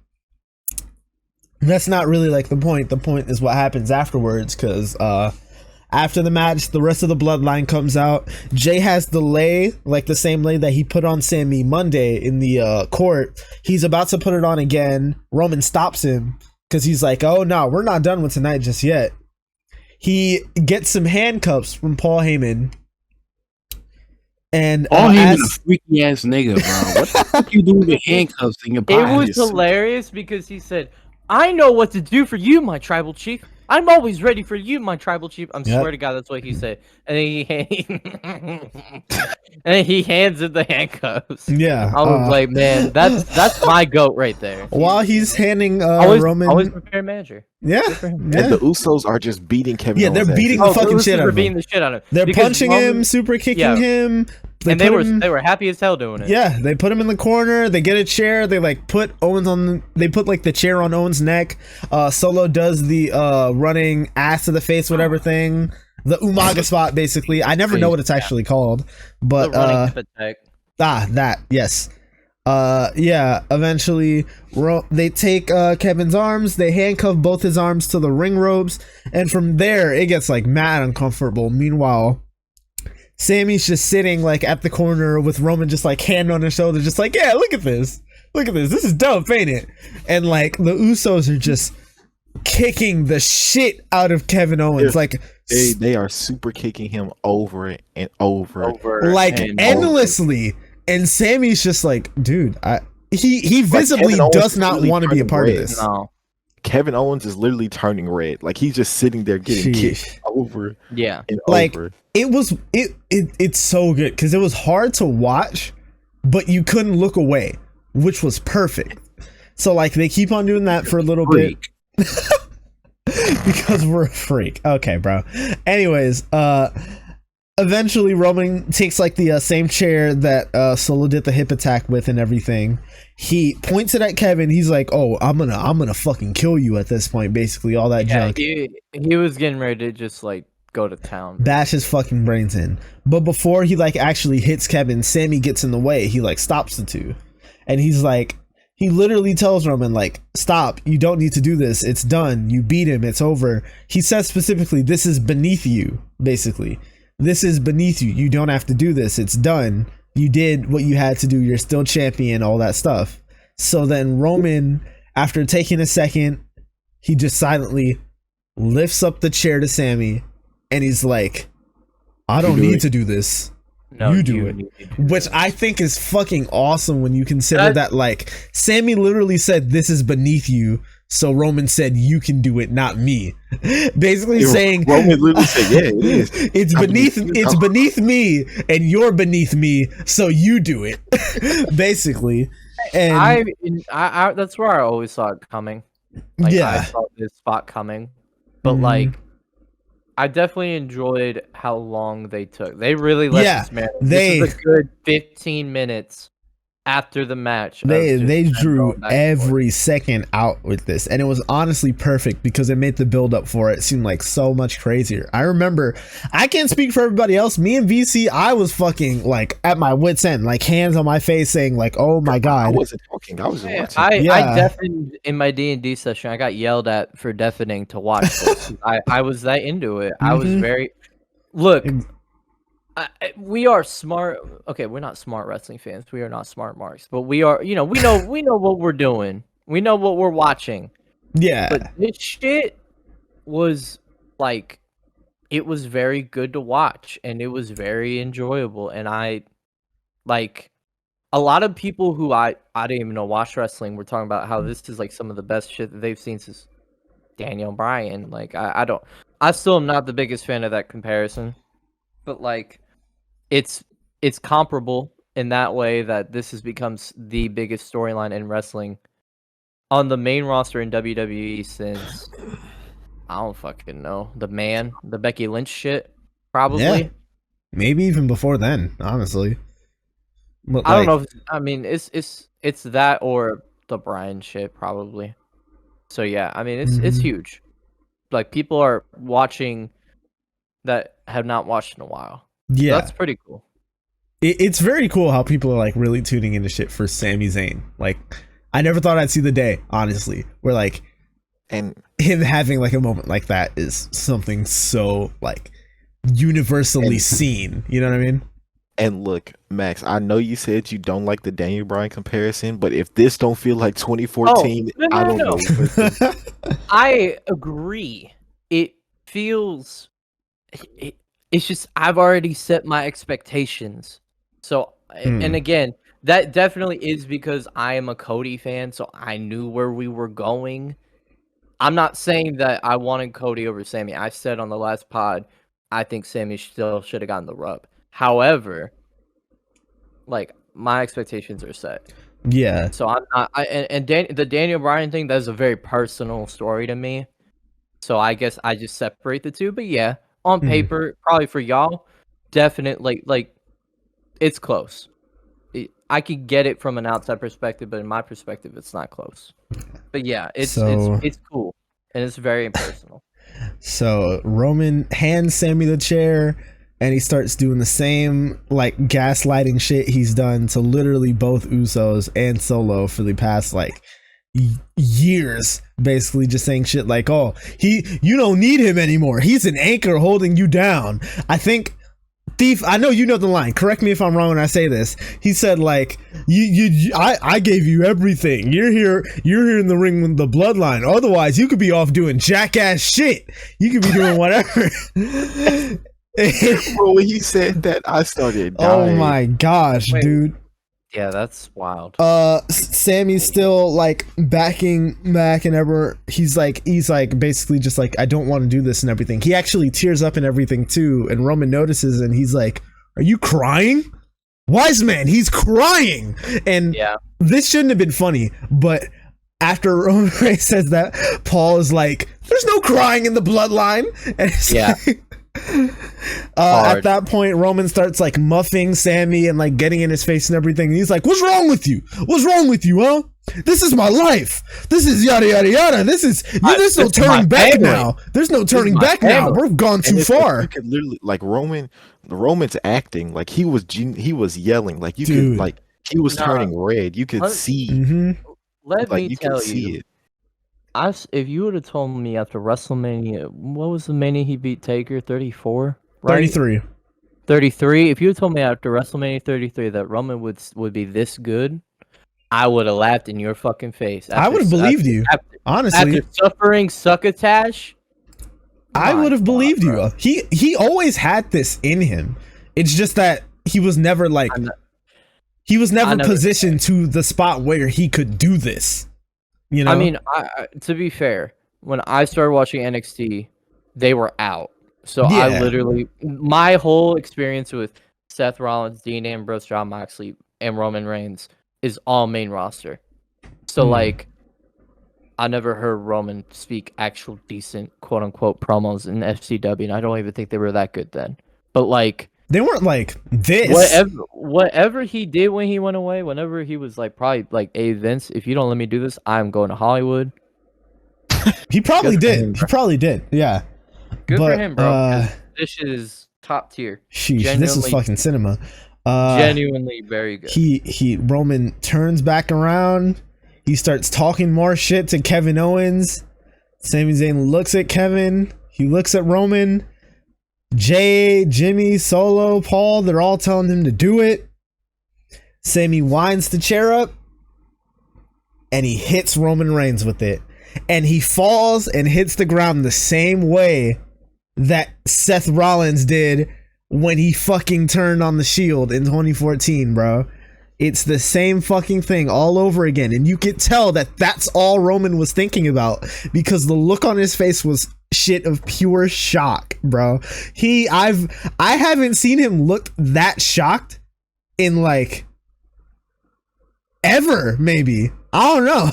that's not really like the point. The point is what happens afterwards, because after the match, the rest of the bloodline comes out. Jay has the lay, like the same lay that he put on Sami Monday in the court. He's about to put it on again. Roman stops him because he's like, oh no, we're not done with tonight just yet. He gets some handcuffs from Paul Heyman. And Paul Heyman a freaky ass nigga, bro. What the fuck you do with handcuffs in your pocket? It was hilarious because he said, I know what to do for you, my tribal chief. I'm always ready for you, my tribal chief. I swear to God, that's what he said. And then he hands him the handcuffs. Yeah, I was like, man, that's my goat right there. While he's handing Roman, always prepared manager. Yeah, and the Usos are just beating Kevin. Yeah, they're beating the fucking shit out of him. Beating the shit out of him. They're punching him, super kicking him. They were happy as hell doing it. Yeah, they put him in the corner. They get a chair. They like put Owens on. They put like the chair on Owens' neck. Solo does the running ass to the face, whatever thing. The Umaga spot, basically. I never know what it's actually called, but that yes. Yeah, eventually they take Kevin's arms, they handcuff both his arms to the ring ropes, and from there it gets like mad uncomfortable. Meanwhile, Sammy's just sitting like at the corner with Roman just like hand on his shoulder, just like, yeah, look at this, this is dope, ain't it? And like the Usos are just kicking the shit out of Kevin Owens. Like they are super kicking him over and over like and endlessly over. And Sammy's just like, dude, he visibly does not want to be a part of this. No. Kevin Owens is literally turning red. Like, he's just sitting there getting kicked over. Yeah. And like over. it's so good because it was hard to watch, but you couldn't look away, which was perfect. So like they keep on doing that for a little bit. Because we're a freak. Okay, bro. Anyways, eventually Roman takes like the same chair that Solo did the hip attack with and everything. He points it at Kevin. He's like, "Oh, I'm gonna fucking kill you at this point." Basically, all that junk. He was getting ready to just like go to town, bash his fucking brains in. But before he like actually hits Kevin, Sami gets in the way. He like stops the two, and he's like, he literally tells Roman like, "Stop! You don't need to do this. It's done. You beat him. It's over." He says specifically, "This is beneath you." Basically. This is beneath you. You don't have to do this. It's done. You did what you had to do. You're still champion, all that stuff. So then Roman, after taking a second, he just silently lifts up the chair to Sami and he's like, I don't need to do this. No, you do it. Which I think is fucking awesome when you consider that like Sami literally said, this is beneath you. So Roman said, you can do it, not me. Basically saying Roman literally said, yeah, it is. It's beneath me and you're beneath me, so you do it. Basically. And I that's where I always saw it coming. Like, I saw this spot coming. But like I definitely enjoyed how long they took. They really let this man. This is a good 15 minutes after the match. They drew every second out with this, and it was honestly perfect because it made the build up for it seem like so much crazier. I remember, I can't speak for everybody else. Me and VC, I was fucking like at my wits end, like hands on my face, saying like, "Oh my god!" I wasn't talking. I was watching. I deafened in my D&D session. I got yelled at for deafening to watch this. I was that into it. I was very look. We are smart. Okay, we're not smart wrestling fans. We are not smart marks, but we are. You know, we know what we're doing. We know what we're watching. Yeah. But this shit was like, it was very good to watch, and it was very enjoyable. And I like a lot of people who I didn't even know watch wrestling were talking about how this is like some of the best shit that they've seen since Daniel Bryan. Like I still am not the biggest fan of that comparison, but like. It's comparable in that way that this has become the biggest storyline in wrestling on the main roster in WWE since I don't fucking know the Becky Lynch shit probably. Yeah. Maybe even before then, honestly. But I don't know. I mean, it's that or the Bryan shit probably. So yeah, I mean it's huge. Like people are watching that have not watched in a while. Yeah, so that's pretty cool. It's very cool how people are like really tuning into shit for Sami Zayn. Like, I never thought I'd see the day, honestly, where like, and him having like a moment like that is something so like universally seen. You know what I mean? And look, Max, I know you said you don't like the Daniel Bryan comparison, but if this don't feel like 2014, I don't know. I agree. It feels. It's just I've already set my expectations. So, and again, that definitely is because I am a Cody fan, so I knew where we were going. I'm not saying that I wanted Cody over Sami. I said on the last pod, I think Sami still should have gotten the rub. However, like my expectations are set. Yeah. So I'm not. The Daniel Bryan thing, that's a very personal story to me. So I guess I just separate the two. But yeah. On paper, probably for y'all, definitely like it's close. I could get it from an outside perspective, but in my perspective, it's not close. But yeah, it's cool and it's very impersonal. So Roman hands Sami the chair, and he starts doing the same like gaslighting shit he's done to literally both Usos and Solo for the past like years, basically just saying shit like, oh, you don't need him anymore, he's an anchor holding you down. I think Thief, I know you know the line, correct me if I'm wrong when I say this, he said like, I gave you everything, you're here in the ring with the bloodline, otherwise you could be off doing jackass shit, you could be doing whatever. Bro, when he said that, I started dying. Oh my gosh, dude. Yeah, that's wild. Sammy's still like backing Mac and ever he's like basically just like, I don't want to do this and everything. He actually tears up and everything too, and Roman notices and he's like, are you crying? Wise man, he's crying. And yeah, this shouldn't have been funny, but after Roman Reigns says that, Paul is like, there's no crying in the bloodline. And it's like, at that point, Roman starts like muffing Sami and like getting in his face and everything. And he's like, what's wrong with you? What's wrong with you, huh? This is my life. This is yada yada yada. There's no turning back now. There's no turning back now. We've gone too far. You could literally like Roman's acting like he was yelling like you could like he was turning red. You could see. Let me tell you. If you would have told me after WrestleMania, what was the mania he beat Taker? 34? Right? 33. 33? If you had told me after WrestleMania 33 that Roman would be this good, I would have laughed in your fucking face. I would have believed you. Honestly. After suffering succotash, I would have believed you. He always had this in him. It's just that he was never like... He was never positioned to the spot where he could do this. You know? I mean, to be fair, when I started watching NXT, they were out. So I literally, my whole experience with Seth Rollins, Dean Ambrose, Jon Moxley, and Roman Reigns is all main roster. So like, I never heard Roman speak actual decent quote unquote promos in FCW, and I don't even think they were that good then. But like, They weren't like this. Whatever he did when he went away, whenever he was like probably like, hey Vince, if you don't let me do this, I'm going to Hollywood. He probably did. He probably did. Yeah. Good for him, bro. This shit is top tier. Sheesh, this is fucking cinema. Genuinely very good. Roman turns back around. He starts talking more shit to Kevin Owens. Sami Zayn looks at Kevin. He looks at Roman. Jay, Jimmy, Solo, Paul, they're all telling him to do it. Sami winds the chair up and he hits Roman Reigns with it. And he falls and hits the ground the same way that Seth Rollins did when he fucking turned on the Shield in 2014, bro. It's the same fucking thing all over again. And you could tell that that's all Roman was thinking about because the look on his face was shit of pure shock, bro. I haven't seen him look that shocked in like ever, maybe. I don't know.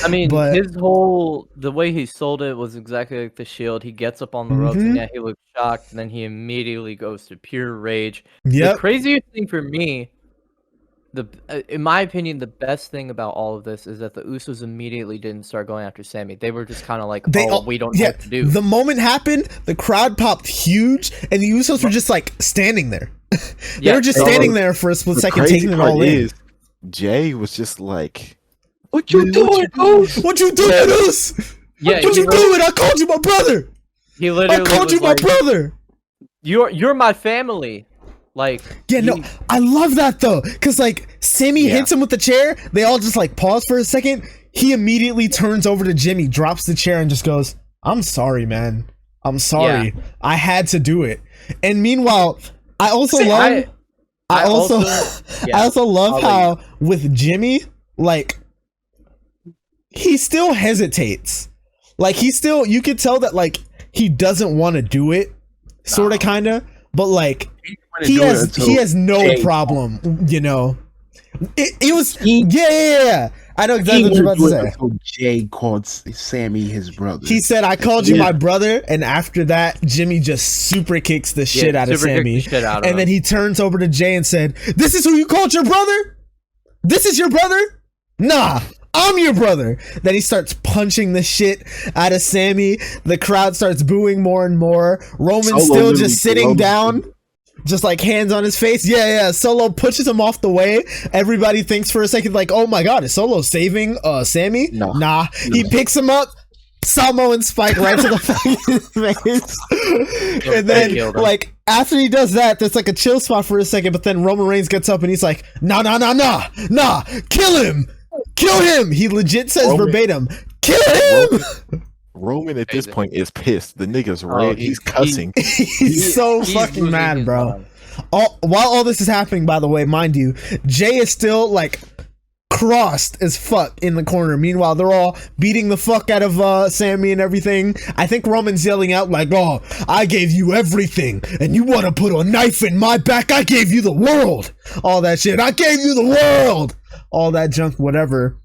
I mean, the way he sold it was exactly like the Shield. He gets up on the ropes and he looks shocked, and then he immediately goes to pure rage. Yep. The craziest thing for me, in my opinion, the best thing about all of this is that the Usos immediately didn't start going after Sami. They were just kind of like, we don't know what to do. The moment happened, the crowd popped huge, and the Usos were just like standing there. They were just standing there for a split second, taking it all in. Jay was just like, "What you doing, Oos? What you doing, Oos? Yeah, what you doing? I called you my brother. He literally called you my brother. You're my family." Like, I love that though, because like Sami hits him with the chair. They all just like pause for a second. He immediately turns over to Jimmy, drops the chair, and just goes, "I'm sorry, man. I'm sorry. I had to do it." And meanwhile, I also love how with Jimmy, like, he still hesitates. Like, you could tell that like he doesn't want to do it, sort of, kind of, but like he has no problem, you know. It was I know exactly what you're about to say. Jay called Sami his brother. He said, "I called you my brother," and after that, Jimmy just super kicks the shit out of Sami. And then he turns over to Jay and said, "This is who you called your brother? This is your brother? Nah, I'm your brother." Then he starts punching the shit out of Sami. The crowd starts booing more and more. Roman's still just sitting down, just like hands on his face. Solo pushes him off the way. Everybody thinks for a second like, oh my god, is Solo saving Sami? Nah. He picks him up, Samo and Spike right to the fucking face. And then like after he does that, there's like a chill spot for a second, but then Roman Reigns gets up and he's like, nah, kill him. He legit says verbatim, kill him. Roman at this point is pissed. The nigga's red. He's cussing. He's so fucking mad, bro. While all this is happening, by the way, mind you, Jay is still like crossed as fuck in the corner. Meanwhile, they're all beating the fuck out of Sami and everything. I think Roman's yelling out like, "Oh, I gave you everything, and you want to put a knife in my back? I gave you the world." All that shit. I gave you the world. All that junk, whatever.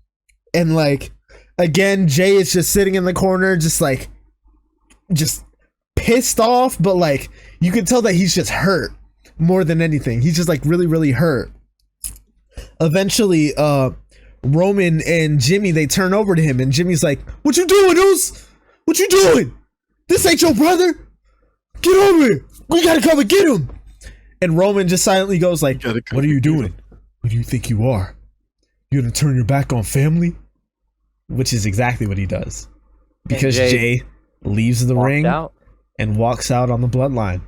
And like, again, Jay is just sitting in the corner, just pissed off, but like you can tell that he's just hurt more than anything. He's just like really, really hurt. Eventually, Roman and Jimmy, they turn over to him, and Jimmy's like, "What you doing, Oos? What you doing? This ain't your brother. Get over here. We gotta come and get him." And Roman just silently goes like, "What are you doing? Who do you think you are? You gonna turn your back on family?" Which is exactly what he does. Because Jay leaves the ring and walks out on the bloodline.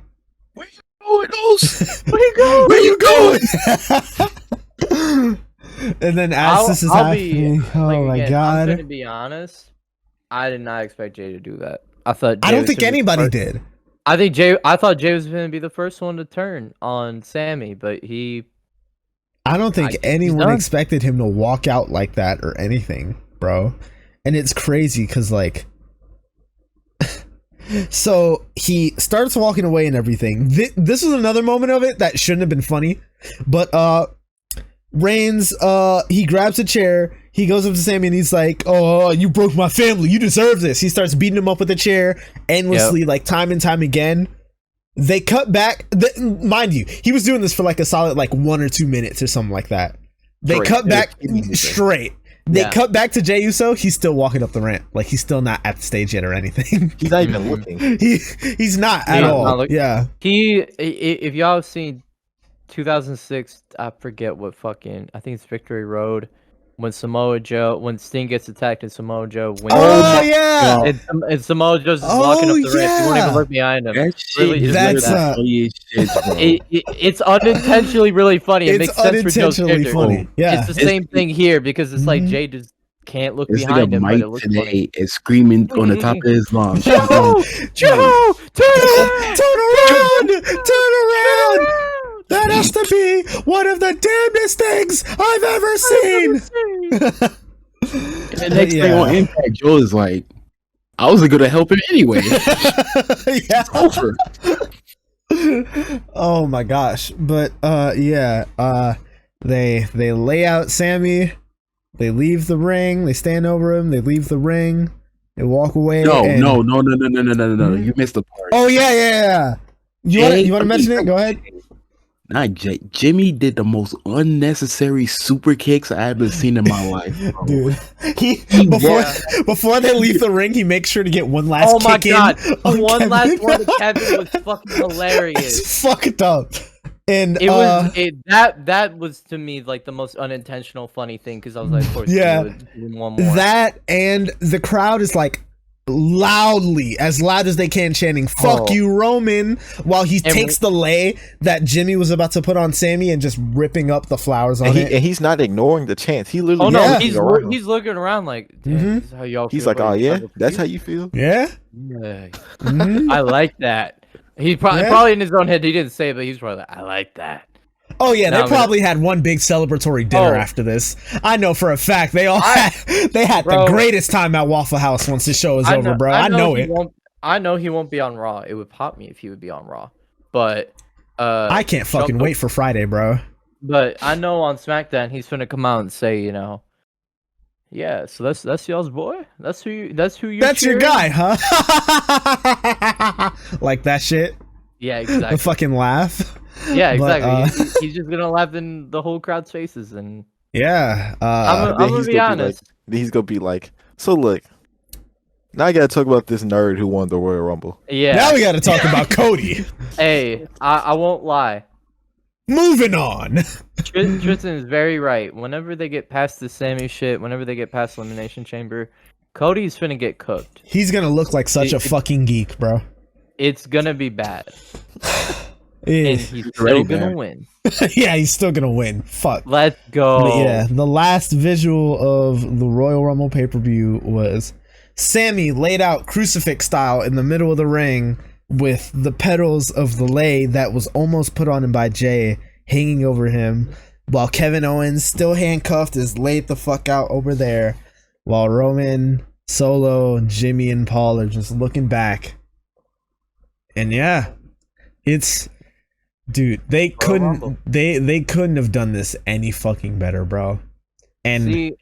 Where you going, Oos? Where you going? And then as this is happening, my god. I'm gonna be honest, I did not expect Jay to do that. I don't think anybody did. I thought Jay was gonna be the first one to turn on Sami, but I don't think anyone expected him to walk out like that or anything, bro. And it's crazy because like so he starts walking away and everything. This was another moment of it that shouldn't have been funny, but Reigns, he grabs a chair, he goes up to Sami and he's like, "Oh, you broke my family, you deserve this." He starts beating him up with a chair endlessly, like time and time again. They cut back. Mind you, he was doing this for like a solid like 1 or 2 minutes or something like that. They cut back straight. They cut back to Jey Uso. He's still walking up the ramp. Like he's still not at the stage yet or anything. He's not even looking. He's not at all. Yeah. If y'all have seen 2006, I forget what fucking. I think it's Victory Road. When Sting gets attacked and Samoa Joe wins. Oh yeah. And Samoa Joe's just walking up the ramp. He won't even look behind him. It's unintentionally really funny. It makes sense for Joe's character. Funny. Yeah. It's the same thing here because it's like Jay just can't look behind him, but it looks funny. Is screaming on the top of his lungs. Joe, turn around. That has to be one of the damnedest things I've ever seen. And the next thing on Impact, Joe is like, I was going to help him anyway. Yeah. Over. Oh my gosh. But they lay out Sammy. They leave the ring. They stand over him. They leave the ring. They walk away. No. You missed the part. Oh yeah. You want to mention it? Go ahead. Jimmy did the most unnecessary super kicks I ever seen in my life. Bro. Dude, before they leave the ring, he makes sure to get one last kick in. Oh my god, one last one to Kevin was fucking hilarious. It's fucked up. And that was to me like the most unintentional funny thing because I was like, of course, one more. That and the crowd is like as loud as they can chanting "fuck you Roman" while he takes the lei that Jimmy was about to put on Sammy and just ripping up the flowers on it. And he's not ignoring the chants. He literally he's looking around like this is how y'all feel. He's like, oh yeah, that's how you feel. Yeah. I like that. He probably in his own head he didn't say it, but he's probably like, I like that. Oh yeah, they probably had one big celebratory dinner after this. I know for a fact they had the greatest time at Waffle House once the show is over, bro. I know it. I know he won't be on Raw. It would pop me if he would be on Raw, but I can't fucking wait for Friday, bro. But I know on SmackDown he's gonna come out and say, yeah. So that's y'all's boy. That's your guy, huh? Like that shit. Yeah, exactly. The fucking laugh. Yeah, exactly. He's just gonna laugh in the whole crowd's faces, and yeah. I'm gonna be honest. He's gonna be like, so look, now I gotta talk about this nerd who won the Royal Rumble. Yeah. Now we gotta talk about Cody. Hey, I won't lie. Moving on. Tristan is very right. Whenever they get past the Sammy shit, whenever they get past Elimination Chamber, Cody's finna get cooked. He's gonna look like such a fucking geek, bro. It's gonna be bad. And he's still gonna win. Yeah, he's still gonna win. Fuck. Let's go. But yeah, the last visual of the Royal Rumble pay-per-view was Sammy laid out crucifix style in the middle of the ring with the petals of the lei that was almost put on him by Jay hanging over him, while Kevin Owens, still handcuffed, is laid the fuck out over there, while Roman, Solo, Jimmy, and Paul are just looking back. And yeah, it's... Dude, they couldn't have done this any fucking better, bro. And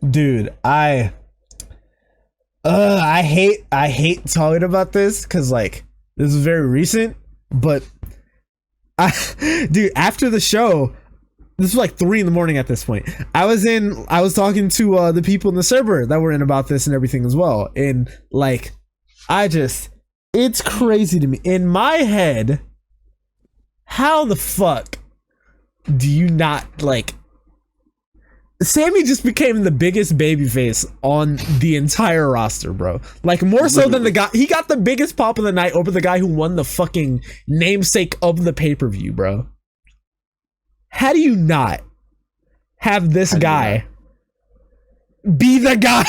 dude, I hate talking about this because like this is very recent, but dude, after the show, this was like 3 a.m. at this point. I was talking to the people in the server that were in about this and everything as well, and like it's crazy to me. In my head, how the fuck do you not like... Sammy just became the biggest babyface on the entire roster, bro. Like, more so than the guy... He got the biggest pop of the night over the guy who won the fucking namesake of the pay-per-view, bro. How do you not have this guy be the guy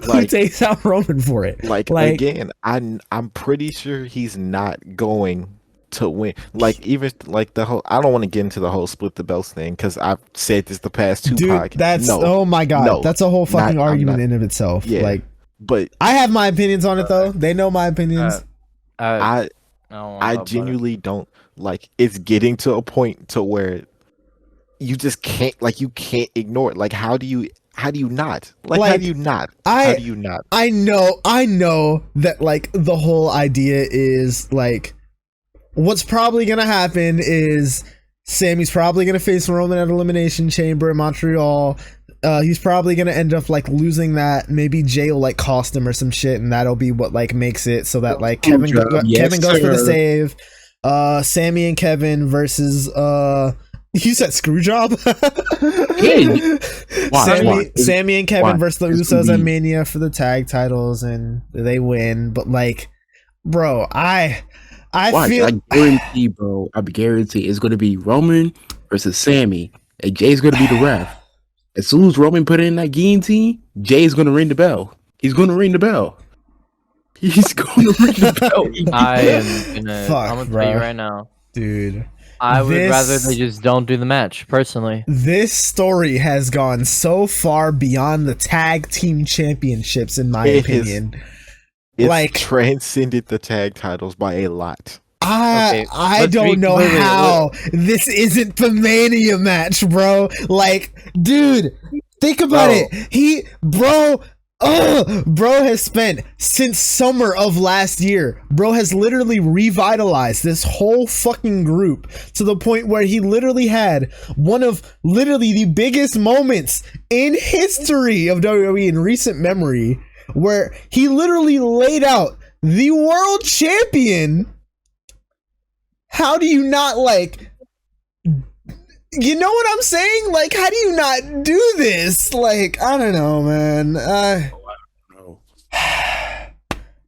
who takes out Roman for it? Like again, I'm pretty sure he's not going to win. Like, even like the whole, I don't want to get into the whole split the belts thing because I've said this the past 2 podcasts. Oh my god, that's a whole fucking argument in of itself. Yeah, like, but I have my opinions on it though. They know my opinions. I genuinely don't like. It's getting to a point to where you just can't, like, you can't ignore it. Like, how do you How do you not? Like how do you not? How do you not? I know that like the whole idea is like what's probably gonna happen is Sammy's probably gonna face Roman at Elimination Chamber in Montreal. He's probably gonna end up like losing that. Maybe Jay will like cost him or some shit, and that'll be what like makes it so that like Kevin goes for the save. Sammy and Kevin versus you said Screwjob? Sammy and Kevin versus the Usos at Mania for the tag titles, and they win. But like, bro, I guarantee, bro. I guarantee it's gonna be Roman versus Sammy, and Jay's gonna be the ref. As soon as Roman put in that guillotine, Jay's gonna ring the bell. He's gonna ring the bell. He's gonna ring the bell. I'm gonna tell you right now, dude. I would rather they just don't do the match, personally. This story has gone so far beyond the tag team championships, in my opinion. It's like transcended the tag titles by a lot. I don't know how this isn't the Mania match, bro. Like, dude, think about it. Bro has spent since summer of last year. Bro has literally revitalized this whole fucking group to the point where he literally had one of literally the biggest moments in history of WWE in recent memory, where he literally laid out the world champion. How do you not like, you know what I'm saying? Like, how do you not do this? Like, I don't know, man. I don't know.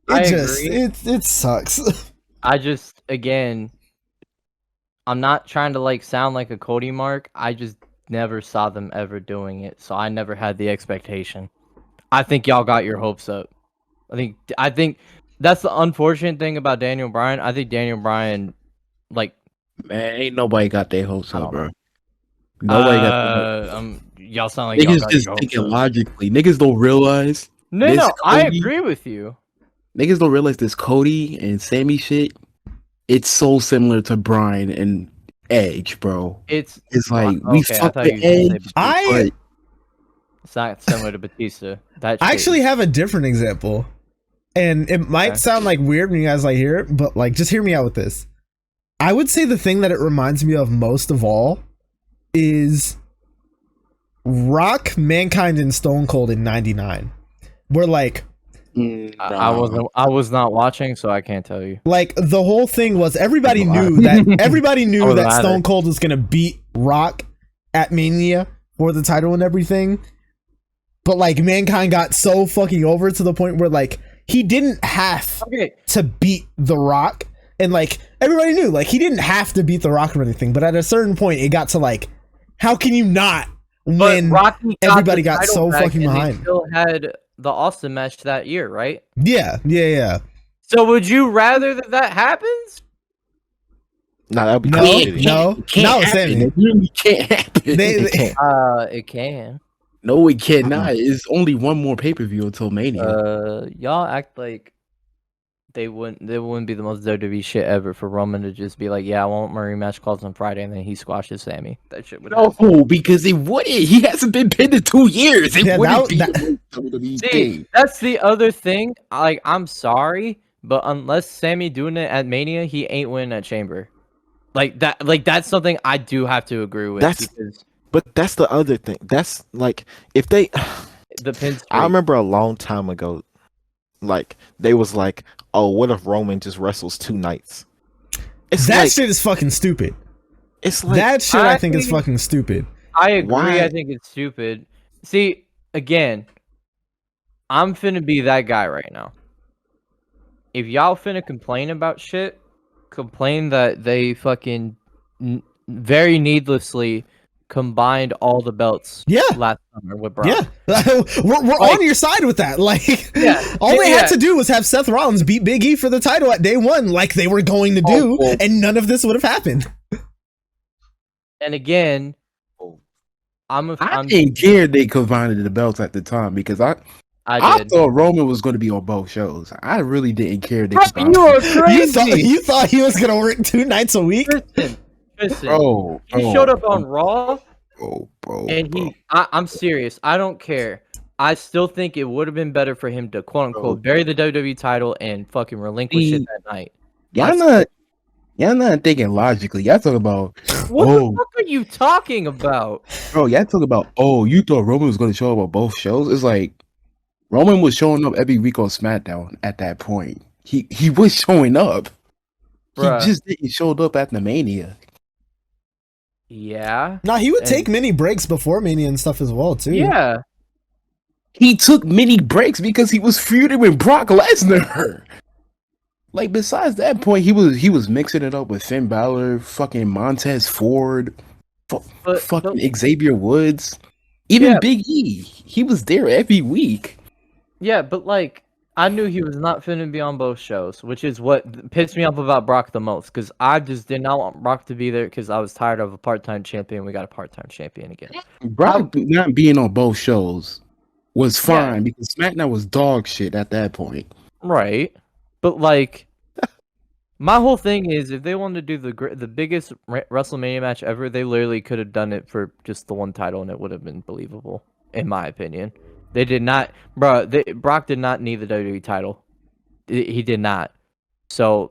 It sucks. Again, I'm not trying to like sound like a Cody mark. I just never saw them ever doing it, so I never had the expectation. I think y'all got your hopes up. I think that's the unfortunate thing about Daniel Bryan. I think Daniel Bryan, like, man, ain't nobody got their hopes up, bro. Nobody got. Y'all sound like niggas just thinking logically. Niggas don't realize. No, I agree with you. Niggas don't realize this Cody and Sammy shit. It's so similar to Bryan and Edge, bro. It's like we fucked the Edge. It's not similar to Batista. I actually have a different example, and it might sound like weird when you guys like hear it, but like just hear me out with this. I would say the thing that it reminds me of most of all is Rock, Mankind, and Stone Cold in '99. Where like I was not watching, so I can't tell you. Like the whole thing was everybody knew that Stone Cold was gonna beat Rock at Mania for the title and everything. But like Mankind got so fucking over to the point where like he didn't have to beat The Rock, and like everybody knew like he didn't have to beat The Rock or anything. But at a certain point, it got to like, how can you not when everybody got so fucking behind? They still had the Austin match that year, right? Yeah. So would you rather that happens? No, that would be crazy. No, Sammy. It really can't happen. It can. No, it cannot. It's only one more pay-per-view until Mania. Y'all act like they wouldn't be the most WWE shit ever for Roman to just be like, yeah, I want my rematch calls on Friday, and then he squashes Sammy. That shit would happen. Because it wouldn't. He hasn't been pinned in 2 years. It wouldn't be. See, that's the other thing. Like, I'm sorry, but unless Sammy doing it at Mania, he ain't winning at Chamber. Like that. Like that's something I do have to agree with. But that's the other thing. That's like if they. The pin. I remember a long time ago, like they was like, "Oh, what if Roman just wrestles 2 nights?" That shit is fucking stupid. It's like that shit. I think is fucking stupid. I agree. Why? I think it's stupid. See, again, I'm finna be that guy right now. If y'all finna complain about shit, complain that they fucking very needlessly combined all the belts last summer with Brock. Yeah. we're on your side with that. Like all they had to do was have Seth Rollins beat Big E for the title at day 1 like they were going to do, and none of this would have happened. And again, I didn't care they combined the belts at the time because I thought Roman was going to be on both shows. I really didn't care. You were crazy. You thought he was going to work 2 nights a week? Listen, he showed up on Raw bro. And I'm serious. I don't care. I still think it would have been better for him to quote unquote bury the WWE title and fucking relinquish it that night. Y'all not thinking logically. Y'all talking about what the fuck are you talking about? Bro, y'all talking about you thought Roman was gonna show up on both shows? It's like Roman was showing up every week on SmackDown at that point. He was showing up. Bruh. He just didn't show up at the Mania. Yeah. Nah, he would take mini breaks before Mania and stuff as well, too. Yeah. He took mini breaks because he was feuding with Brock Lesnar. Like, besides that point, he was mixing it up with Finn Balor, fucking Montez Ford, fucking Xavier Woods, even Big E. He was there every week. Yeah, but like, I knew he was not finna be on both shows, which is what pissed me off about Brock the most, because I just did not want Brock to be there because I was tired of a part-time champion. We got a part-time champion again. Brock not being on both shows was fine because SmackDown was dog shit at that point. Right. But like, my whole thing is, if they wanted to do the biggest WrestleMania match ever, they literally could have done it for just the one title, and it would have been believable, in my opinion. They did not, bro. Brock did not need the WWE title. He did not. So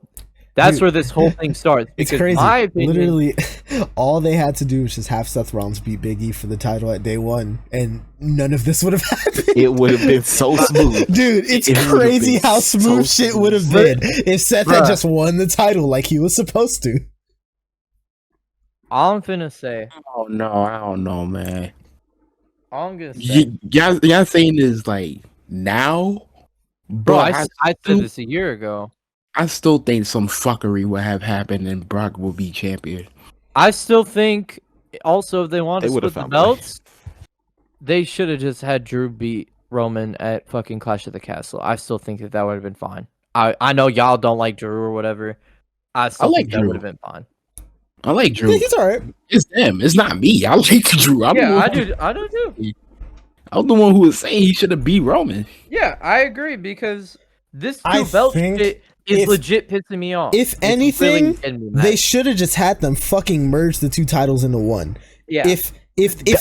that's where this whole thing starts. It's crazy. My opinion, literally, all they had to do was just have Seth Rollins beat Big E for the title at day one, and none of this would have happened. It would have been so smooth. Dude, it's crazy how smooth shit would have been if Seth had just won the title like he was supposed to. All I'm finna say. Oh, no, I don't know, man. All I'm gonna say. Y'all saying is like now? Bro, I said this a year ago. I still think some fuckery would have happened and Brock will be champion. I still think also if they wanted to split the belts, they should have just had Drew beat Roman at fucking Clash of the Castle. I still think that would have been fine. I know y'all don't like Drew or whatever. I still think that would have been fine. I like Drew. He's alright. It's them. It's not me. I like Drew. I do too. I'm the one who was saying he should have beat Roman. Yeah, I agree because this belt shit is legit pissing me off. If anything, they should have just had them fucking merge the two titles into one. Yeah. If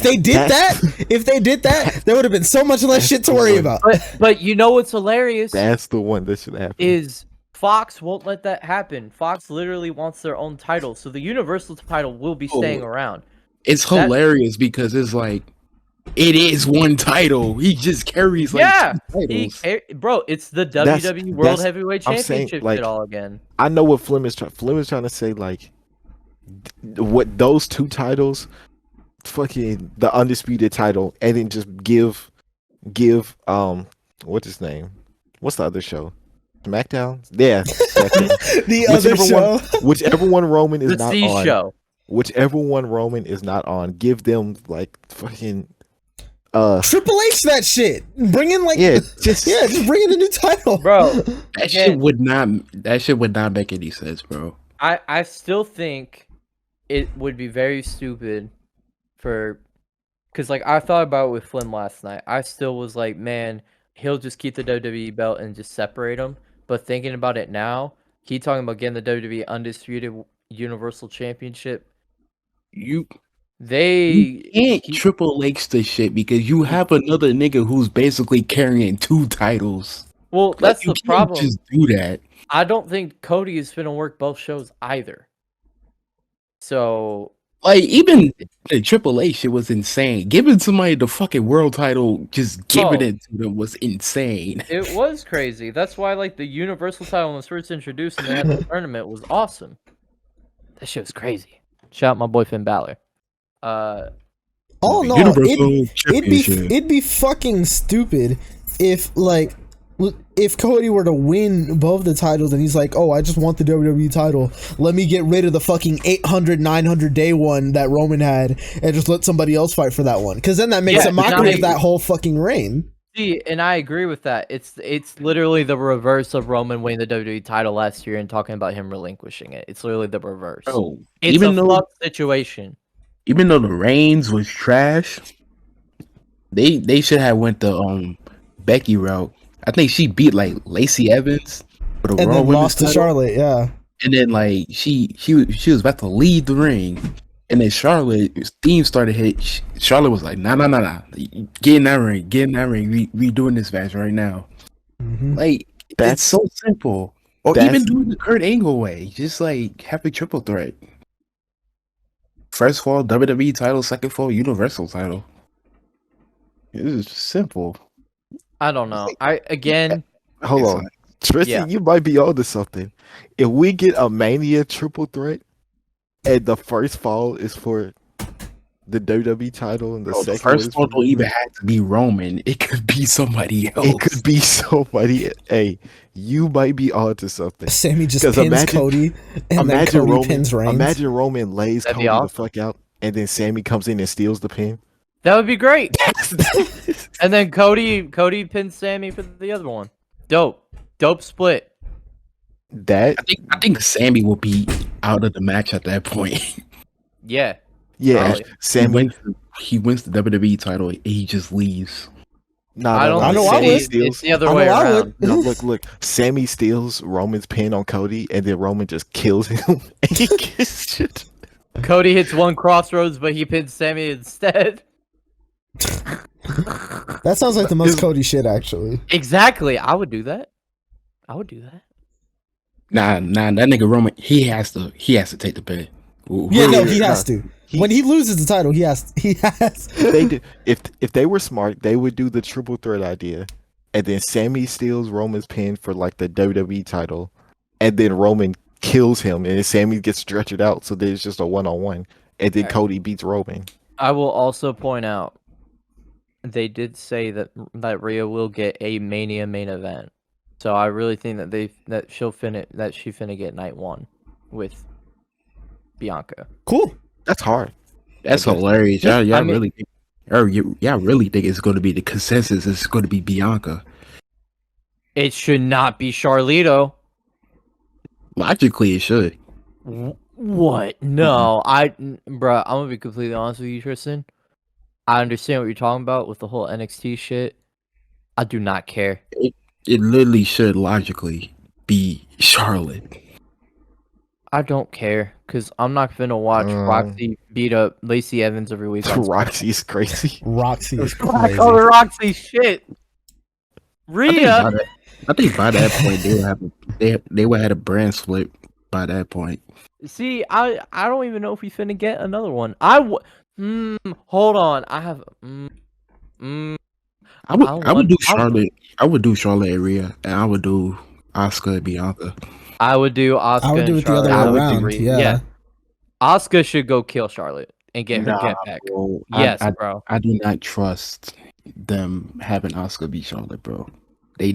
they did that, there would have been so much less shit to worry about. But you know what's hilarious? That's the one that should happen. Is Fox won't let that happen. Fox literally wants their own title, so the Universal title will be staying around. It's hilarious because it's like, it is one title. He just carries like two titles. Bro, it's the WWE World Heavyweight Championship shit all again. I know what Flynn is trying to say, like, what those two titles, fucking the undisputed title, and then just give what's his name? What's the other show? SmackDown? Yeah. The other show. Whichever one Roman is not on. Show. Whichever one Roman is not on, give them like fucking Triple H that shit. Bring in like just bring in a new title. Bro. That shit would not make any sense, bro. I still think it would be very stupid because like I thought about it with Flynn last night. I still was like, man, he'll just keep the WWE belt and just separate them. But thinking about it now, he talking about getting the WWE Undisputed Universal Championship. You can't Triple H the shit because you have another nigga who's basically carrying two titles. Well, that's the problem. Just do that. I don't think Cody is gonna work both shows either. So, like, even the Triple H shit was insane. Giving somebody the fucking world title, just giving it to them was insane. It was crazy. That's why, like, the Universal title when it was first introduced and they had the tournament was awesome. That shit was crazy. Shout out my boy Finn Balor. Oh no, it'd be fucking stupid if Cody were to win both the titles and he's like, oh, I just want the WWE title. Let me get rid of the fucking 800, 900 day one that Roman had and just let somebody else fight for that one. Because then that makes a mockery of that whole fucking reign. See, and I agree with that. It's literally the reverse of Roman winning the WWE title last year and talking about him relinquishing it. It's literally the reverse. Oh, it's a flux situation. Even though the Reigns was trash, they should have went the Becky route. I think she beat like Lacey Evans for the and Raw then lost to title. Charlotte, yeah. And then like she was about to leave the ring, And then Charlotte's theme started hit. Charlotte was like, nah. Get in that ring. We doing this match right now. Like, that's so simple. Or even doing the Kurt Angle way. Just like have a triple threat. First fall, WWE title. Second fall, Universal title. It was simple. I don't know. Hold on. Tristan, you might be onto something. If we get a Mania triple threat, and the first fall is for the WWE title, and the second first fall don't even have to be Roman. It could be somebody else. It could be somebody. Hey, you might be onto something. Sammy just pins Cody, and then Cody pins Reigns. Imagine Roman lays Cody the fuck out, and then Sammy comes in and steals the pin. That would be great. And then Cody pins Sammy for the other one. Dope split. I think Sammy will be out of the match at that point. Yeah. Sammy he wins the WWE title and he just leaves. I know I would. It's the other way around. No, look. Sammy steals Roman's pin on Cody, and then Roman just kills him. And he gets shit. Cody hits one crossroads, but he pins Sammy instead. That sounds like the most Cody shit, actually. Exactly. I would do that. Nah, that nigga Roman, he has to take the pin. Yeah, no, he has to. When he loses the title, he has. If they were smart, they would do the triple threat idea, and then Sammy steals Roman's pin for like the WWE title, and then Roman kills him, and then Sammy gets stretched out, so there's just a 1-on-1, and then Cody beats Roman. I will also point out, they did say that Rhea will get a Mania main event. So I really think that she finna get night 1 with Bianca. Cool. That's hard. That's hilarious. Y'all really think it's going to be the consensus? It's going to be Bianca. It should not be Charlito. Logically, it should. What? No, bruh, I'm gonna be completely honest with you, Tristan. I understand what you're talking about with the whole NXT shit. I do not care. It literally should logically be Charlotte. I don't care, because I'm not finna watch Roxy beat up Lacey Evans every week. Roxy's crazy. Roxy is crazy. I call her Roxy shit. Rhea. I think by that point they would have had a brand split by that point. See, I don't even know if we finna get another one. Hold on. I have. I would do Charlotte. I would do Charlotte and Rhea, and I would do Asuka and Bianca. I would do Asuka. I would do it the other way around. Yeah. Asuka should go kill Charlotte and get her get back. Bro. Yes, bro. I do not trust them having Asuka beat Charlotte, bro. I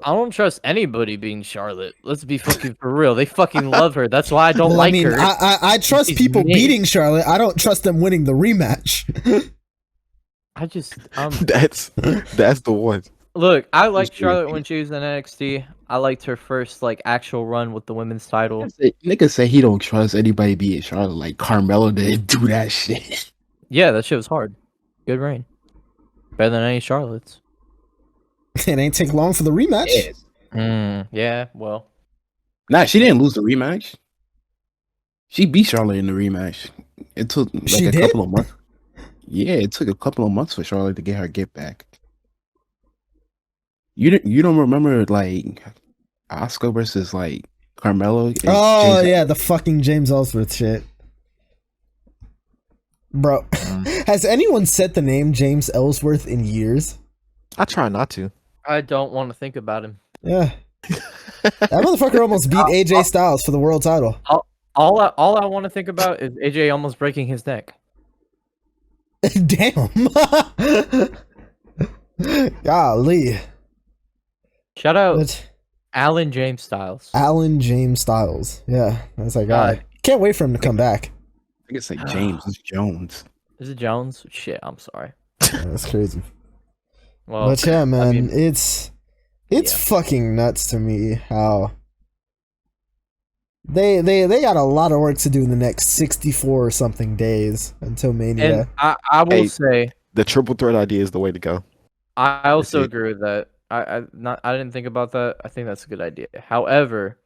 don't trust anybody being Charlotte. Let's be fucking for real. They fucking love her. That's why I don't like her. I trust people beating Charlotte. I don't trust them winning the rematch. That's the one. Look, I liked Charlotte when she was in NXT. I liked her first actual run with the women's title. Nigga say he don't trust anybody beating Charlotte. Like Carmelo didn't do that shit. Yeah, that shit was hard. Good reign. Better than any Charlotte's. It ain't take long for the rematch. Yeah, well. Nah, she didn't lose the rematch. She beat Charlotte in the rematch. It took couple of months. Yeah, it took a couple of months for Charlotte to get her get back. You don't remember Asuka versus Carmelo? Oh yeah, the fucking James Ellsworth shit. Bro, has anyone said the name James Ellsworth in years? I try not to. I don't want to think about him. Yeah. That motherfucker almost beat AJ Styles for the world title. All I want to think about is AJ almost breaking his neck. Damn. Golly. Shout out Alan James Styles. Alan James Styles. Yeah, that's our guy. Can't wait for him to come back. I guess James. It's Jones. Is it Jones? Shit, I'm sorry. Yeah, that's crazy. Well, but yeah, man, it's fucking nuts to me how they got a lot of work to do in the next 64 or something days until Mania. And I will say the triple threat idea is the way to go. I also agree with that. I didn't think about that. I think that's a good idea. However,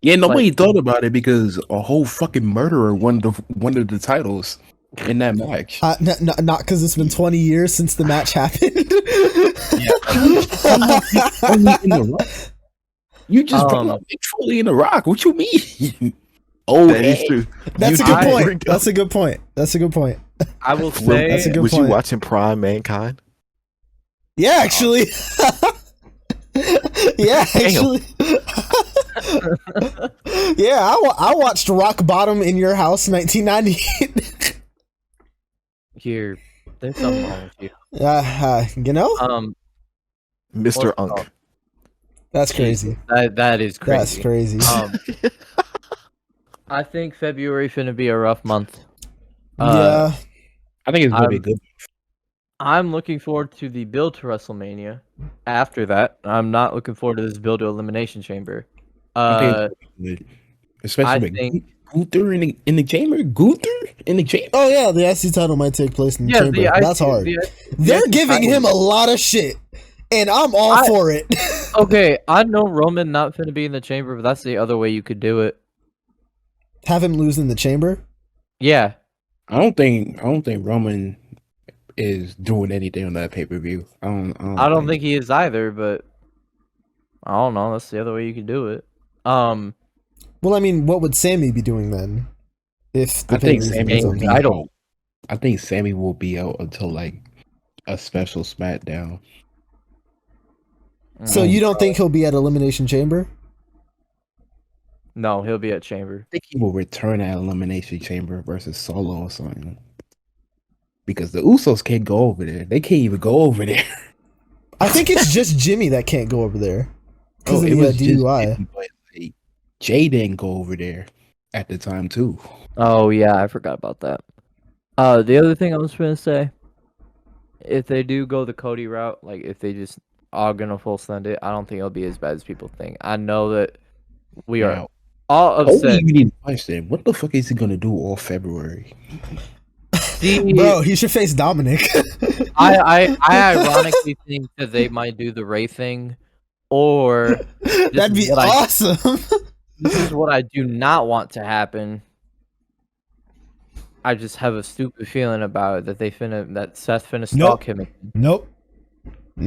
Yeah, nobody thought about it because a whole fucking murderer won the titles in that match. Not because it's been 20 years since the match happened. You just brought up Foley in the Rock. What you mean? Oh, that's a good point. That's a good point. That's a good point. I will say, that's a good was point. you watching Prime Mankind? Yeah, actually. Yeah, actually. Yeah, I watched Rock Bottom in Your House 1998. Here, there's something wrong with you. You know? Mr. Unk. That's crazy. That is crazy. That's crazy. I think February finna be a rough month. Yeah. I think it's gonna be good. I'm looking forward to the build to WrestleMania. After that, I'm not looking forward to this build to Elimination Chamber. Especially Gunther in the chamber. Gunther in the chamber. Oh yeah, the IC title might take place in the chamber. That's hard. They're giving him a lot of shit, and I'm all for it. Okay, I know Roman not finna be in the chamber, but that's the other way you could do it. Have him lose in the chamber? Yeah. I don't think Roman is doing anything on that pay-per-view. I don't think he is either, but I don't know. That's the other way you could do it. Well, I mean, what would Sammy be doing then? If the I think Sammy will be out. I think Sammy will be out until like a special SmackDown. So you don't think he'll be at Elimination Chamber? No, he'll be at Chamber. I think he will return at Elimination Chamber versus Solo or something. Because the Usos can't go over there. They can't even go over there. I think it's just Jimmy that can't go over there. Because of the DUI. Jimmy, but like, Jay didn't go over there at the time too. Oh yeah, I forgot about that. The other thing I was going to say, if they do go the Cody route, like if they just are gonna full send it, I don't think it'll be as bad as people think. I know that we are all upset. What the fuck is he gonna do all February? See, bro, he should face Dominic. I ironically think that they might do the Ray thing, or that'd be awesome. This is what I do not want to happen. I just have a stupid feeling about it that Seth finna stalk him again. Nope.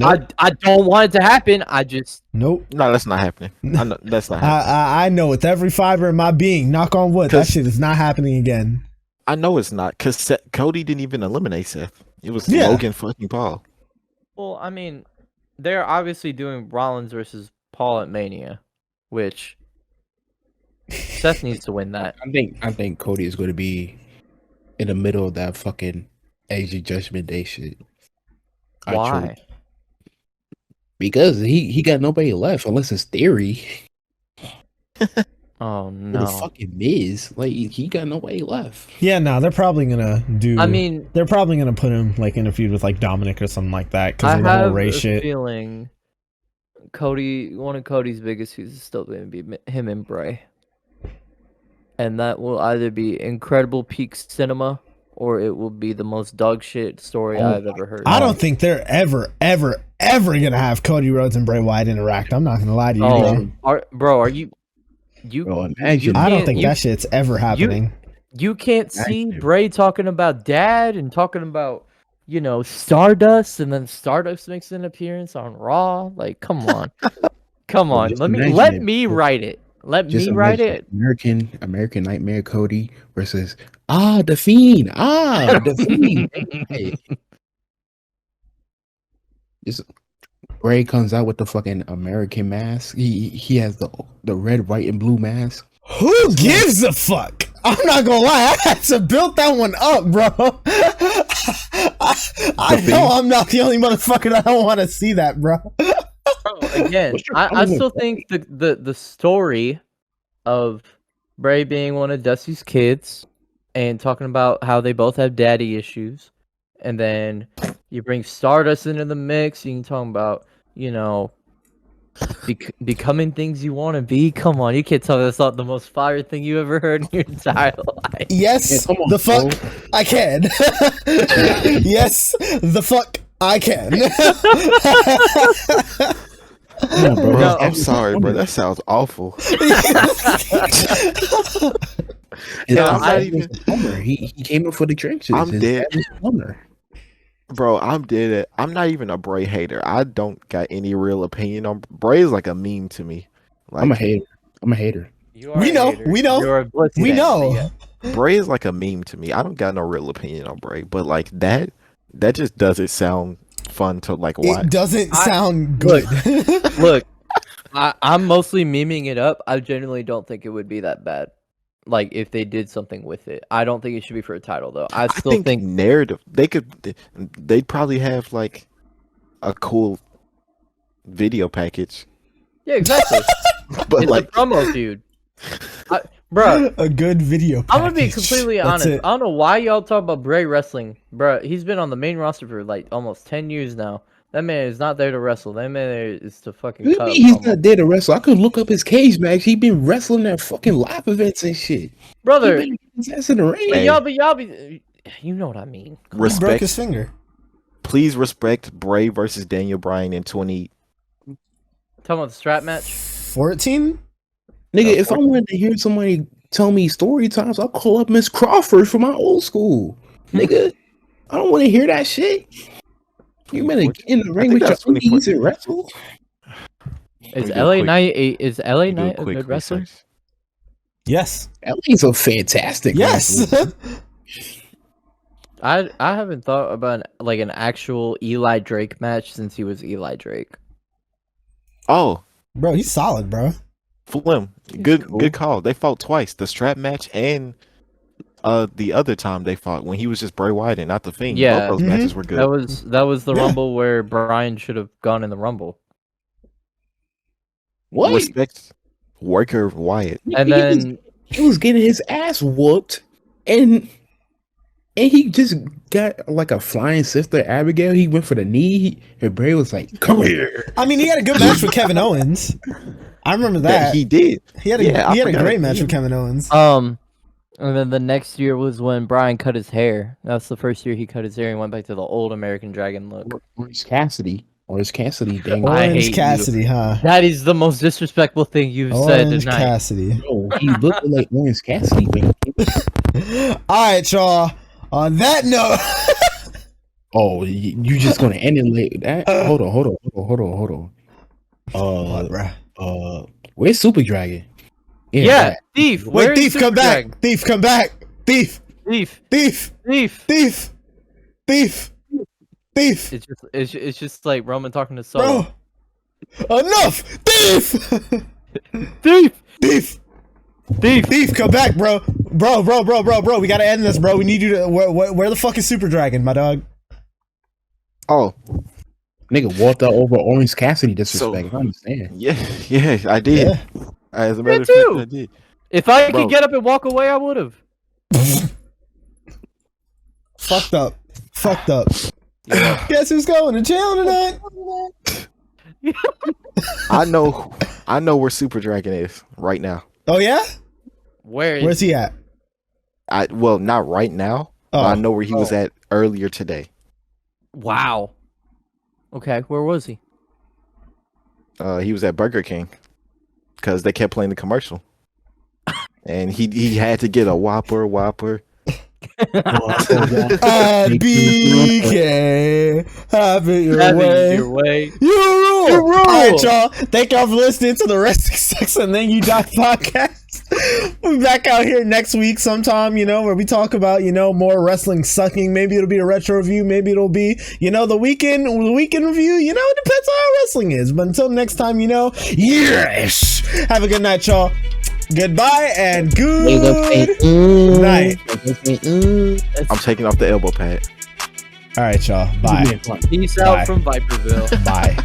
I don't want it to happen. I just nope. No, that's not happening. That's not happening. I know with every fiber in my being. Knock on wood. That shit is not happening again. I know it's not because Cody didn't even eliminate Seth. It was Logan fucking Paul. Well, I mean, they're obviously doing Rollins versus Paul at Mania, which Seth needs to win that. I think Cody is going to be in the middle of that fucking AJ Judgment Day shit. Why? Because he got nobody left unless it's Theory. Oh no! The fucking Miz, like he got nobody left. Yeah, no, they're probably gonna do. I mean, they're probably gonna put him like in a feud with like Dominic or something like that because of the whole Ray shit. I have a feeling one of Cody's biggest feuds is still gonna be him and Bray, and that will either be incredible peak cinema or it will be the most dog shit story I've ever heard. I don't think they're ever gonna have Cody Rhodes and Bray Wyatt interact. I'm not gonna lie to you, bro. Are you? I don't think that shit's ever happening. You can't see Bray talking about Dad and talking about Stardust, and then Stardust makes an appearance on Raw. Like, come on, come on. Let me write it. Let me write it. American Nightmare Cody versus the Fiend. The Fiend. Hey. Bray comes out with the fucking American mask. He has the red, white, and blue mask. Who gives a fuck? I'm not gonna lie, I had to build that one up, bro. I know I'm not the only motherfucker that don't want to see that, bro. Again, I still think the story of Bray being one of Dusty's kids and talking about how they both have daddy issues, and then you bring Stardust into the mix, and you talk about, becoming things you want to be. Come on, you can't tell me that's not the most fire thing you ever heard in your entire life. Yes, the fuck I can. Yes, the fuck I can. Yeah, bro. Bro, I'm sorry, bro. That sounds awful. I'm not even. He came up for the trenches. I'm dead. Bro, I'm dead. I'm not even a Bray hater. I don't got any real opinion on Bray. Is like a meme to me. Like, I'm a hater. We know. We know. Bray is like a meme to me. I don't got no real opinion on Bray, but like that just doesn't sound fun to like watch. It doesn't sound good. Look, I'm mostly memeing it up. I genuinely don't think it would be that bad. Like if they did something with it, I don't think it should be for a title though. I still think narrative. They'd probably have like a cool video package. Yeah, exactly. But it's like a promo feud, bro. A good video package. I'm gonna be completely honest. I don't know why y'all talk about Bray wrestling, bro. He's been on the main roster for like almost 10 years now. That man is not there to wrestle. That man is to fucking cut. He's not there to wrestle. I could look up his cage match. He been wrestling at fucking live events and shit. Brother, that's in the ring. Hey. Y'all be, you know what I mean. He broke his finger. Please respect Bray versus Daniel Bryan in 20. Talking about the strap match. 14. Nigga, if I wanted to hear somebody tell me story times, I'll call up Miss Crawford from my old school. Nigga, I don't want to hear that shit. You better get in the ring with your undies and wrestle. Is LA Knight a good wrestler? Research. Yes. LA's a fantastic. Yes. I haven't thought about like an actual Eli Drake match since he was Eli Drake. Oh, bro, he's solid, bro. Flim, good call. They fought twice, the strap match and the other time they fought when he was just Bray Wyatt and not the Fiend. Yeah, both those matches were good. That was the Rumble where Bryan should have gone in the Rumble. What? Respect worker Wyatt. And then he was getting his ass whooped, and he just got like a flying sister Abigail. He went for the knee, and Bray was like, "Come here." I mean, he had a good match with Kevin Owens. I remember that. He did. He had a great match with Kevin Owens. And then the next year was when Bryan cut his hair. That's the first year he cut his hair and went back to the old American Dragon look. Orange Cassidy. Orange Cassidy. Orange Cassidy, huh? That is the most disrespectful thing you've said tonight. Orange Cassidy. Oh, he looked like Orange Cassidy, baby. Alright, y'all. On that note. Oh, you just gonna end it like that? Hold on. What, bro? Where's Super Dragon? Yeah, Thief. Wait, Thief, come back. Thief, come back. Thief. Thief. Thief. Thief. Thief. Thief. Thief. It's just like Roman talking to Solo. Bro. Enough. Thief. Thief. Thief. Thief. Thief, come back, bro. Bro. We gotta end this, bro. We need you to. Where the fuck is Super Dragon, my dog? Oh. Nigga walked out over Orange Cassidy disrespect. I understand. Yeah, I did. Yeah. As a matter of fact, I did. If I could get up and walk away, I would have. Fucked up. Yeah. Guess who's going to jail tonight? I know where Super Dragon is right now. Oh yeah? Where's he at? Well, not right now. But I know where he was at earlier today. Wow. Okay, where was he? He was at Burger King because they kept playing the commercial, and he had to get a Whopper. BK, have it your way. You rule. All right, y'all. Thank y'all for listening to the Wrestling Sucks and Then You Die podcast. We'll be back out here next week sometime, where we talk about, more wrestling sucking. Maybe it'll be a retro review. Maybe it'll be, the weekend review. It depends on how wrestling is. But until next time, yes. Have a good night, y'all. Goodbye and good night. I'm taking off the elbow pad. All right, y'all. Bye. Peace out from Viperville. Bye.